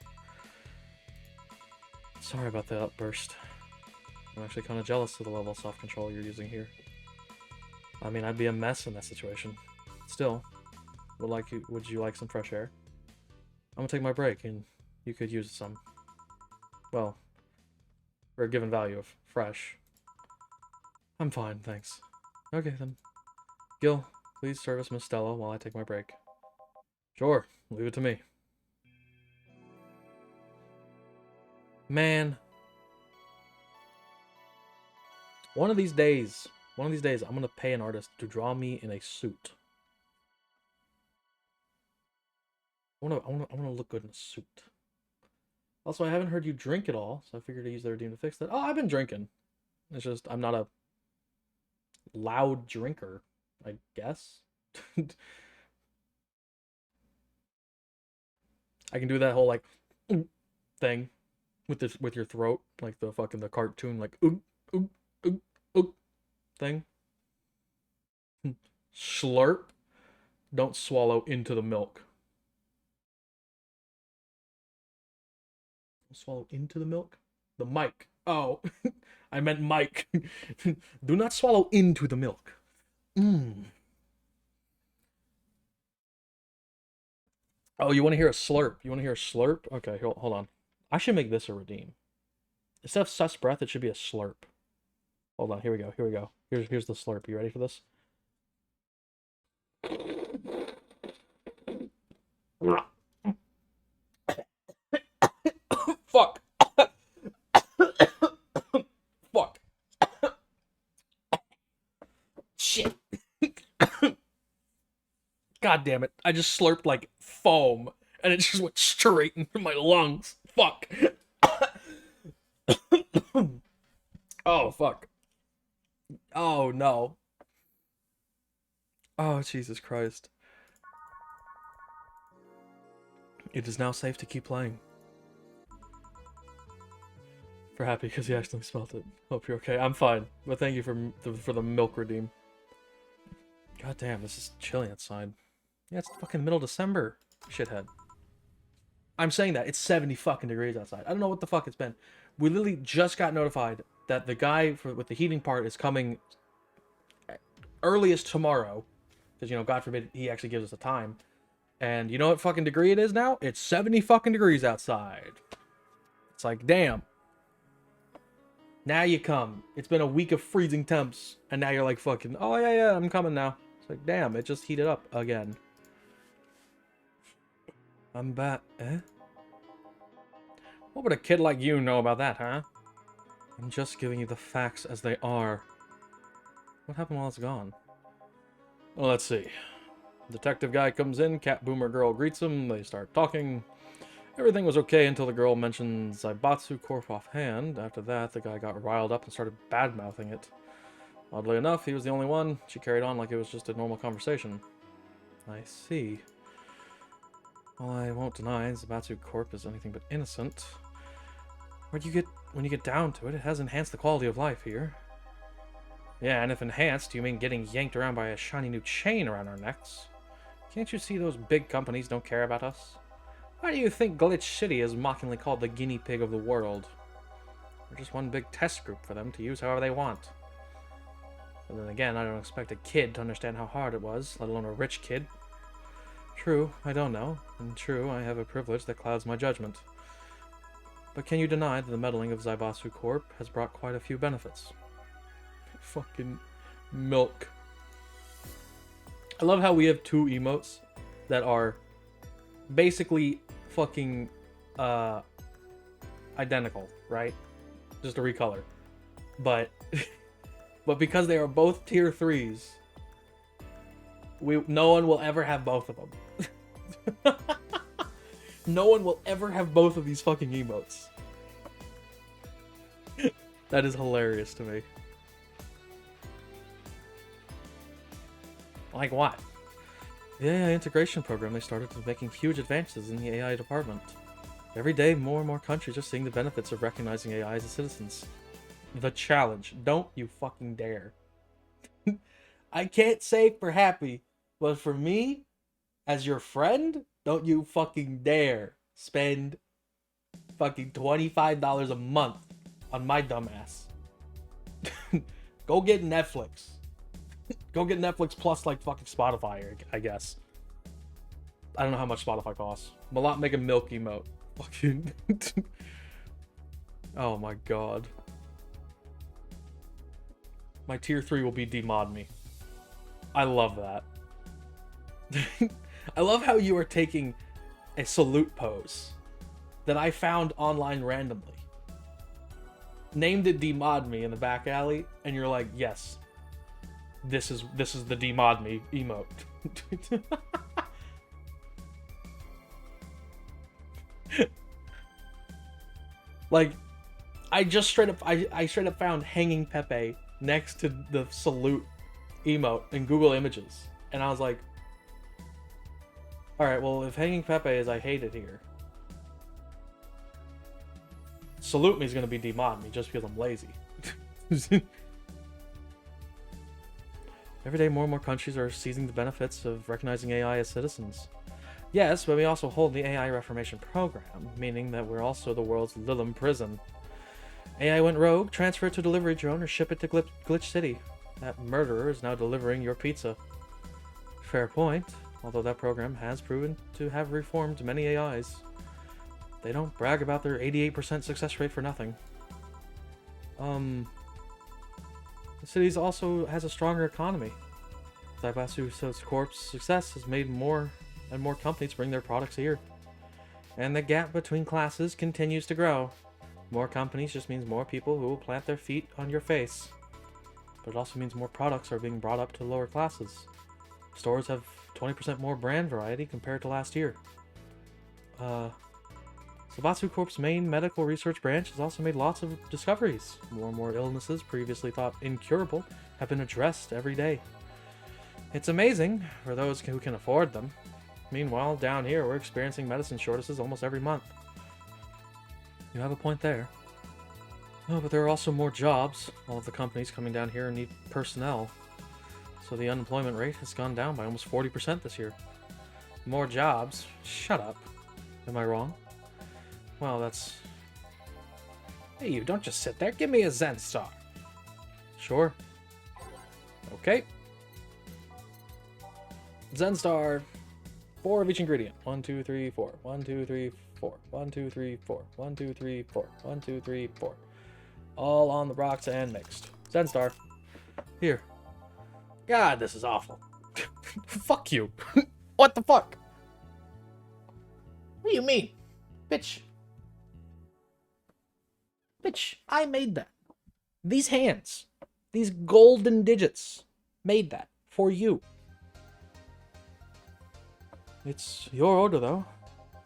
Sorry about the outburst. I'm actually kind of jealous of the level of self-control you're using here. I mean, I'd be a mess in that situation. Still, would you like some fresh air? I'm gonna take my break, and you could use some. Well, for a given value of fresh. I'm fine, thanks. Okay, then. Gil, please service Miss Stella while I take my break. Sure, leave it to me. Man. One of these days, I'm gonna pay an artist to draw me in a suit. I wanna look good in a suit. Also, I haven't heard you drink at all, so I figured to use the redeem to fix that. Oh, I've been drinking. It's just, I'm not a loud drinker, I guess. I can do that whole, like, thing with your throat, like the cartoon, like, thing. Slurp. Don't swallow into the milk. Swallow into the milk? The mic. Oh, I meant Mike. Do not swallow into the milk. Oh, you want to hear a slurp? You want to hear a slurp? Okay, hold on. I should make this a redeem. Instead of sus breath, it should be a slurp. Hold on, here we go. Here's the slurp. You ready for this? Fuck. Fuck. Shit. God damn it. I just slurped like foam and it just went straight into my lungs. fuck. Oh, fuck. Oh, no. Oh, Jesus Christ. It is now safe to keep playing. For happy because he accidentally spelled it. Hope you're okay. I'm fine, but thank you for the milk redeem. God damn, this is chilly outside. Yeah, it's fucking middle December, shithead. I'm saying that. It's 70 fucking degrees outside. I don't know what the fuck it's been. We literally just got notified that the guy with the heating part is coming earliest tomorrow. Because, you know, God forbid he actually gives us a time. And you know what fucking degree it is now? It's 70 fucking degrees outside. It's like, damn. Now you come. It's been a week of freezing temps. And now you're like fucking, oh yeah, I'm coming now. It's like, damn, it just heated up again. I'm back. Eh? What would a kid like you know about that, huh? I'm just giving you the facts as they are. What happened while it's gone? Well, let's see. Detective guy comes in, cat boomer girl greets him, they start talking. Everything was okay until the girl mentioned Zaibatsu Corp offhand. After that, the guy got riled up and started bad-mouthing it. Oddly enough, he was the only one. She carried on like it was just a normal conversation. I see. Well, I won't deny Zaibatsu Corp is anything but innocent. When you get down to it, it has enhanced the quality of life here. Yeah, and if enhanced, you mean getting yanked around by a shiny new chain around our necks? Can't you see those big companies don't care about us? Why do you think Glitch City is mockingly called the guinea pig of the world? We're just one big test group for them to use however they want. But then again, I don't expect a kid to understand how hard it was, let alone a rich kid. True, I don't know, and true, I have a privilege that clouds my judgment. But can you deny that the meddling of Zaibatsu Corp has brought quite a few benefits? Fucking milk. I love how we have two emotes that are basically fucking identical, right? Just a recolor. But but because they are both tier 3s, no one will ever have both of them. No one will ever have both of these fucking emotes. That is hilarious to me. Like what? The AI integration program, they started making huge advances in the AI department. Every day, more and more countries are seeing the benefits of recognizing AI as citizens. The challenge. Don't you fucking dare. I can't say for happy, but for me, as your friend, don't you fucking dare spend fucking $25 a month on my dumbass. Go get Netflix. Go get Netflix plus like fucking Spotify, I guess. I don't know how much Spotify costs. Malot make a milk emote. Fucking. Oh my god. My tier 3 will be demod me. I love that. I love how you are taking a salute pose that I found online randomly. Named it demod me in the back alley, and you're like, yes. This is the demod me emote. Like, I just straight up I straight up found hanging Pepe next to the salute emote in Google Images, and I was like, all right, well, if hanging Pepe is I hate it here, salute me is gonna be demod me just because I'm lazy. Every day, more and more countries are seizing the benefits of recognizing AI as citizens. Yes, but we also hold the AI Reformation Program, meaning that we're also the world's Lilim prison. AI went rogue, transfer it to delivery drone, or ship it to Glitch City. That murderer is now delivering your pizza. Fair point, although that program has proven to have reformed many AIs. They don't brag about their 88% success rate for nothing. The city also has a stronger economy. Zaibatsu Corp's success has made more and more companies bring their products here. And the gap between classes continues to grow. More companies just means more people who will plant their feet on your face. But it also means more products are being brought up to lower classes. Stores have 20% more brand variety compared to last year. So Zaibatsu Corp's main medical research branch has also made lots of discoveries. More and more illnesses previously thought incurable have been addressed every day. It's amazing for those who can afford them. Meanwhile, down here, we're experiencing medicine shortages almost every month. You have a point there. Oh, but there are also more jobs. All of the companies coming down here need personnel. So the unemployment rate has gone down by almost 40% this year. More jobs? Shut up. Am I wrong? Well, that's...
Hey, you don't just sit there. Give me a Zen Star.
Sure. Okay. Zen Star. 4 of each ingredient. 1, 2, 3, 4. 1, 2, 3, 4. 1, 2, 3, 4. 1, 2, 3, 4. 1, 2, 3, 4. All on the rocks and mixed. Zen Star. Here.
God, this is awful.
Fuck you. What the fuck?
What do you mean? Bitch, I made that. These hands, these golden digits, made that for you.
It's your order, though.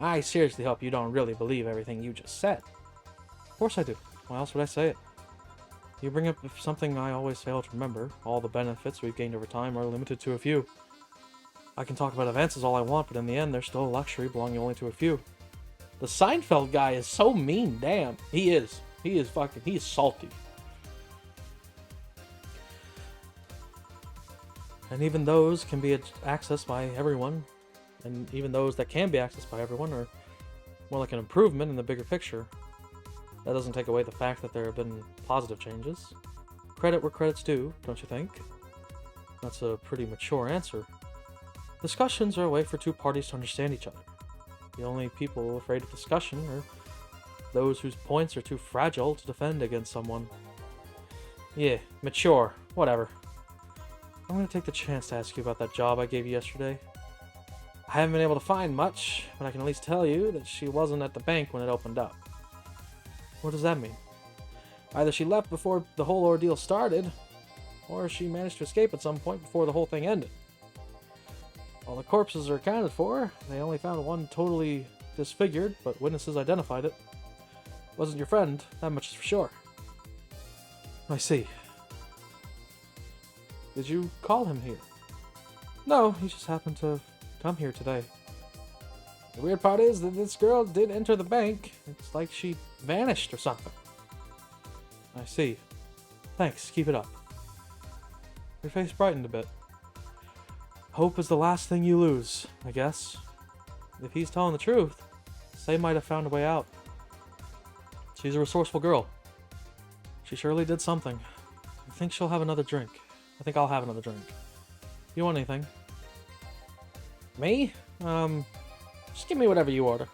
I seriously hope you don't really believe everything you just said.
Of course I do. Why else would I say it? You bring up something I always fail to remember. All the benefits we've gained over time are limited to a few. I can talk about advances all I want, but in the end, they're still a luxury belonging only to a few.
The Seinfeld guy is so mean, damn. He is. He is salty.
And even those can be accessed by everyone. And even those that can be accessed by everyone are more like an improvement in the bigger picture. That doesn't take away the fact that there have been positive changes. Credit where credit's due, don't you think? That's a pretty mature answer. Discussions are a way for two parties to understand each other. The only people afraid of discussion are those whose points are too fragile to defend against someone. Yeah, mature. Whatever. I'm gonna take the chance to ask you about that job I gave you yesterday. I haven't been able to find much, but I can at least tell you that she wasn't at the bank when it opened up. What does that mean? Either she left before the whole ordeal started, or she managed to escape at some point before the whole thing ended. All the corpses are accounted for. They only found one totally disfigured, but witnesses identified it. Wasn't your friend, that much is for sure. I see. Did you call him here? No, he just happened to come here today.
The weird part is that this girl did enter the bank. It's like she vanished or something.
I see. Thanks, keep it up. Your face brightened a bit. Hope is the last thing you lose, I guess. If he's telling the truth, Sei might have found a way out. She's a resourceful girl. She surely did something. I think she'll have another drink. I think I'll have another drink. You want anything?
Me? Just give me whatever you order.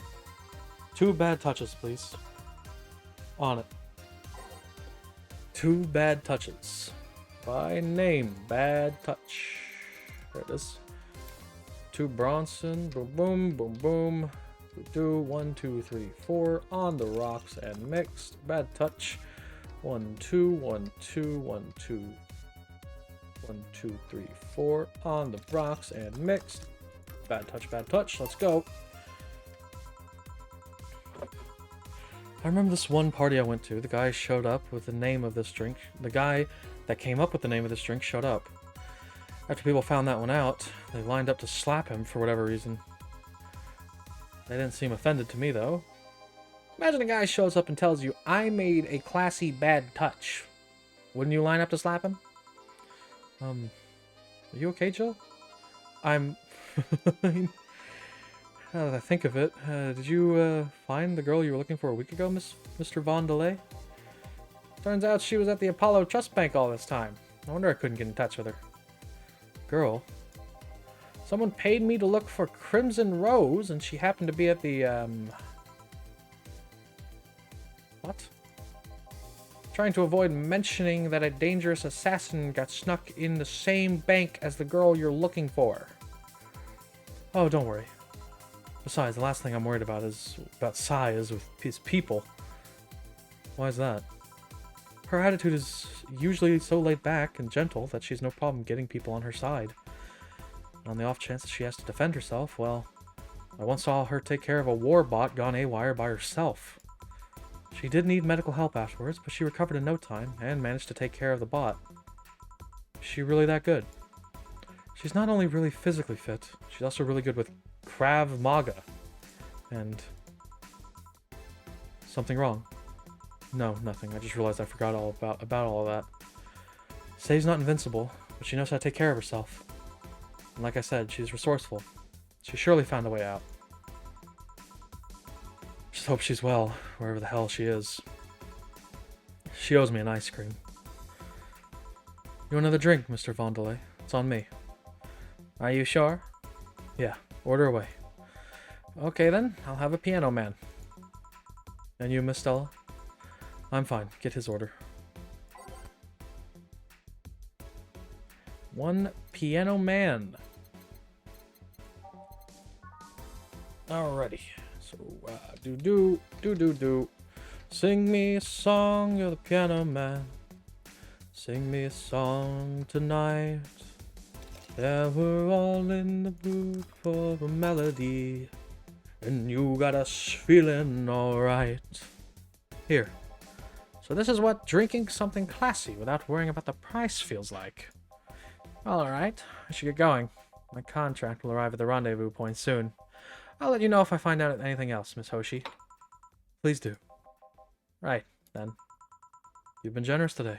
2 bad touches, please. On it. 2 bad touches. By name, bad touch. There it is. 2 Bronson. Boom, boom, boom, boom. Do 1, 2, 3, 4 on the rocks and mixed. Bad touch. 1, 2, 1, 2, 1, 2. 1, 2, 3, 4 on the rocks and mixed. Bad touch, bad touch. Let's go. I remember this one party I went to. The guy showed up with the name of this drink. The guy that came up with the name of this drink showed up. After people found that one out, they lined up to slap him for whatever reason. They didn't seem offended to me, though.
Imagine a guy shows up and tells you, I made a classy bad touch. Wouldn't you line up to slap him?
Are you okay, Jill? I'm... Now that I think of it, did you find the girl you were looking for a week ago, Mr. Von Delay?
Turns out she was at the Apollo Trust Bank all this time. No wonder I couldn't get in touch with her.
Girl?
Someone paid me to look for Crimson Rose, and she happened to be at the,
What?
Trying to avoid mentioning that a dangerous assassin got snuck in the same bank as the girl you're looking for.
Oh, don't worry. Besides, the last thing I'm worried about Sai is with his people. Why is that? Her attitude is usually so laid back and gentle that she's no problem getting people on her side. On the off chance that she has to defend herself, well,
I once saw her take care of a war bot gone AWire by herself. She did need medical help afterwards, but she recovered in no time and managed to take care of the bot. Is she really that good? She's not only really physically fit, she's also really good with Krav Maga. And... something wrong? No, nothing. I just realized I forgot all about all of that. Say's not invincible, but she knows how to take care of herself. And like I said, she's resourceful. She surely found a way out. Just hope she's well, wherever the hell she is. She owes me an ice cream. You want another drink, Mr. Vondelay? It's on me. Are you sure? Yeah, order away. Okay then, I'll have a piano man. And you, Miss Stella? I'm fine. Get his order. One piano man. Alrighty. So, do. Sing me a song, you're the piano man. Sing me a song tonight. Yeah, we're all in the mood for a melody. And you got us feeling alright. Here. So this is what drinking something classy without worrying about the price feels like. Well, alright. I should get going. My contract will arrive at the rendezvous point soon. I'll let you know if I find out anything else, Miss Hoshi. Please do. Right, then. You've been generous today.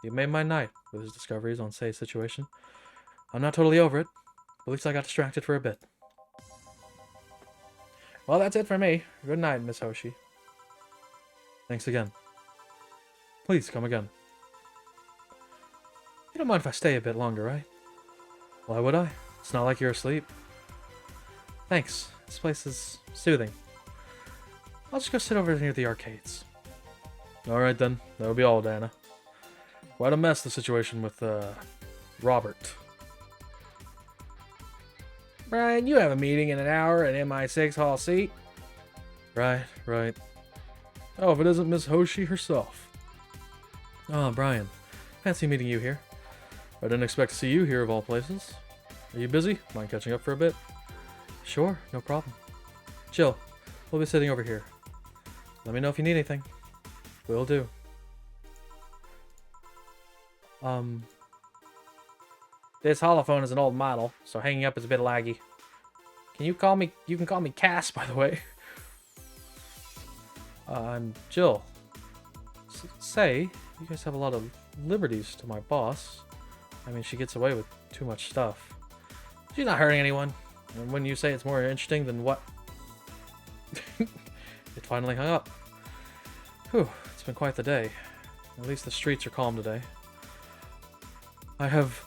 You made my night with his discoveries on Say's situation. I'm not totally over it, but at least I got distracted for a bit. Well, that's it for me. Good night, Miss Hoshi. Thanks again. Please come again. You don't mind if I stay a bit longer, right? Why would I? It's not like you're asleep. Thanks. This place is soothing. I'll just go sit over near the arcades. Alright then. That'll be all, Diana. Quite a mess, the situation with, Robert. Brian, you have a meeting in an hour at MI6 Hall C. Right. Oh, if it isn't Miss Hoshi herself. Oh, Brian. Fancy meeting you here. I didn't expect to see you here of all places. Are you busy? Mind catching up for a bit? Sure, no problem. Chill. We'll be sitting over here. Let me know if you need anything. Will do. This holophone is an old model, so hanging up is a bit laggy. You can call me Cass, by the way. I'm Jill. Say, you guys have a lot of liberties to my boss. I mean, she gets away with too much stuff. She's not hurting anyone. And when you say it's more interesting than what... It finally hung up. Whew, it's been quite the day. At least the streets are calm today. I have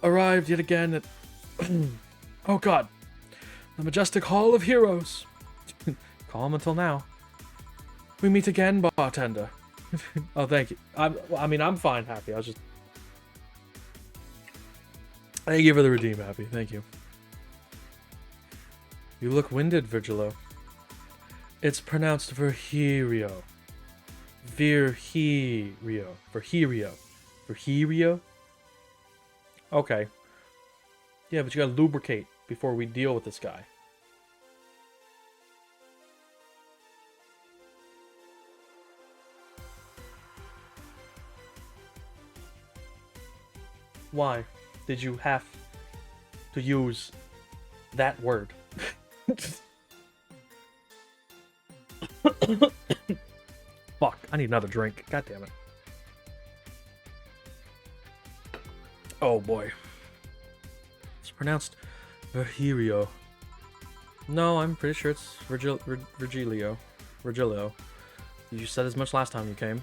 arrived yet again at... oh god. The majestic Hall of Heroes. Calm until now. We meet again, Bartender. Oh, thank you. I'm fine, Happy. I was just... Thank you for the redeem, Happy. Thank you. You look winded, Virgilo. It's pronounced Virhirio. Virhirio. Virhirio. Virhirio? Okay. Yeah, but you gotta lubricate before we deal with this guy. Why did you have to use that word? Fuck, I need another drink. God damn it. Oh boy. It's pronounced Virgilio. No, I'm pretty sure it's Virgilio. You said as much last time you came.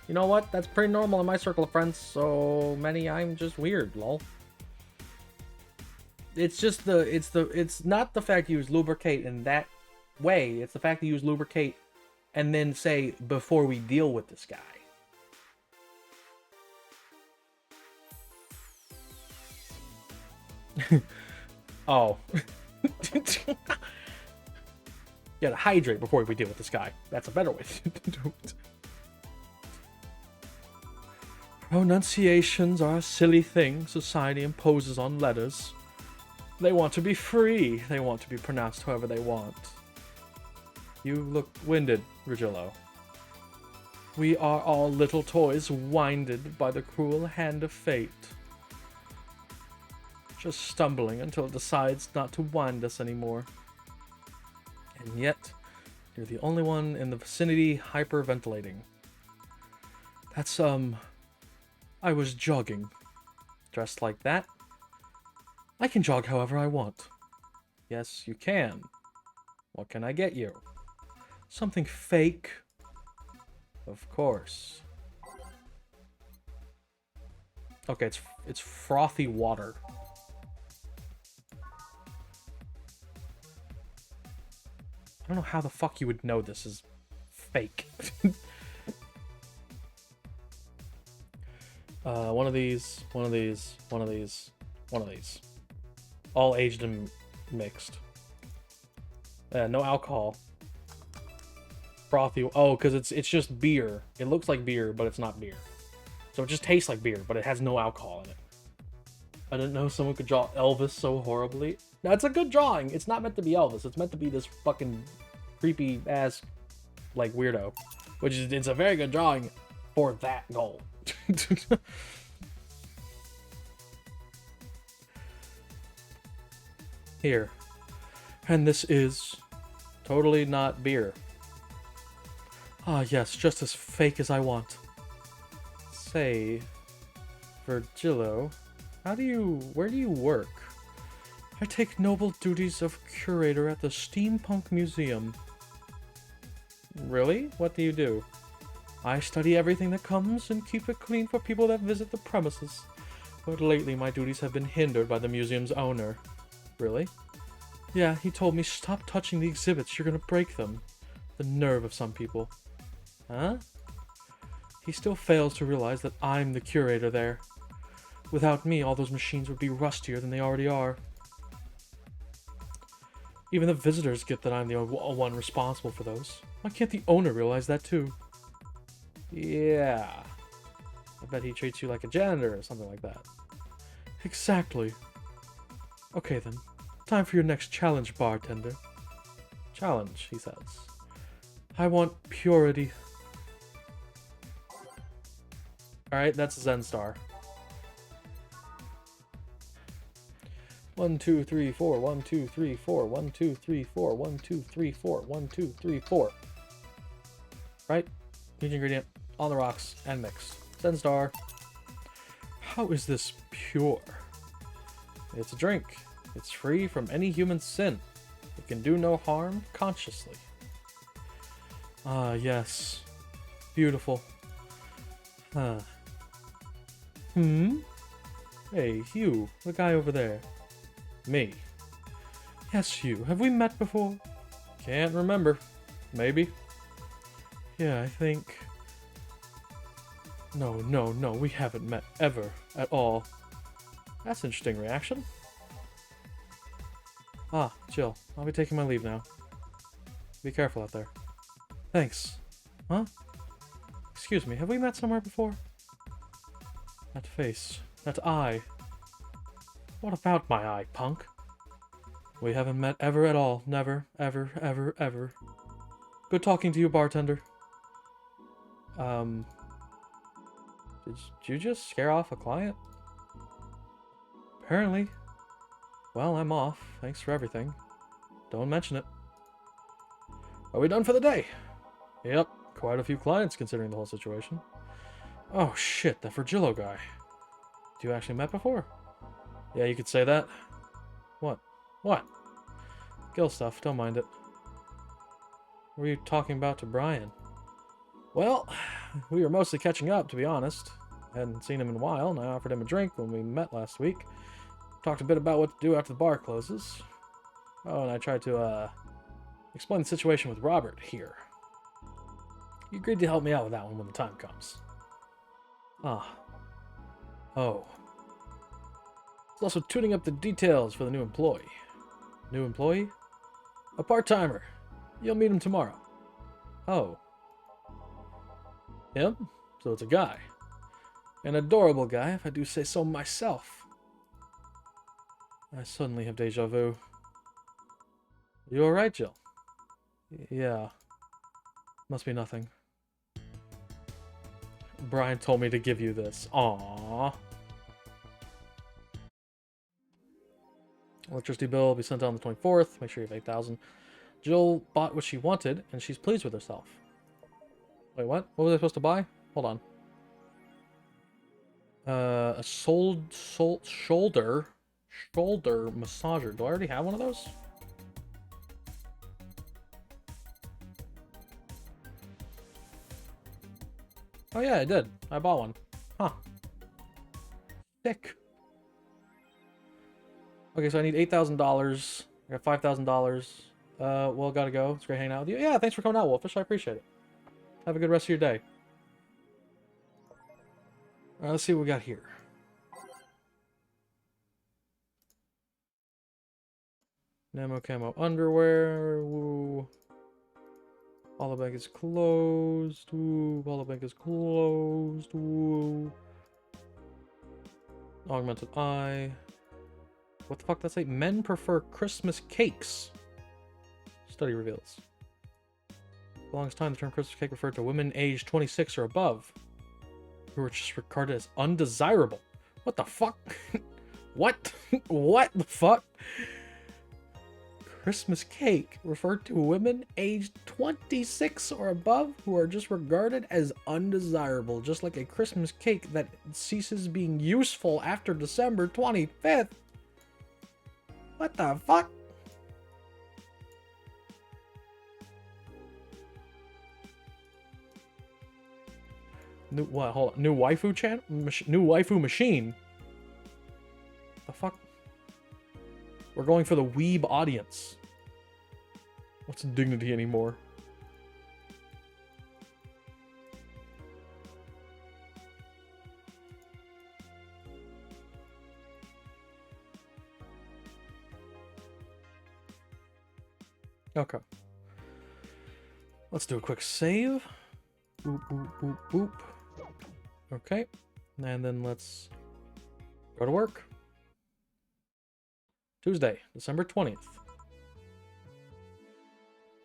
You know what? That's pretty normal in my circle of friends. So many, I'm just weird, lol. It's not the fact you use lubricate in that way. It's the fact that you use lubricate and then say before we deal with this guy. Oh. You gotta hydrate before we deal with this guy. That's a better way to do it. Pronunciations are a silly thing society imposes on letters.
They want to be free. They want to be pronounced however they want. You look winded, Rugillo. We are all little toys winded by the cruel hand of fate. Just stumbling until it decides not to wind us anymore. And yet, you're the only one in the vicinity hyperventilating. That's, I was jogging. Dressed like that. I can jog however I want. Yes, you can. What can I get you? Something fake? Of course. Okay, it's frothy water. I don't know how the fuck you would know this is fake. One of these, one of these, one of these, one of these. All aged and mixed. No alcohol. Frothy. Oh, because it's just beer. It looks like beer, but it's not beer. So it just tastes like beer, but it has no alcohol in it. I didn't know someone could draw Elvis so horribly. That's a good drawing. It's not meant to be Elvis. It's meant to be this fucking creepy ass like weirdo. Which is, it's a very good drawing for that goal. Here. And this is totally not beer. Ah, yes, just as fake as I want. Say, Virgilio, where do you work? I take noble duties of curator at the Steampunk Museum. Really? What do you do? I study everything that comes and keep it clean for people that visit the premises. But lately my duties have been hindered by the museum's owner. Really? Yeah, he told me stop touching the exhibits, you're gonna break them. The nerve of some people. Huh? He still fails to realize that I'm the curator there. Without me, all those machines would be rustier than they already are. Even the visitors get that I'm the one responsible for those. Why can't the owner realize that too? Yeah. I bet he treats you like a janitor or something like that. Exactly. Okay then. Time for your next challenge, bartender. Challenge, he says. I want purity. Alright, that's a Zen Star. 1, 2, 3, 4, 1, 2, 3, 4, 1, 2, 3, 4, 1, 2, 3, 4, 1, 2, 3, 4. Right? Each ingredient on the rocks and mixed. Zen Star. How is this pure? It's a drink. It's free from any human sin. It can do no harm consciously. Ah, yes. Beautiful. Huh. Hey, you, the guy over there. Me. Yes, you. Have we met before? Can't remember. Maybe. Yeah, I think... No, we haven't met ever at all. That's an interesting reaction. Ah, chill. I'll be taking my leave now. Be careful out there. Thanks. Huh? Excuse me, have we met somewhere before? That face. That eye. What about my eye, punk? We haven't met ever at all. Never, ever, ever, ever. Good talking to you, bartender. Did you just scare off a client? Apparently. Well, I'm off. Thanks for everything. Don't mention it. Are we done for the day? Yep, quite a few clients considering the whole situation. Oh shit, that Virgilio guy. You actually met before? Yeah, you could say that. What? What? Gill stuff, don't mind it. What were you talking about to Brian? Well, we were mostly catching up, to be honest. Hadn't seen him in a while, and I offered him a drink when we met last week. Talked a bit about what to do after the bar closes. Oh, and I tried to, explain the situation with Robert here. He agreed to help me out with that one when the time comes. Ah. Oh. He's also tuning up the details for the new employee. New employee? A part-timer. You'll meet him tomorrow. Oh. Yep, so it's a guy. An adorable guy, if I do say so myself. I suddenly have deja vu. You alright, Jill? Yeah. Must be nothing. Brian told me to give you this. Aww. Electricity bill will be sent out on the 24th. Make sure you have 8,000. Jill bought what she wanted, and she's pleased with herself. Wait, what? What was I supposed to buy? Hold on. A shoulder massager. Do I already have one of those? Oh yeah, I did. I bought one. Huh. Sick. Okay, so I need $8,000. I got $5,000. Well, gotta go. It's great hanging out with you. Yeah, thanks for coming out, Wolfish. I appreciate it. Have a good rest of your day. Alright, let's see what we got here. Nemo camo underwear. Woo. All the bank is closed. Woo. All the bank is closed. Woo. Augmented eye. What the fuck does that say? Men prefer Christmas cakes. Study reveals. For the longest time, the term Christmas cake referred to women aged 26 or above, who were just regarded as undesirable. What the fuck? What? What the fuck? Christmas cake referred to women aged 26 or above who are just regarded as undesirable, just like a Christmas cake that ceases being useful after December 25th. What the fuck? New what? Hold on. New waifu channel? New waifu machine? The fuck? We're going for the weeb audience. What's dignity anymore? Okay. Let's do a quick save. Boop, boop, boop, boop. Okay. And then let's go to work. Tuesday, December 20th.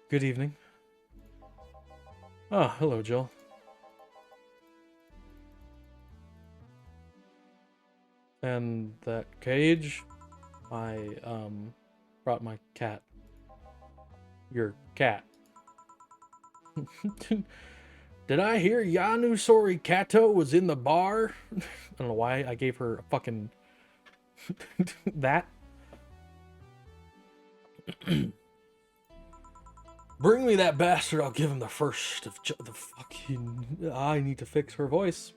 Good evening. Ah, hello, Jill. And that cage, I, brought my cat. Your cat. Did I hear Yanusori Kato was in the bar? I don't know why I gave her a fucking that. Bring me that bastard, I'll give him the first of the fucking... I need to fix her voice.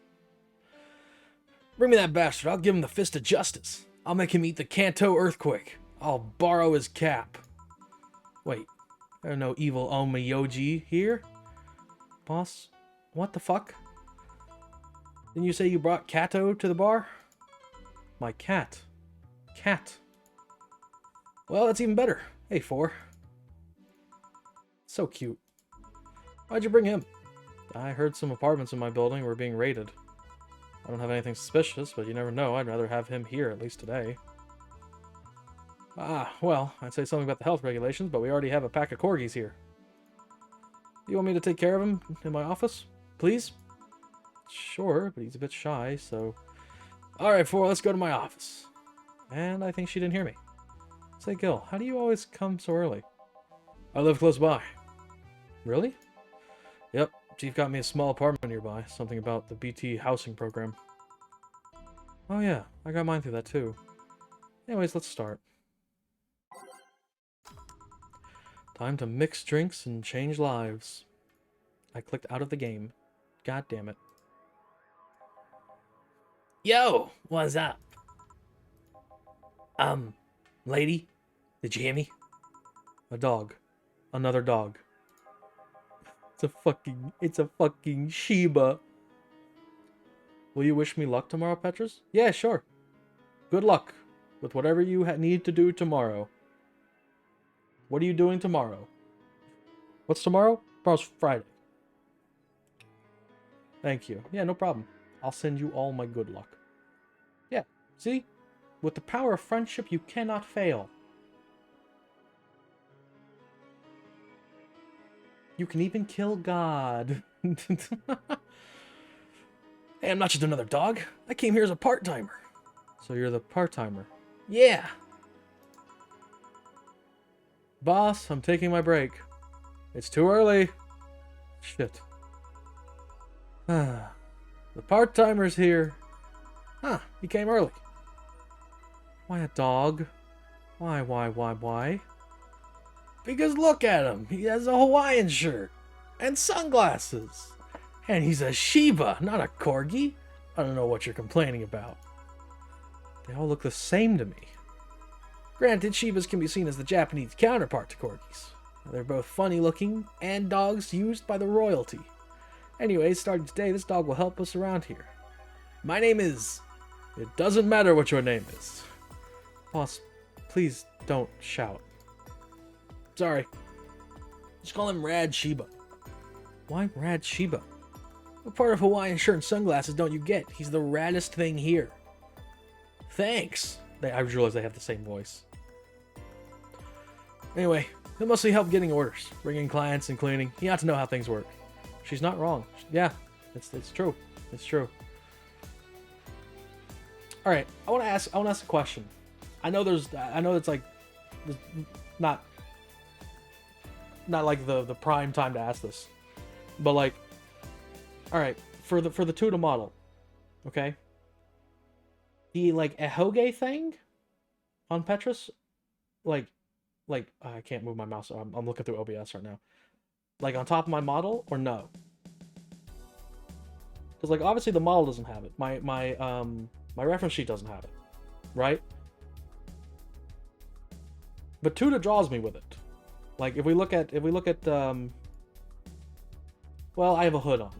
Bring me that bastard, I'll give him the fist of justice. I'll make him eat the Kanto earthquake. I'll borrow his cap. Wait, there are no evil Omiyoji here? Boss, what the fuck? Didn't you say you brought Kato to the bar? My cat. Cat. Well, that's even better. Hey, 4. So cute. Why'd you bring him? I heard some apartments in my building were being raided. I don't have anything suspicious, but you never know. I'd rather have him here, at least today. Ah, well, I'd say something about the health regulations, but we already have a pack of corgis here. You want me to take care of him in my office? Please? Sure, but he's a bit shy, so... Alright, 4, let's go to my office. And I think she didn't hear me. Say, Gil, how do you always come so early? I live close by. Really? Yep, Chief got me a small apartment nearby. Something about the BT housing program. Oh yeah, I got mine through that too. Anyways, let's start. Time to mix drinks and change lives. I clicked out of the game. God damn it. Yo, what's up? Lady, did you hear me? A dog. Another dog. It's a fucking Shiba. Will you wish me luck tomorrow, Petrus? Yeah, sure. Good luck with whatever you need to do tomorrow. What are you doing tomorrow? What's tomorrow? Tomorrow's Friday. Thank you. Yeah, no problem. I'll send you all my good luck. Yeah, see? With the power of friendship, you cannot fail. You can even kill God. Hey, I'm not just another dog. I came here as a part-timer. So you're the part-timer? Yeah. Boss, I'm taking my break. It's too early. Shit. The part-timer's here. Huh, he came early. Why a dog? Why? Because look at him. He has a Hawaiian shirt. And sunglasses. And he's a Shiba, not a Corgi. I don't know what you're complaining about. They all look the same to me. Granted, Shibas can be seen as the Japanese counterpart to Corgis. They're both funny looking and dogs used by the royalty. Anyways, starting today, this dog will help us around here. My name is... It doesn't matter what your name is. Boss, please don't shout. Sorry. Just call him Rad Shiba. Why Rad Shiba? What part of Hawaiian shirt and sunglasses don't you get? He's the raddest thing here. Thanks. I realize they have the same voice. Anyway, he'll mostly help getting orders, bringing clients and cleaning. He ought to know how things work. She's not wrong. Yeah, it's true. It's true. All right, I want to ask a question. I know it's like not like the prime time to ask this, but like, all right, for the Tuda model, okay, the like ehoge thing on Petrus, like I can't move my mouse. I'm looking through OBS right now. Like on top of my model or no? Because like obviously the model doesn't have it. My reference sheet doesn't have it, right? But Tuda draws me with it. Like if we look at well, I have a hood on.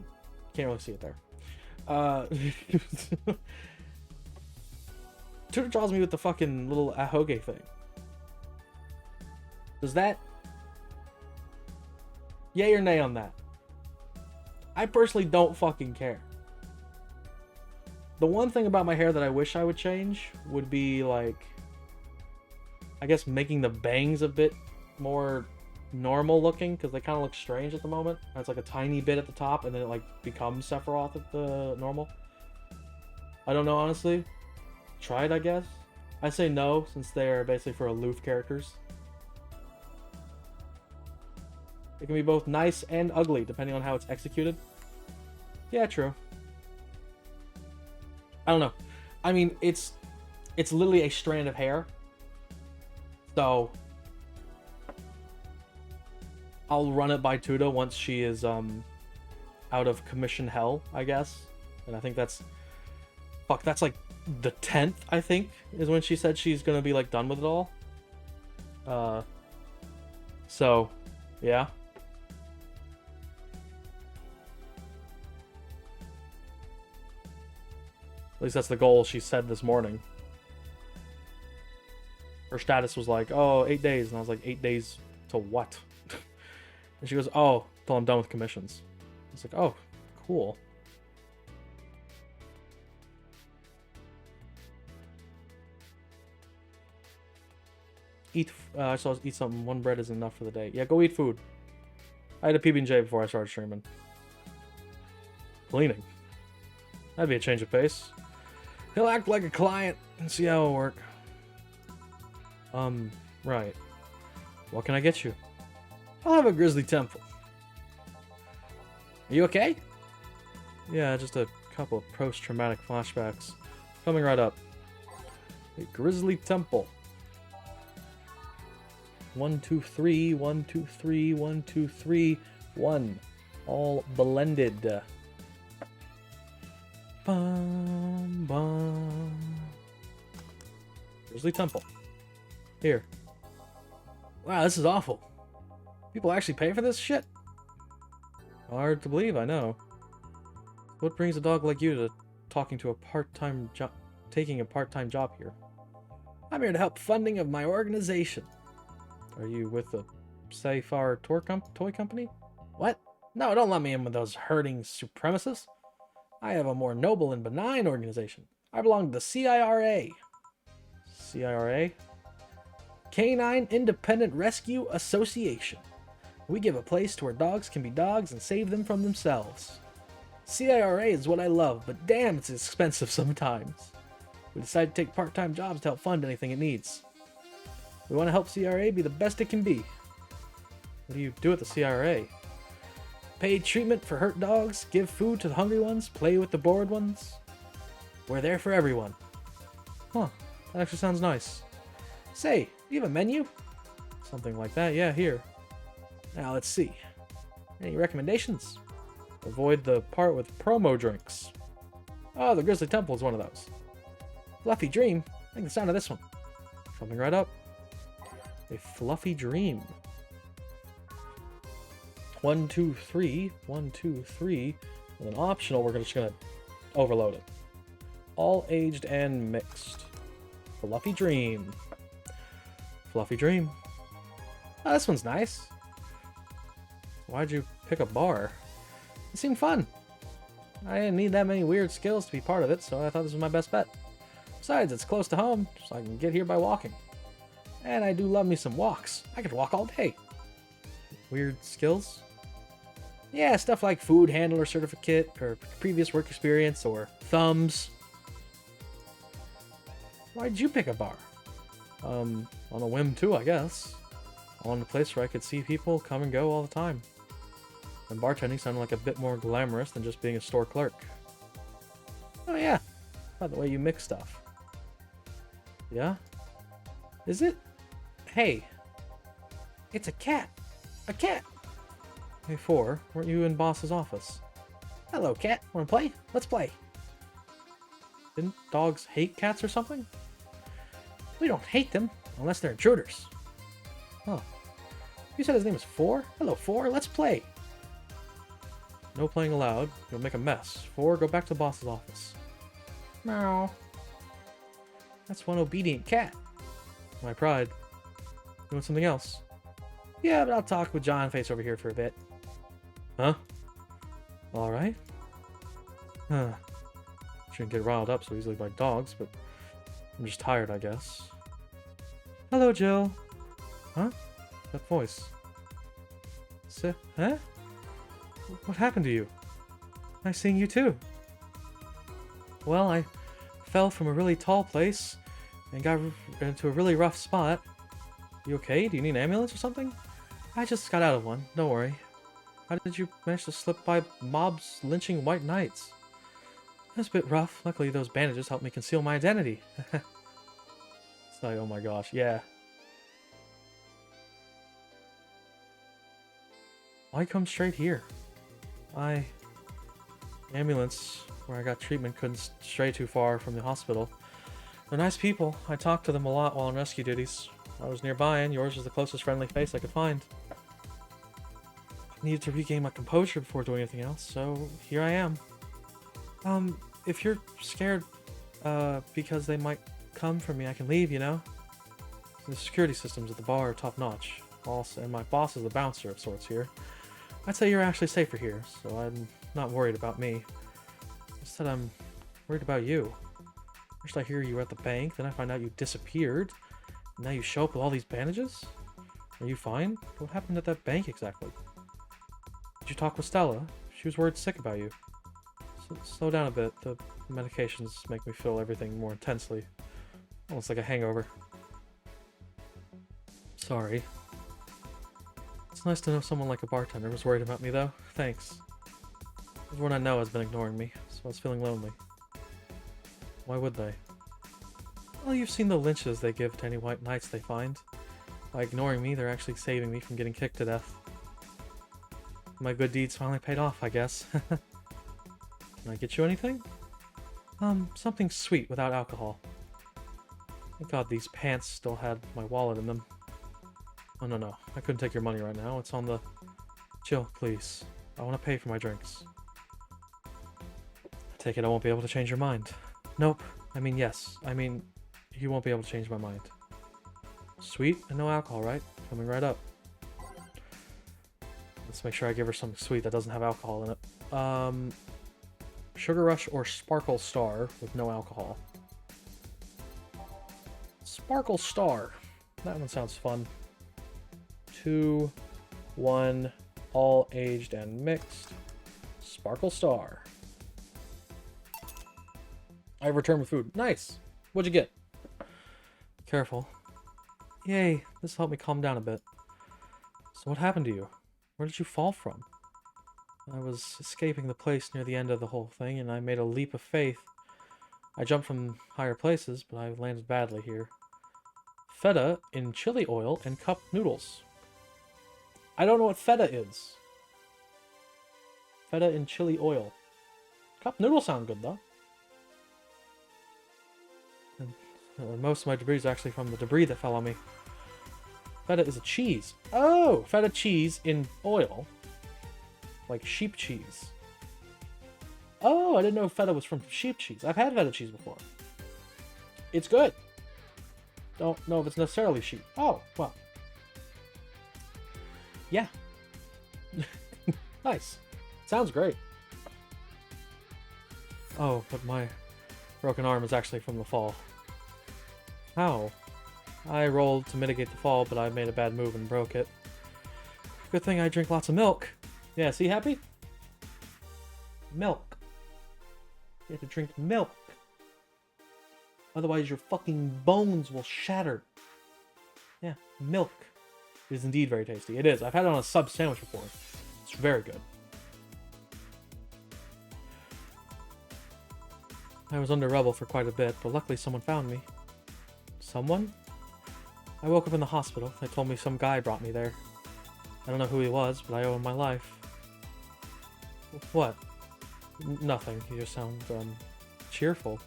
Can't really see it there. Tuda draws me with the fucking little ahoge thing. Does that... Yay or nay on that? I personally don't fucking care. The one thing about my hair that I wish I would change would be like... I guess making the bangs a bit more normal looking, because they kind of look strange at the moment. It's like a tiny bit at the top and then it like becomes Sephiroth at the normal. I don't know, honestly. Tried, I guess. I say no, since they are basically for aloof characters. It can be both nice and ugly, depending on how it's executed. Yeah, true. I don't know. I mean, it's literally a strand of hair. So I'll run it by Tuda once she is out of commission hell, I guess. And I think that's... Fuck, that's like the 10th, I think, is when she said she's gonna be like done with it all. So, yeah. At least that's the goal she said this morning. Her status was like, oh, 8 days. And I was like, 8 days to what? And she goes, oh, till I'm done with commissions. I was like, oh, cool. Eat, I saw eat something. One bread is enough for the day. Yeah, go eat food. I had a PB&J before I started streaming. Cleaning. That'd be a change of pace. He'll act like a client and see how it'll work. Right. What can I get you? I'll have a grizzly temple. Are you okay? Yeah, just a couple of post-traumatic flashbacks. Coming right up. A grizzly temple. 1, 2, 3, 1, 2, 3, 1, 2, 3, 1. All blended. Bum, bum. Grizzly temple. Here. Wow, this is awful. People actually pay for this shit? Hard to believe, I know. What brings a dog like you to taking a part-time job here? I'm here to help funding of my organization. Are you with the Saifar toy company? What? No, don't let me in with those herding supremacists. I have a more noble and benign organization. I belong to the CIRA. CIRA? Canine Independent Rescue Association. We give a place to where dogs can be dogs and save them from themselves. CIRA is what I love, but damn, it's expensive sometimes. We decided to take part-time jobs to help fund anything it needs. We want to help CRA be the best it can be. What do you do at the CRA? Pay treatment for hurt dogs, give food to the hungry ones, play with the bored ones. We're there for everyone. Huh, that actually sounds nice. Say, do you have a menu? Something like that, yeah, here. Now let's see. Any recommendations? Avoid the part with promo drinks. Oh, the Grizzly Temple is one of those. Fluffy Dream? I think the sound of this one. Coming right up. A Fluffy Dream. 1, 2, 3. 1, 2, 3. With an optional, we're just gonna overload it. All aged and mixed. Fluffy Dream. Fluffy Dream. Oh, this one's nice. Why'd you pick a bar? It seemed fun. I didn't need that many weird skills to be part of it, so I thought this was my best bet. Besides, it's close to home, so I can get here by walking. And I do love me some walks. I could walk all day. Weird skills? Yeah, stuff like food handler certificate, or previous work experience, or thumbs. Why'd you pick a bar? On a whim too, I guess. I wanted a place where I could see people come and go all the time. And bartending sounded like a bit more glamorous than just being a store clerk. Oh yeah, by the way you mix stuff. Yeah? Is it? Hey. It's a cat. A cat! Hey, 4, weren't you in Boss's office? Hello, cat. Wanna play? Let's play. Didn't dogs hate cats or something? We don't hate them, unless they're intruders. Huh. You said his name is 4? Hello, 4. Let's play. No playing allowed. You'll make a mess. 4, go back to the boss's office. Meow. That's one obedient cat. My pride. You want something else? Yeah, but I'll talk with John Face over here for a bit. Huh? Alright. Huh. Shouldn't get riled up so easily by dogs, but I'm just tired, I guess. Hello, Jill. Huh? That voice. Huh? What happened to you? Nice seeing you too. Well, I fell from a really tall place and got into a really rough spot. You okay? Do you need an ambulance or something? I just got out of one. Don't worry. How did you manage to slip by mobs lynching white knights? It was a bit rough. Luckily, those bandages helped me conceal my identity. It's like, oh my gosh, yeah. Why come straight here? The ambulance where I got treatment couldn't stray too far from the hospital. They're nice people. I talked to them a lot while on rescue duties. I was nearby and yours was the closest friendly face I could find. I needed to regain my composure before doing anything else, so here I am. If you're scared, because they might come for me, I can leave, you know? The security systems at the bar are top-notch. Also, and my boss is the bouncer of sorts here. I'd say you're actually safer here, so I'm not worried about me. Instead, I'm worried about you. First I hear you were at the bank, then I find out you disappeared. And now you show up with all these bandages? Are you fine? What happened at that bank exactly? Did you talk with Stella? She was worried sick about you. Slow down a bit. The medications make me feel everything more intensely. Almost like a hangover. Sorry. It's nice to know someone like a bartender was worried about me, though. Thanks. Everyone I know has been ignoring me, so I was feeling lonely. Why would they? Well, you've seen the lynches they give to any white knights they find. By ignoring me, they're actually saving me from getting kicked to death. My good deeds finally paid off, I guess. Can I get you anything? Something sweet without alcohol. Thank God these pants still had my wallet in them. Oh, no. I couldn't take your money right now. It's on the... Chill, please. I want to pay for my drinks. I take it I won't be able to change your mind. Nope. I mean, yes. I mean, you won't be able to change my mind. Sweet and no alcohol, right? Coming right up. Let's make sure I give her something sweet that doesn't have alcohol in it. Sugar Rush or Sparkle Star with no alcohol. Sparkle Star. That one sounds fun. 2, 1, all aged and mixed. Sparkle Star. I returned with food. Nice. What'd you get? Careful. Yay, this helped me calm down a bit. So what happened to you? Where did you fall from? I was escaping the place near the end of the whole thing, and I made a leap of faith. I jumped from higher places, but I landed badly here. Feta in chili oil and cup noodles. I don't know what feta is. Feta in chili oil. Cup noodles sound good, though. And most of my debris is actually from the debris that fell on me. Feta is a cheese. Oh! Feta cheese in oil. Like sheep cheese. Oh, I didn't know feta was from sheep cheese. I've had feta cheese before. It's good. Don't know if it's necessarily sheep. Oh, well. Yeah. Nice. Sounds great. Oh, but my broken arm is actually from the fall. How? I rolled to mitigate the fall, but I made a bad move and broke it. Good thing I drink lots of milk. Yeah, see, Happy? Milk. You have to drink milk. Otherwise your fucking bones will shatter. Yeah, milk. It is indeed very tasty. It is. I've had it on a sub sandwich before. It's very good. I was under rubble for quite a bit, but luckily someone found me. Someone? I woke up in the hospital. They told me some guy brought me there. I don't know who he was, but I owe him my life. What? Nothing. You just sound, cheerful.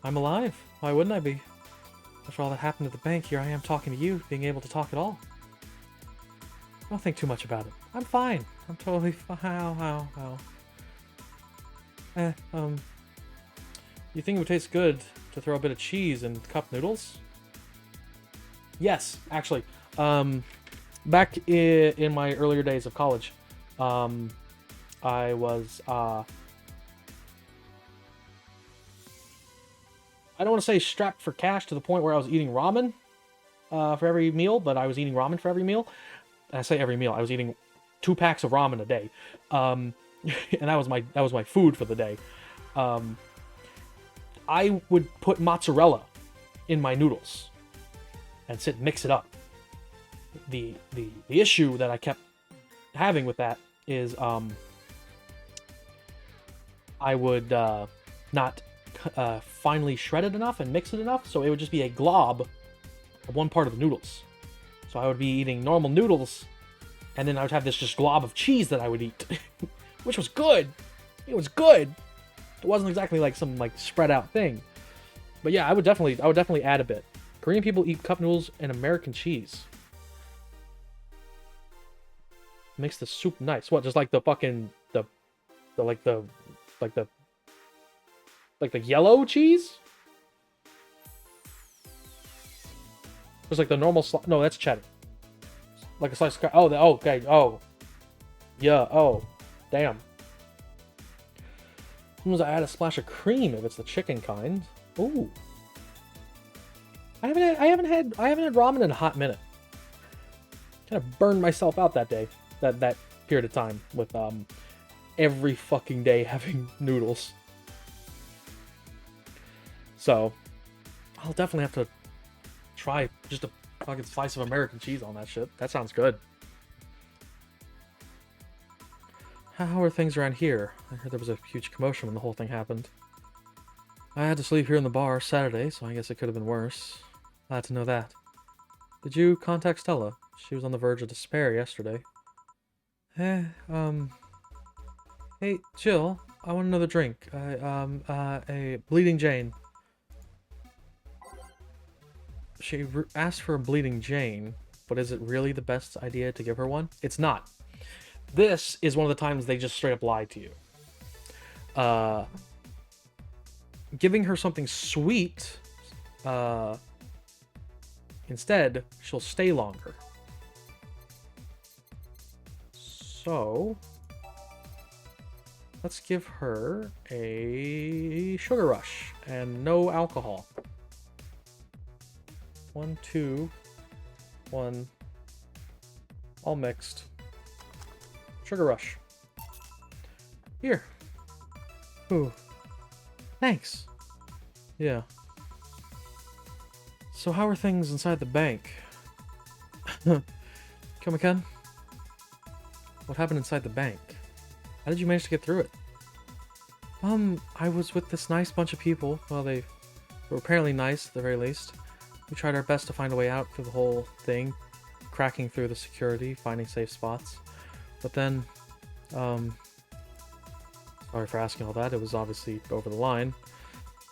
I'm alive. Why wouldn't I be? After all that happened at the bank, here I am talking to you, being able to talk at all. Don't think too much about it. I'm fine. I'm totally fine. How? You think it would taste good to throw a bit of cheese in cup noodles? Yes, actually. Back in my earlier days of college, I was, I don't want to say strapped for cash to the point where I was eating ramen for every meal, but I was eating ramen for every meal. And I say every meal. I was eating 2 packs of ramen a day, and that was my food for the day. I would put mozzarella in my noodles and mix it up. The issue that I kept having with that is I would not finely shred it enough and mix it enough, so it would just be a glob of one part of the noodles. So I would be eating normal noodles, and then I would have this just glob of cheese that I would eat, which was good. It was good. It wasn't exactly like some spread out thing, but yeah, I would definitely add a bit. Korean people eat cup noodles and American cheese. Makes the soup nice. What, just like the fucking the yellow cheese? Just like the normal no, that's cheddar. Like a slice of okay. Oh. Yeah, oh. Damn. Sometimes I add a splash of cream if it's the chicken kind. Ooh. I haven't had ramen in a hot minute. Kind of burned myself out that day. That period of time with every fucking day having noodles. So I'll definitely have to try just a fucking slice of American cheese on that shit. That sounds good. How are things around here? I heard there was a huge commotion when the whole thing happened. I had to sleep here in the bar Saturday, so I guess it could have been worse. Glad to know that. Did you contact Stella? She was on the verge of despair yesterday. Hey, Jill, I want another drink. A Bleeding Jane. She asked for a Bleeding Jane, but is it really the best idea to give her one? It's not. This is one of the times they just straight up lie to you. Giving her something sweet, instead, she'll stay longer. So, let's give her a Sugar Rush and no alcohol.
1, 2, 1. All mixed. Sugar Rush. Here. Ooh. Thanks. Yeah. So how are things inside the bank? Come again? What happened inside the bank? How did you manage to get through it? I was with this nice bunch of people. Well, they were apparently nice, at the very least. We tried our best to find a way out through the whole thing, cracking through the security, finding safe spots. But then, sorry for asking all that. It was obviously over the line.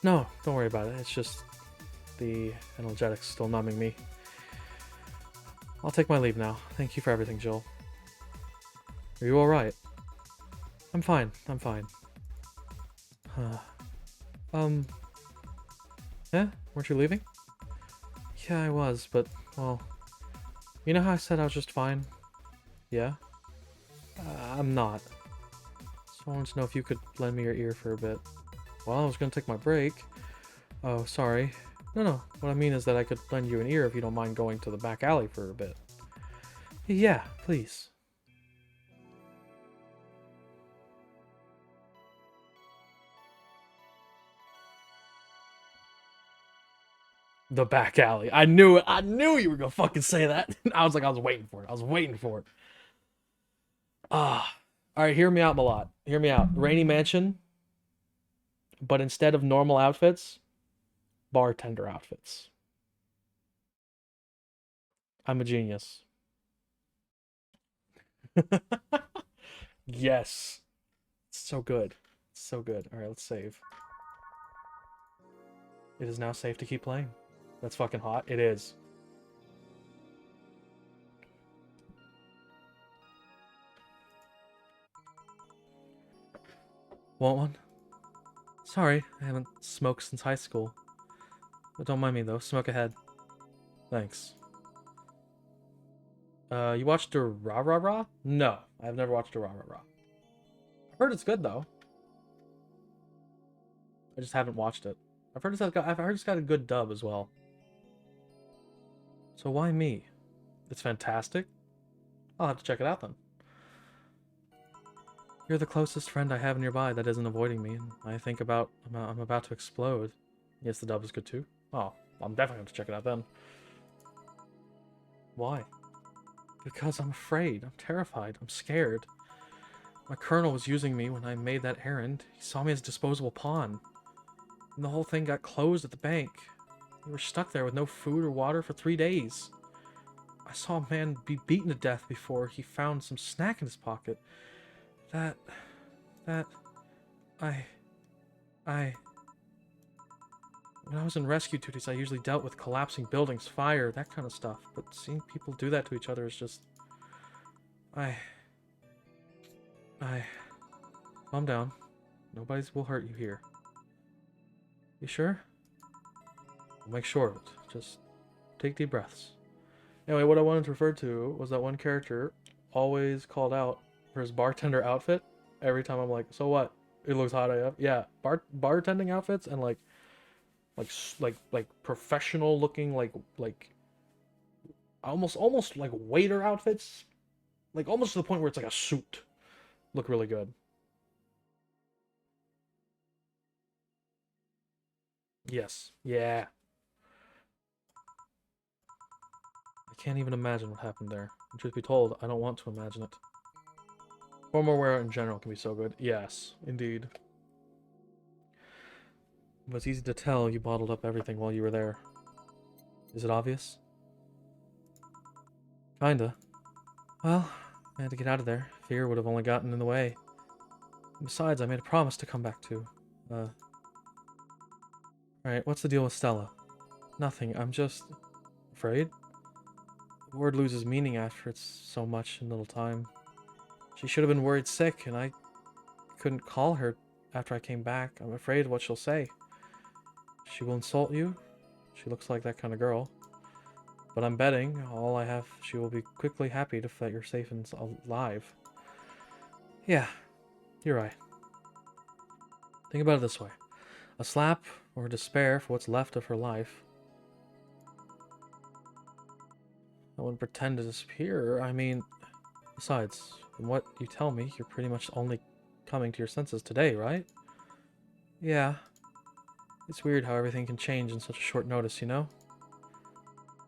No, don't worry about it. It's just the analgetics still numbing me. I'll take my leave now. Thank you for everything, Jill. Are you alright? I'm fine. I'm fine. Yeah? Weren't you leaving? Yeah, I was, but, well... You know how I said I was just fine? Yeah? I'm not. So I wanted to know if you could lend me your ear for a bit. Well, I was gonna take my break. Oh, sorry. No. What I mean is that I could lend you an ear if you don't mind going to the back alley for a bit. Yeah, please. The back alley. I knew it. I knew you were gonna fucking say that. I was waiting for it. I was waiting for it. Alright, hear me out, Malot. Hear me out. Rainy Mansion, but instead of normal outfits, bartender outfits. I'm a genius. Yes. So good. So good. Alright, let's save. It is now safe to keep playing. That's fucking hot. It is. Want one? Sorry, I haven't smoked since high school. But don't mind me though. Smoke ahead. Thanks. You watched a Rah Rah Rah? No, I've never watched a Rah Rah Rah. I've heard it's good though. I just haven't watched it. I've heard it's got a good dub as well. So why me? It's fantastic. I'll have to check it out then. You're the closest friend I have nearby that isn't avoiding me, and I think I'm about to explode. Yes, the dub is good too. Oh, I'm definitely going to check it out then. Why? Because I'm afraid. I'm terrified. I'm scared. My colonel was using me when I made that errand. He saw me as a disposable pawn. And the whole thing got closed at the bank. We were stuck there with no food or water for 3 days. I saw a man be beaten to death before he found some snack in his pocket. When I was in rescue duties, I usually dealt with collapsing buildings, fire, that kind of stuff. But seeing people do that to each other is just... Calm down. Nobody will hurt you here. You sure? I'll make sure of it. Just take deep breaths. Anyway, what I wanted to refer to was that one character always called out for his bartender outfit. Every time I'm like, so what? It looks hot AF. Yeah, bartending outfits and like professional looking like almost like waiter outfits. Like almost to the point where it's like a suit. Look really good. Yes. Yeah. I can't even imagine what happened there. And truth be told, I don't want to imagine it. Formal wear in general can be so good. Yes, indeed. But it's easy to tell you bottled up everything while you were there. Is it obvious? Kinda. Well, I had to get out of there. Fear would have only gotten in the way. Besides, I made a promise to come back to. Alright, what's the deal with Stella? Nothing, I'm just... afraid? The word loses meaning after it's so much in little time. She should have been worried sick, and I couldn't call her after I came back. I'm afraid of what she'll say. She will insult you. She looks like that kind of girl. But I'm betting she will be quickly happy that you're safe and alive. Yeah, you're right. Think about it this way. A slap or despair for what's left of her life.
I wouldn't pretend to disappear. I mean, besides, from what you tell me, you're pretty much only coming to your senses today, right? Yeah. It's weird how everything can change in such a short notice, you know?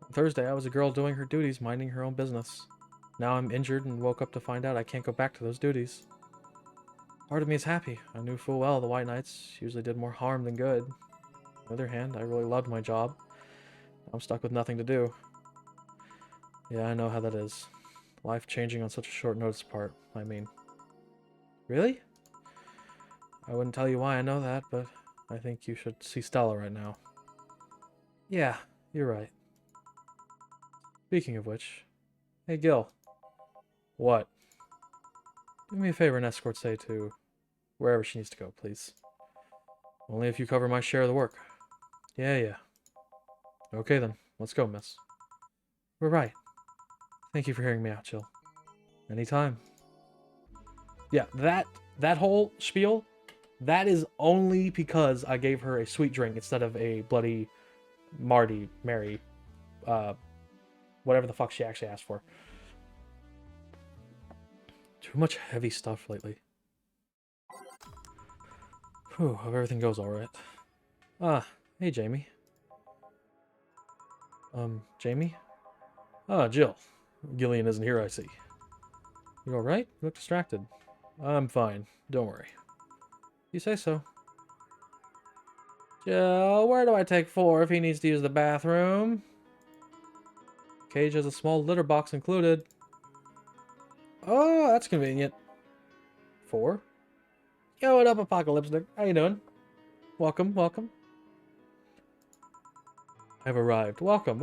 On Thursday, I was a girl doing her duties, minding her own business. Now I'm injured and woke up to find out I can't go back to those duties. Part of me is happy. I knew full well the White Knights usually did more harm than good. On the other hand, I really loved my job. I'm stuck with nothing to do. Yeah, I know how that is. Life changing on such a short notice part, I mean. Really? I wouldn't tell you why I know that, but I think you should see Stella right now. Yeah, you're right. Speaking of which, hey Gil. What? Do me a favor and escort Say to wherever she needs to go, please. Only if you cover my share of the work. Yeah. Okay then, let's go, miss. We're right. Thank you for hearing me out, Jill. Anytime. Yeah, that whole spiel, that is only because I gave her a sweet drink instead of a bloody Mary, whatever the fuck she actually asked for. Too much heavy stuff lately. Whew, hope everything goes alright. Ah, hey Jamie. Jamie? Ah, Jill. Gillian isn't here, I see. You alright? You look distracted. I'm fine. Don't worry. You say so. Jill, where do I take 4 if he needs to use the bathroom? Cage has a small litter box included. Oh, that's convenient. 4? Yo, what up, Apocalyptic? How you doing? Welcome. I've arrived. Welcome.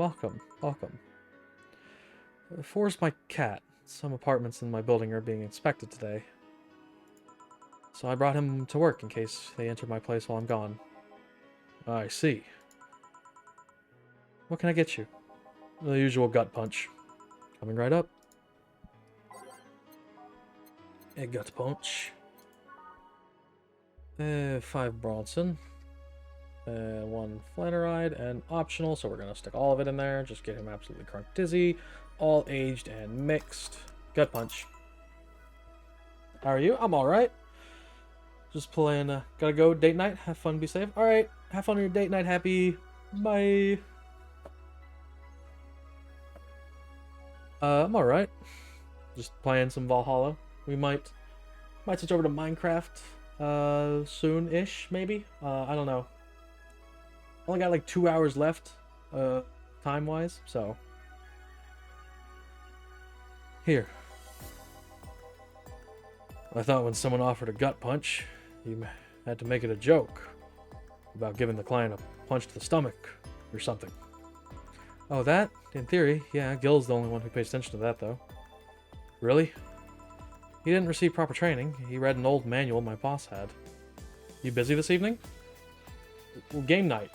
4's my cat. Some apartments in my building are being inspected today. So I brought him to work in case they enter my place while I'm gone. I see. What can I get you? The usual gut punch. Coming right up. A gut punch. 5 Bronson. 1 Flanneride, and optional, so we're going to stick all of it in there. Just get him absolutely crunk dizzy. All aged and mixed. Gut punch. How are you? I'm alright. Just playing, gotta go, date night. Have fun, be safe. Alright, have fun on your date night, happy. Bye. I'm alright. Just playing some Valhalla. We might switch over to Minecraft, soon-ish, maybe? I don't know. Only got like 2 hours left, time-wise, so. Here. I thought when someone offered a gut punch, you had to make it a joke about giving the client a punch to the stomach or something. Oh, that? In theory, yeah, Gil's the only one who pays attention to that, though. Really? He didn't receive proper training. He read an old manual my boss had. You busy this evening? Well, game night.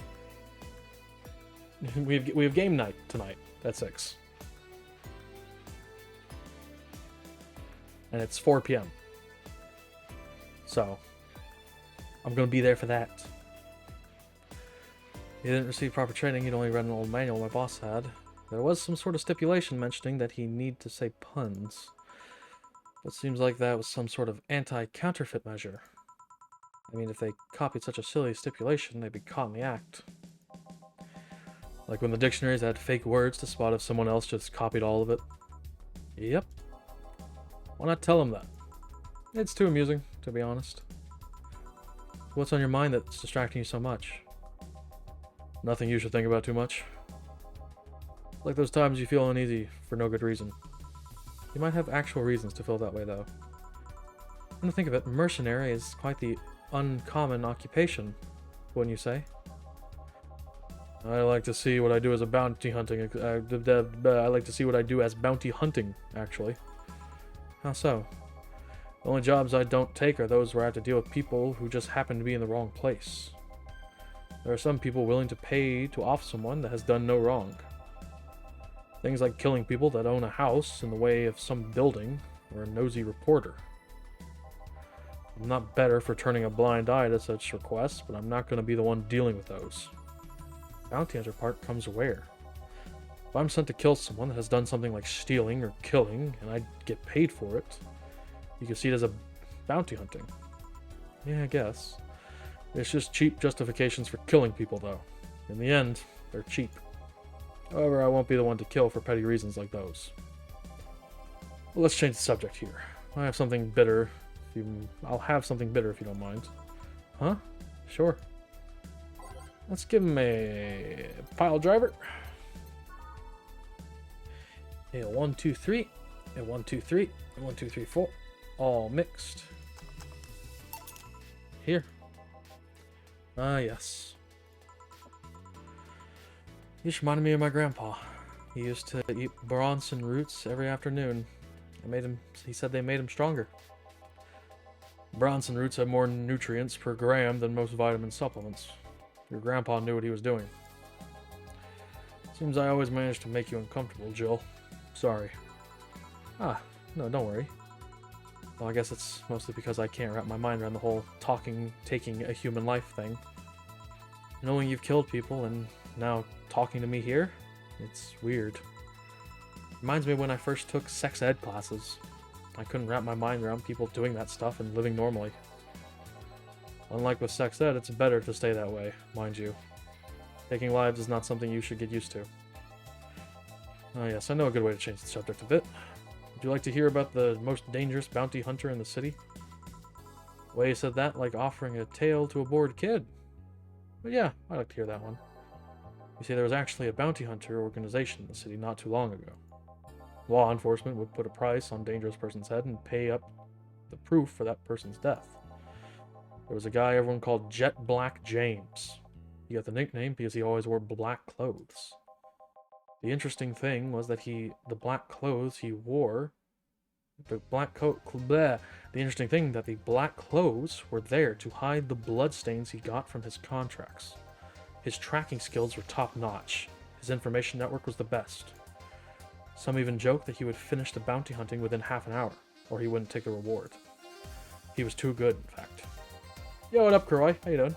We have game night tonight at 6. And it's 4 p.m. So, I'm going to be there for that. He didn't receive proper training. He'd only read an old manual my boss had. There was some sort of stipulation mentioning that he need to say puns. But it seems like that was some sort of anti-counterfeit measure. I mean, if they copied such a silly stipulation, they'd be caught in the act. Like when the dictionaries had fake words to spot if someone else just copied all of it. Yep. Why not tell them that? It's too amusing, to be honest. What's on your mind that's distracting you so much? Nothing you should think about too much. Like those times you feel uneasy for no good reason. You might have actual reasons to feel that way, though. Come to think of it, mercenary is quite the uncommon occupation, wouldn't you say? I like to see what I do as a bounty hunting. I like to see what I do as bounty hunting, actually. How so? The only jobs I don't take are those where I have to deal with people who just happen to be in the wrong place. There are some people willing to pay to off someone that has done no wrong. Things like killing people that own a house in the way of some building, or a nosy reporter. I'm not better for turning a blind eye to such requests, but I'm not going to be the one dealing with those. Bounty hunter part comes where? I'm sent to kill someone that has done something like stealing or killing, and I get paid for it, you can see it as a bounty hunting. Yeah, I guess. It's just cheap justifications for killing people, though. In the end, they're cheap. However, I won't be the one to kill for petty reasons like those. Well, let's change the subject here. I have something bitter. I'll have something bitter if you don't mind. Huh? Sure. Let's give him a pile driver. A 1, 2, 3. A 1, 2, 3. A 1, 2, 3, 4. All mixed. Here. Ah, yes. You just reminded me of my grandpa. He used to eat Bronson roots every afternoon. He said they made him stronger. Bronson roots have more nutrients per gram than most vitamin supplements. Your grandpa knew what he was doing. Seems I always manage to make you uncomfortable, Jill. Sorry. Ah, no, don't worry. Well, I guess it's mostly because I can't wrap my mind around the whole taking a human life thing. Knowing you've killed people and now talking to me here, it's weird. Reminds me of when I first took sex ed classes. I couldn't wrap my mind around people doing that stuff and living normally. Unlike with sex ed, it's better to stay that way, mind you. Taking lives is not something you should get used to. Oh yes, I know a good way to change the subject a bit. Would you like to hear about the most dangerous bounty hunter in the city? The way you said that, like offering a tail to a bored kid. But yeah, I'd like to hear that one. You see, there was actually a bounty hunter organization in the city not too long ago. Law enforcement would put a price on a dangerous person's head and pay up the proof for that person's death. There was a guy everyone called Jet Black James. He got the nickname because he always wore black clothes. The interesting thing was that the black clothes he wore, the interesting thing that the black clothes were there to hide the bloodstains he got from his contracts. His tracking skills were top-notch. His information network was the best. Some even joked that he would finish the bounty hunting within half an hour, or he wouldn't take the reward. He was too good, in fact. Yo, what up, Kroy? How you doing?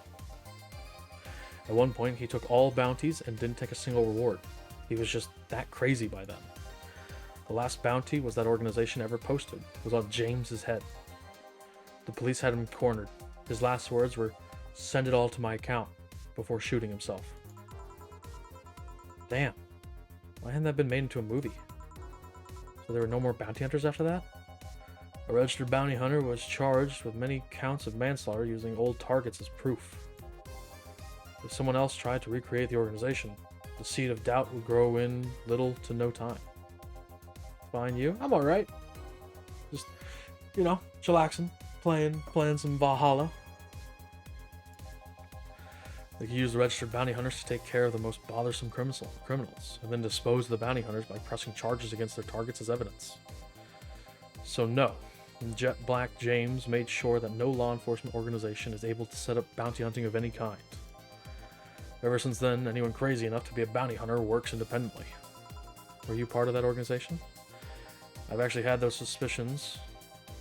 At one point, he took all bounties and didn't take a single reward. He was just that crazy by then. The last bounty was that organization ever posted. It was on James's head. The police had him cornered. His last words were, "Send it all to my account," before shooting himself. Damn. Why hadn't that been made into a movie? So there were no more bounty hunters after that? A registered bounty hunter was charged with many counts of manslaughter using old targets as proof. If someone else tried to recreate the organization, the seed of doubt would grow in little to no time. Find you? I'm alright. Just, chillaxing, playing some Valhalla. They could use the registered bounty hunters to take care of the most bothersome criminals, and then dispose of the bounty hunters by pressing charges against their targets as evidence. So no, Jet Black James made sure that no law enforcement organization is able to set up bounty hunting of any kind. Ever since then, anyone crazy enough to be a bounty hunter works independently. Were you part of that organization? I've actually had those suspicions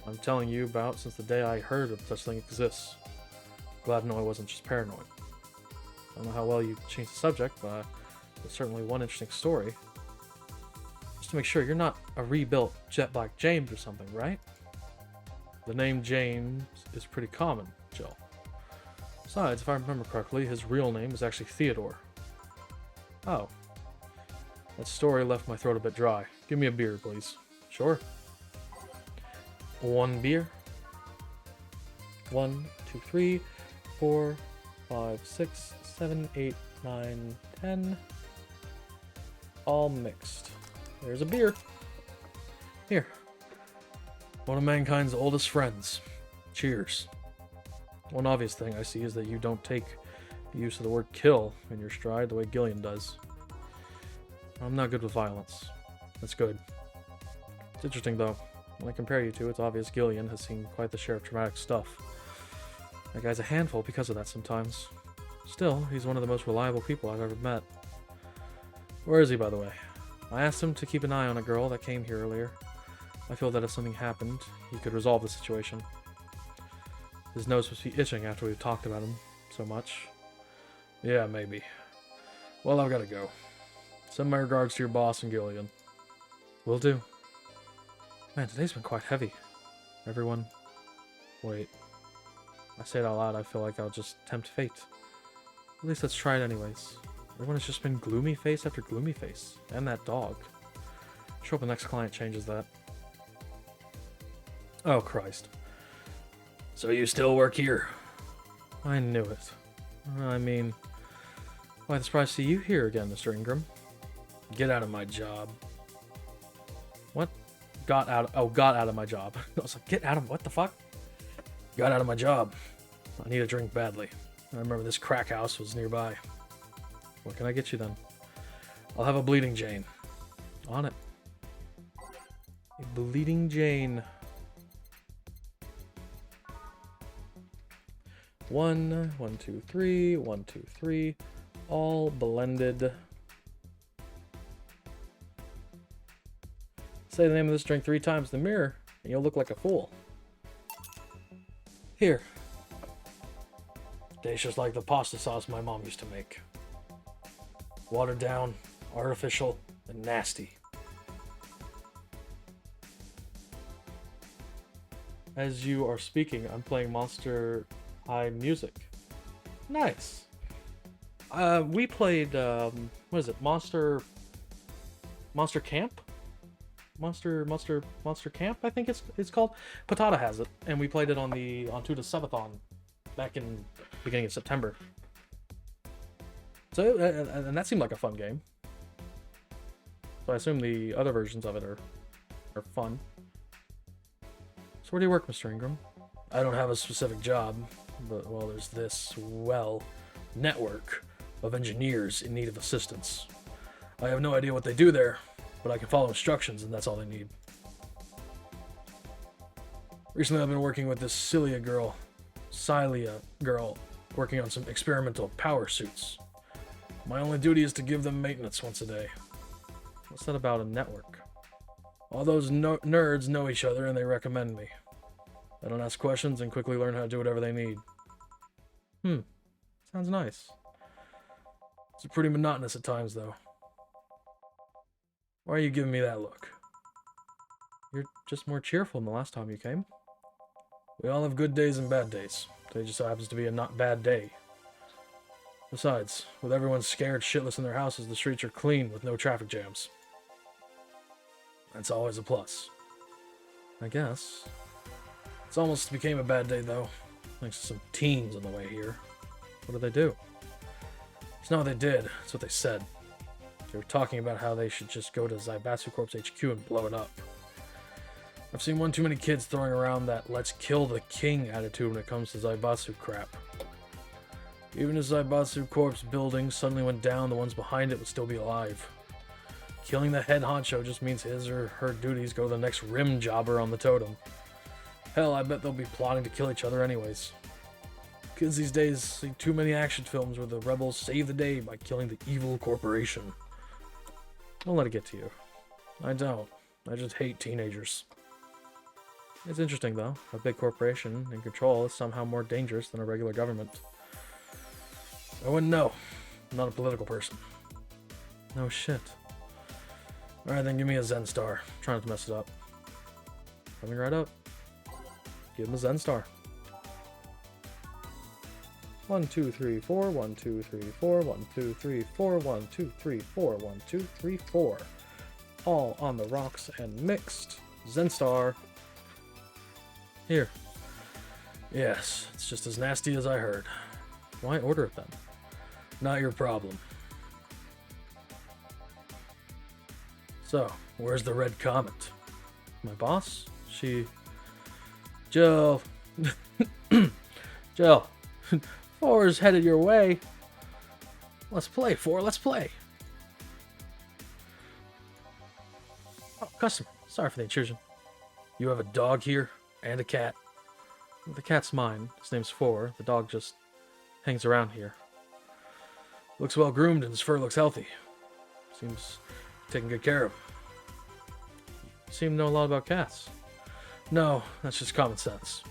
I'm telling you about since the day I heard of such thing exists. Glad to know I wasn't just paranoid. I don't know how well you changed the subject, but there's certainly one interesting story. Just to make sure, you're not a rebuilt Jet Black James or something, right? The name James is pretty common, Jill. Besides, if I remember correctly, his real name was actually Theodore. Oh. That story left my throat a bit dry. Give me a beer, please. Sure. One beer. 1, 2, 3, 4, 5, 6, 7, 8, 9, 10. All mixed. There's a beer. Here. One of mankind's oldest friends. Cheers. One obvious thing I see is that you don't take the use of the word kill in your stride the way Gillian does. I'm not good with violence. That's good. It's interesting though. When I compare you two, it's obvious Gillian has seen quite the share of traumatic stuff. That guy's a handful because of that sometimes. Still, he's one of the most reliable people I've ever met. Where is he, by the way? I asked him to keep an eye on a girl that came here earlier. I feel that if something happened, he could resolve the situation. His nose must be itching after we've talked about him so much. Yeah, maybe. Well, I've got to go. Send my regards to your boss and Gillian. Will do. Man, today's been quite heavy. Everyone... Wait. I say it out loud, I feel like I'll just tempt fate. At least let's try it anyways. Everyone has just been gloomy face after gloomy face. And that dog. Sure hope the next client changes that. Oh, Christ. So you still work here? I knew it. I mean... Why, I'm surprised to see you here again, Mr. Ingram. Get out of my job. What? Got out of my job. I was like, get out of... What the fuck? Got out of my job. I need a drink badly. I remember this crack house was nearby. What can I get you then? I'll have a Bleeding Jane. On it. A Bleeding Jane. 1, 1, 2, 3, 1, 2, 3. All blended. Say the name of this drink 3 times in the mirror, and you'll look like a fool. Here. Tastes just like the pasta sauce my mom used to make. Watered down, artificial, and nasty. As you are speaking, I'm playing Monster High music. Nice. We played, what is it? Monster Camp? Monster Camp, I think it's called. Patata has it, and we played it on Tuda Subathon back in beginning of September. So, and that seemed like a fun game. So I assume the other versions of it are fun. So where do you work, Mr. Ingram? I don't have a specific job, but, well, there's this, network of engineers in need of assistance. I have no idea what they do there, but I can follow instructions, and that's all they need. Recently, I've been working with this Cilia girl, working on some experimental power suits. My only duty is to give them maintenance once a day. What's that about a network? All those nerds know each other, and they recommend me. I don't ask questions and quickly learn how to do whatever they need. Sounds nice. It's pretty monotonous at times, though. Why are you giving me that look? You're just more cheerful than the last time you came. We all have good days and bad days. Today just so happens to be a not bad day. Besides, with everyone scared shitless in their houses, the streets are clean with no traffic jams. That's always a plus. I guess. It's almost became a bad day, though. Thanks to some teens on the way here. What did they do? It's not what they did, it's what they said. They were talking about how they should just go to Zaibatsu Corp's HQ and blow it up. I've seen one too many kids throwing around that let's kill the king attitude when it comes to Zaibatsu crap. Even if Zaibatsu Corp's building suddenly went down, the ones behind it would still be alive. Killing the head honcho just means his or her duties go to the next rim jobber on the totem. Hell, I bet they'll be plotting to kill each other anyways. Kids these days see too many action films where the rebels save the day by killing the evil corporation. Don't let it get to you. I don't. I just hate teenagers. It's interesting, though. A big corporation in control is somehow more dangerous than a regular government. I wouldn't know. I'm not a political person. No shit. Alright, then give me a Zen Star. Try not to mess it up. Coming right up. Give him a Zen Star. 1, 2, 3, 4, 1, 2, 3, 4, 1, 2, 3, 4, 1, 2, 3, 4, 1, 2, 3, 4. All on the rocks and mixed. Zen Star. Here. Yes, it's just as nasty as I heard. Why order it then? Not your problem. So, where's the red comet? My boss? She... Jill. Jill. 4 is headed your way. Let's play, 4. Let's play. Oh, customer. Sorry for the intrusion. You have a dog here and a cat. The cat's mine. His name's 4. The dog just hangs around here. Looks well groomed and his fur looks healthy. Seems taken good care of. You seem to know a lot about cats. No, that's just common sense.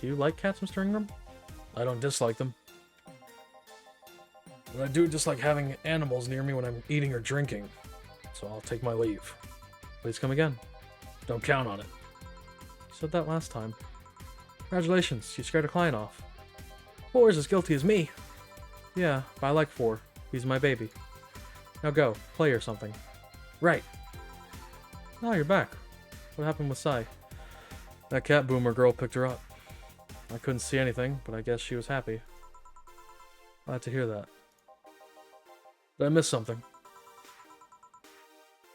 Do you like cats, Mr. Ingram? I don't dislike them. But I do dislike having animals near me when I'm eating or drinking, so I'll take my leave. Please come again. Don't count on it. You said that last time. Congratulations, you scared a client off. 4 is as guilty as me. Yeah, but I like 4. He's my baby. Now go, play or something. Right. Oh, you're back. What happened with Sai? That cat boomer girl picked her up. I couldn't see anything, but I guess she was happy. Glad to hear that. Did I miss something?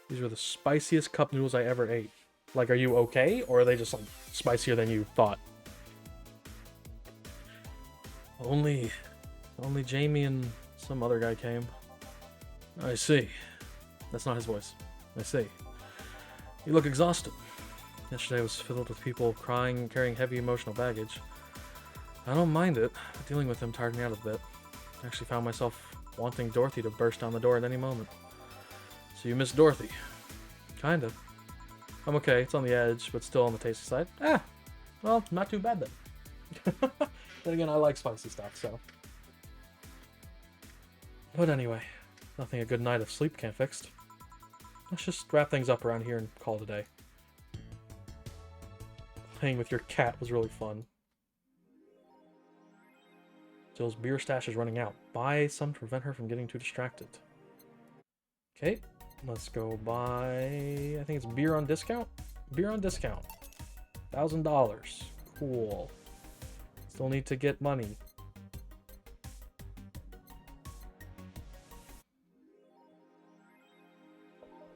These were the spiciest cup noodles I ever ate. Like, are you okay? Or are they just, like, spicier than you thought? Only Jamie and some other guy came. I see. That's not his voice. I see. You look exhausted. Yesterday was filled with people crying and carrying heavy emotional baggage. I don't mind it. Dealing with them tired me out a bit. I actually found myself wanting Dorothy to burst down the door at any moment. So you miss Dorothy? Kind of. I'm okay. It's on the edge, but still on the tasty side. Ah! Well, not too bad then. Then again, I like spicy stuff, so. But anyway, nothing a good night of sleep can't fix. Let's just wrap things up around here and call it a day. Playing with your cat was really fun. Jill's beer stash is running out. Buy some to prevent her from getting too distracted. Okay, let's go buy... I think it's beer on discount? Beer on discount. $1,000. Cool. Still need to get money.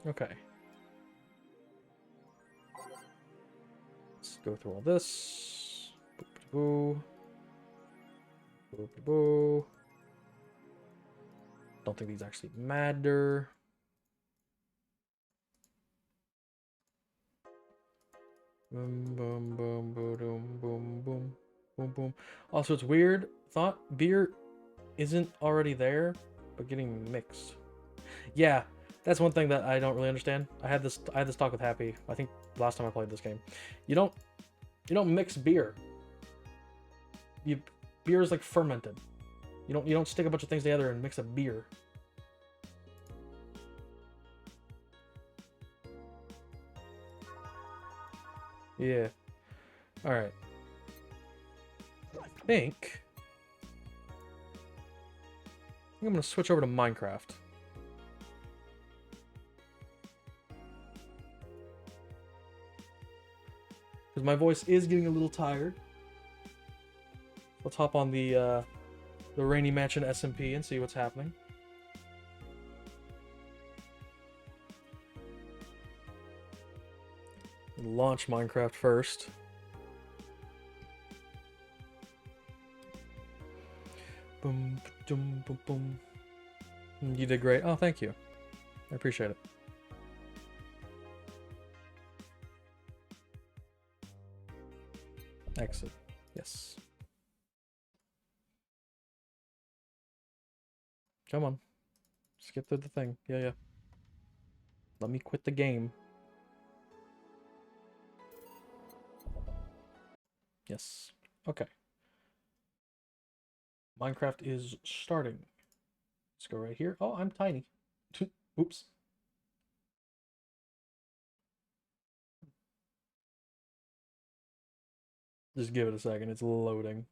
Okay. Let's go through all this. Boo. Boo, boo, boo. Don't think these actually matter. Boom, boom, boom, boom, boom, boom, boom, boom, boom. Also, it's weird. Thought beer isn't already there, but getting mixed. Yeah, that's one thing that I don't really understand. I had this talk with Happy. I think last time I played this game. You don't mix beer. Beer is like fermented. You don't stick a bunch of things together and mix a beer. Yeah. All right. I think I'm gonna switch over to Minecraft. Because my voice is getting a little tired. Let's hop on the Rainy Mansion SMP and see what's happening. Launch Minecraft first. Boom, boom, boom, boom. You did great. Oh, thank you. I appreciate it. Exit. Yes. Come on. Skip through the thing. Yeah. Let me quit the game. Yes. Okay. Minecraft is starting. Let's go right here. Oh, I'm tiny. Oops. Just give it a second. It's loading.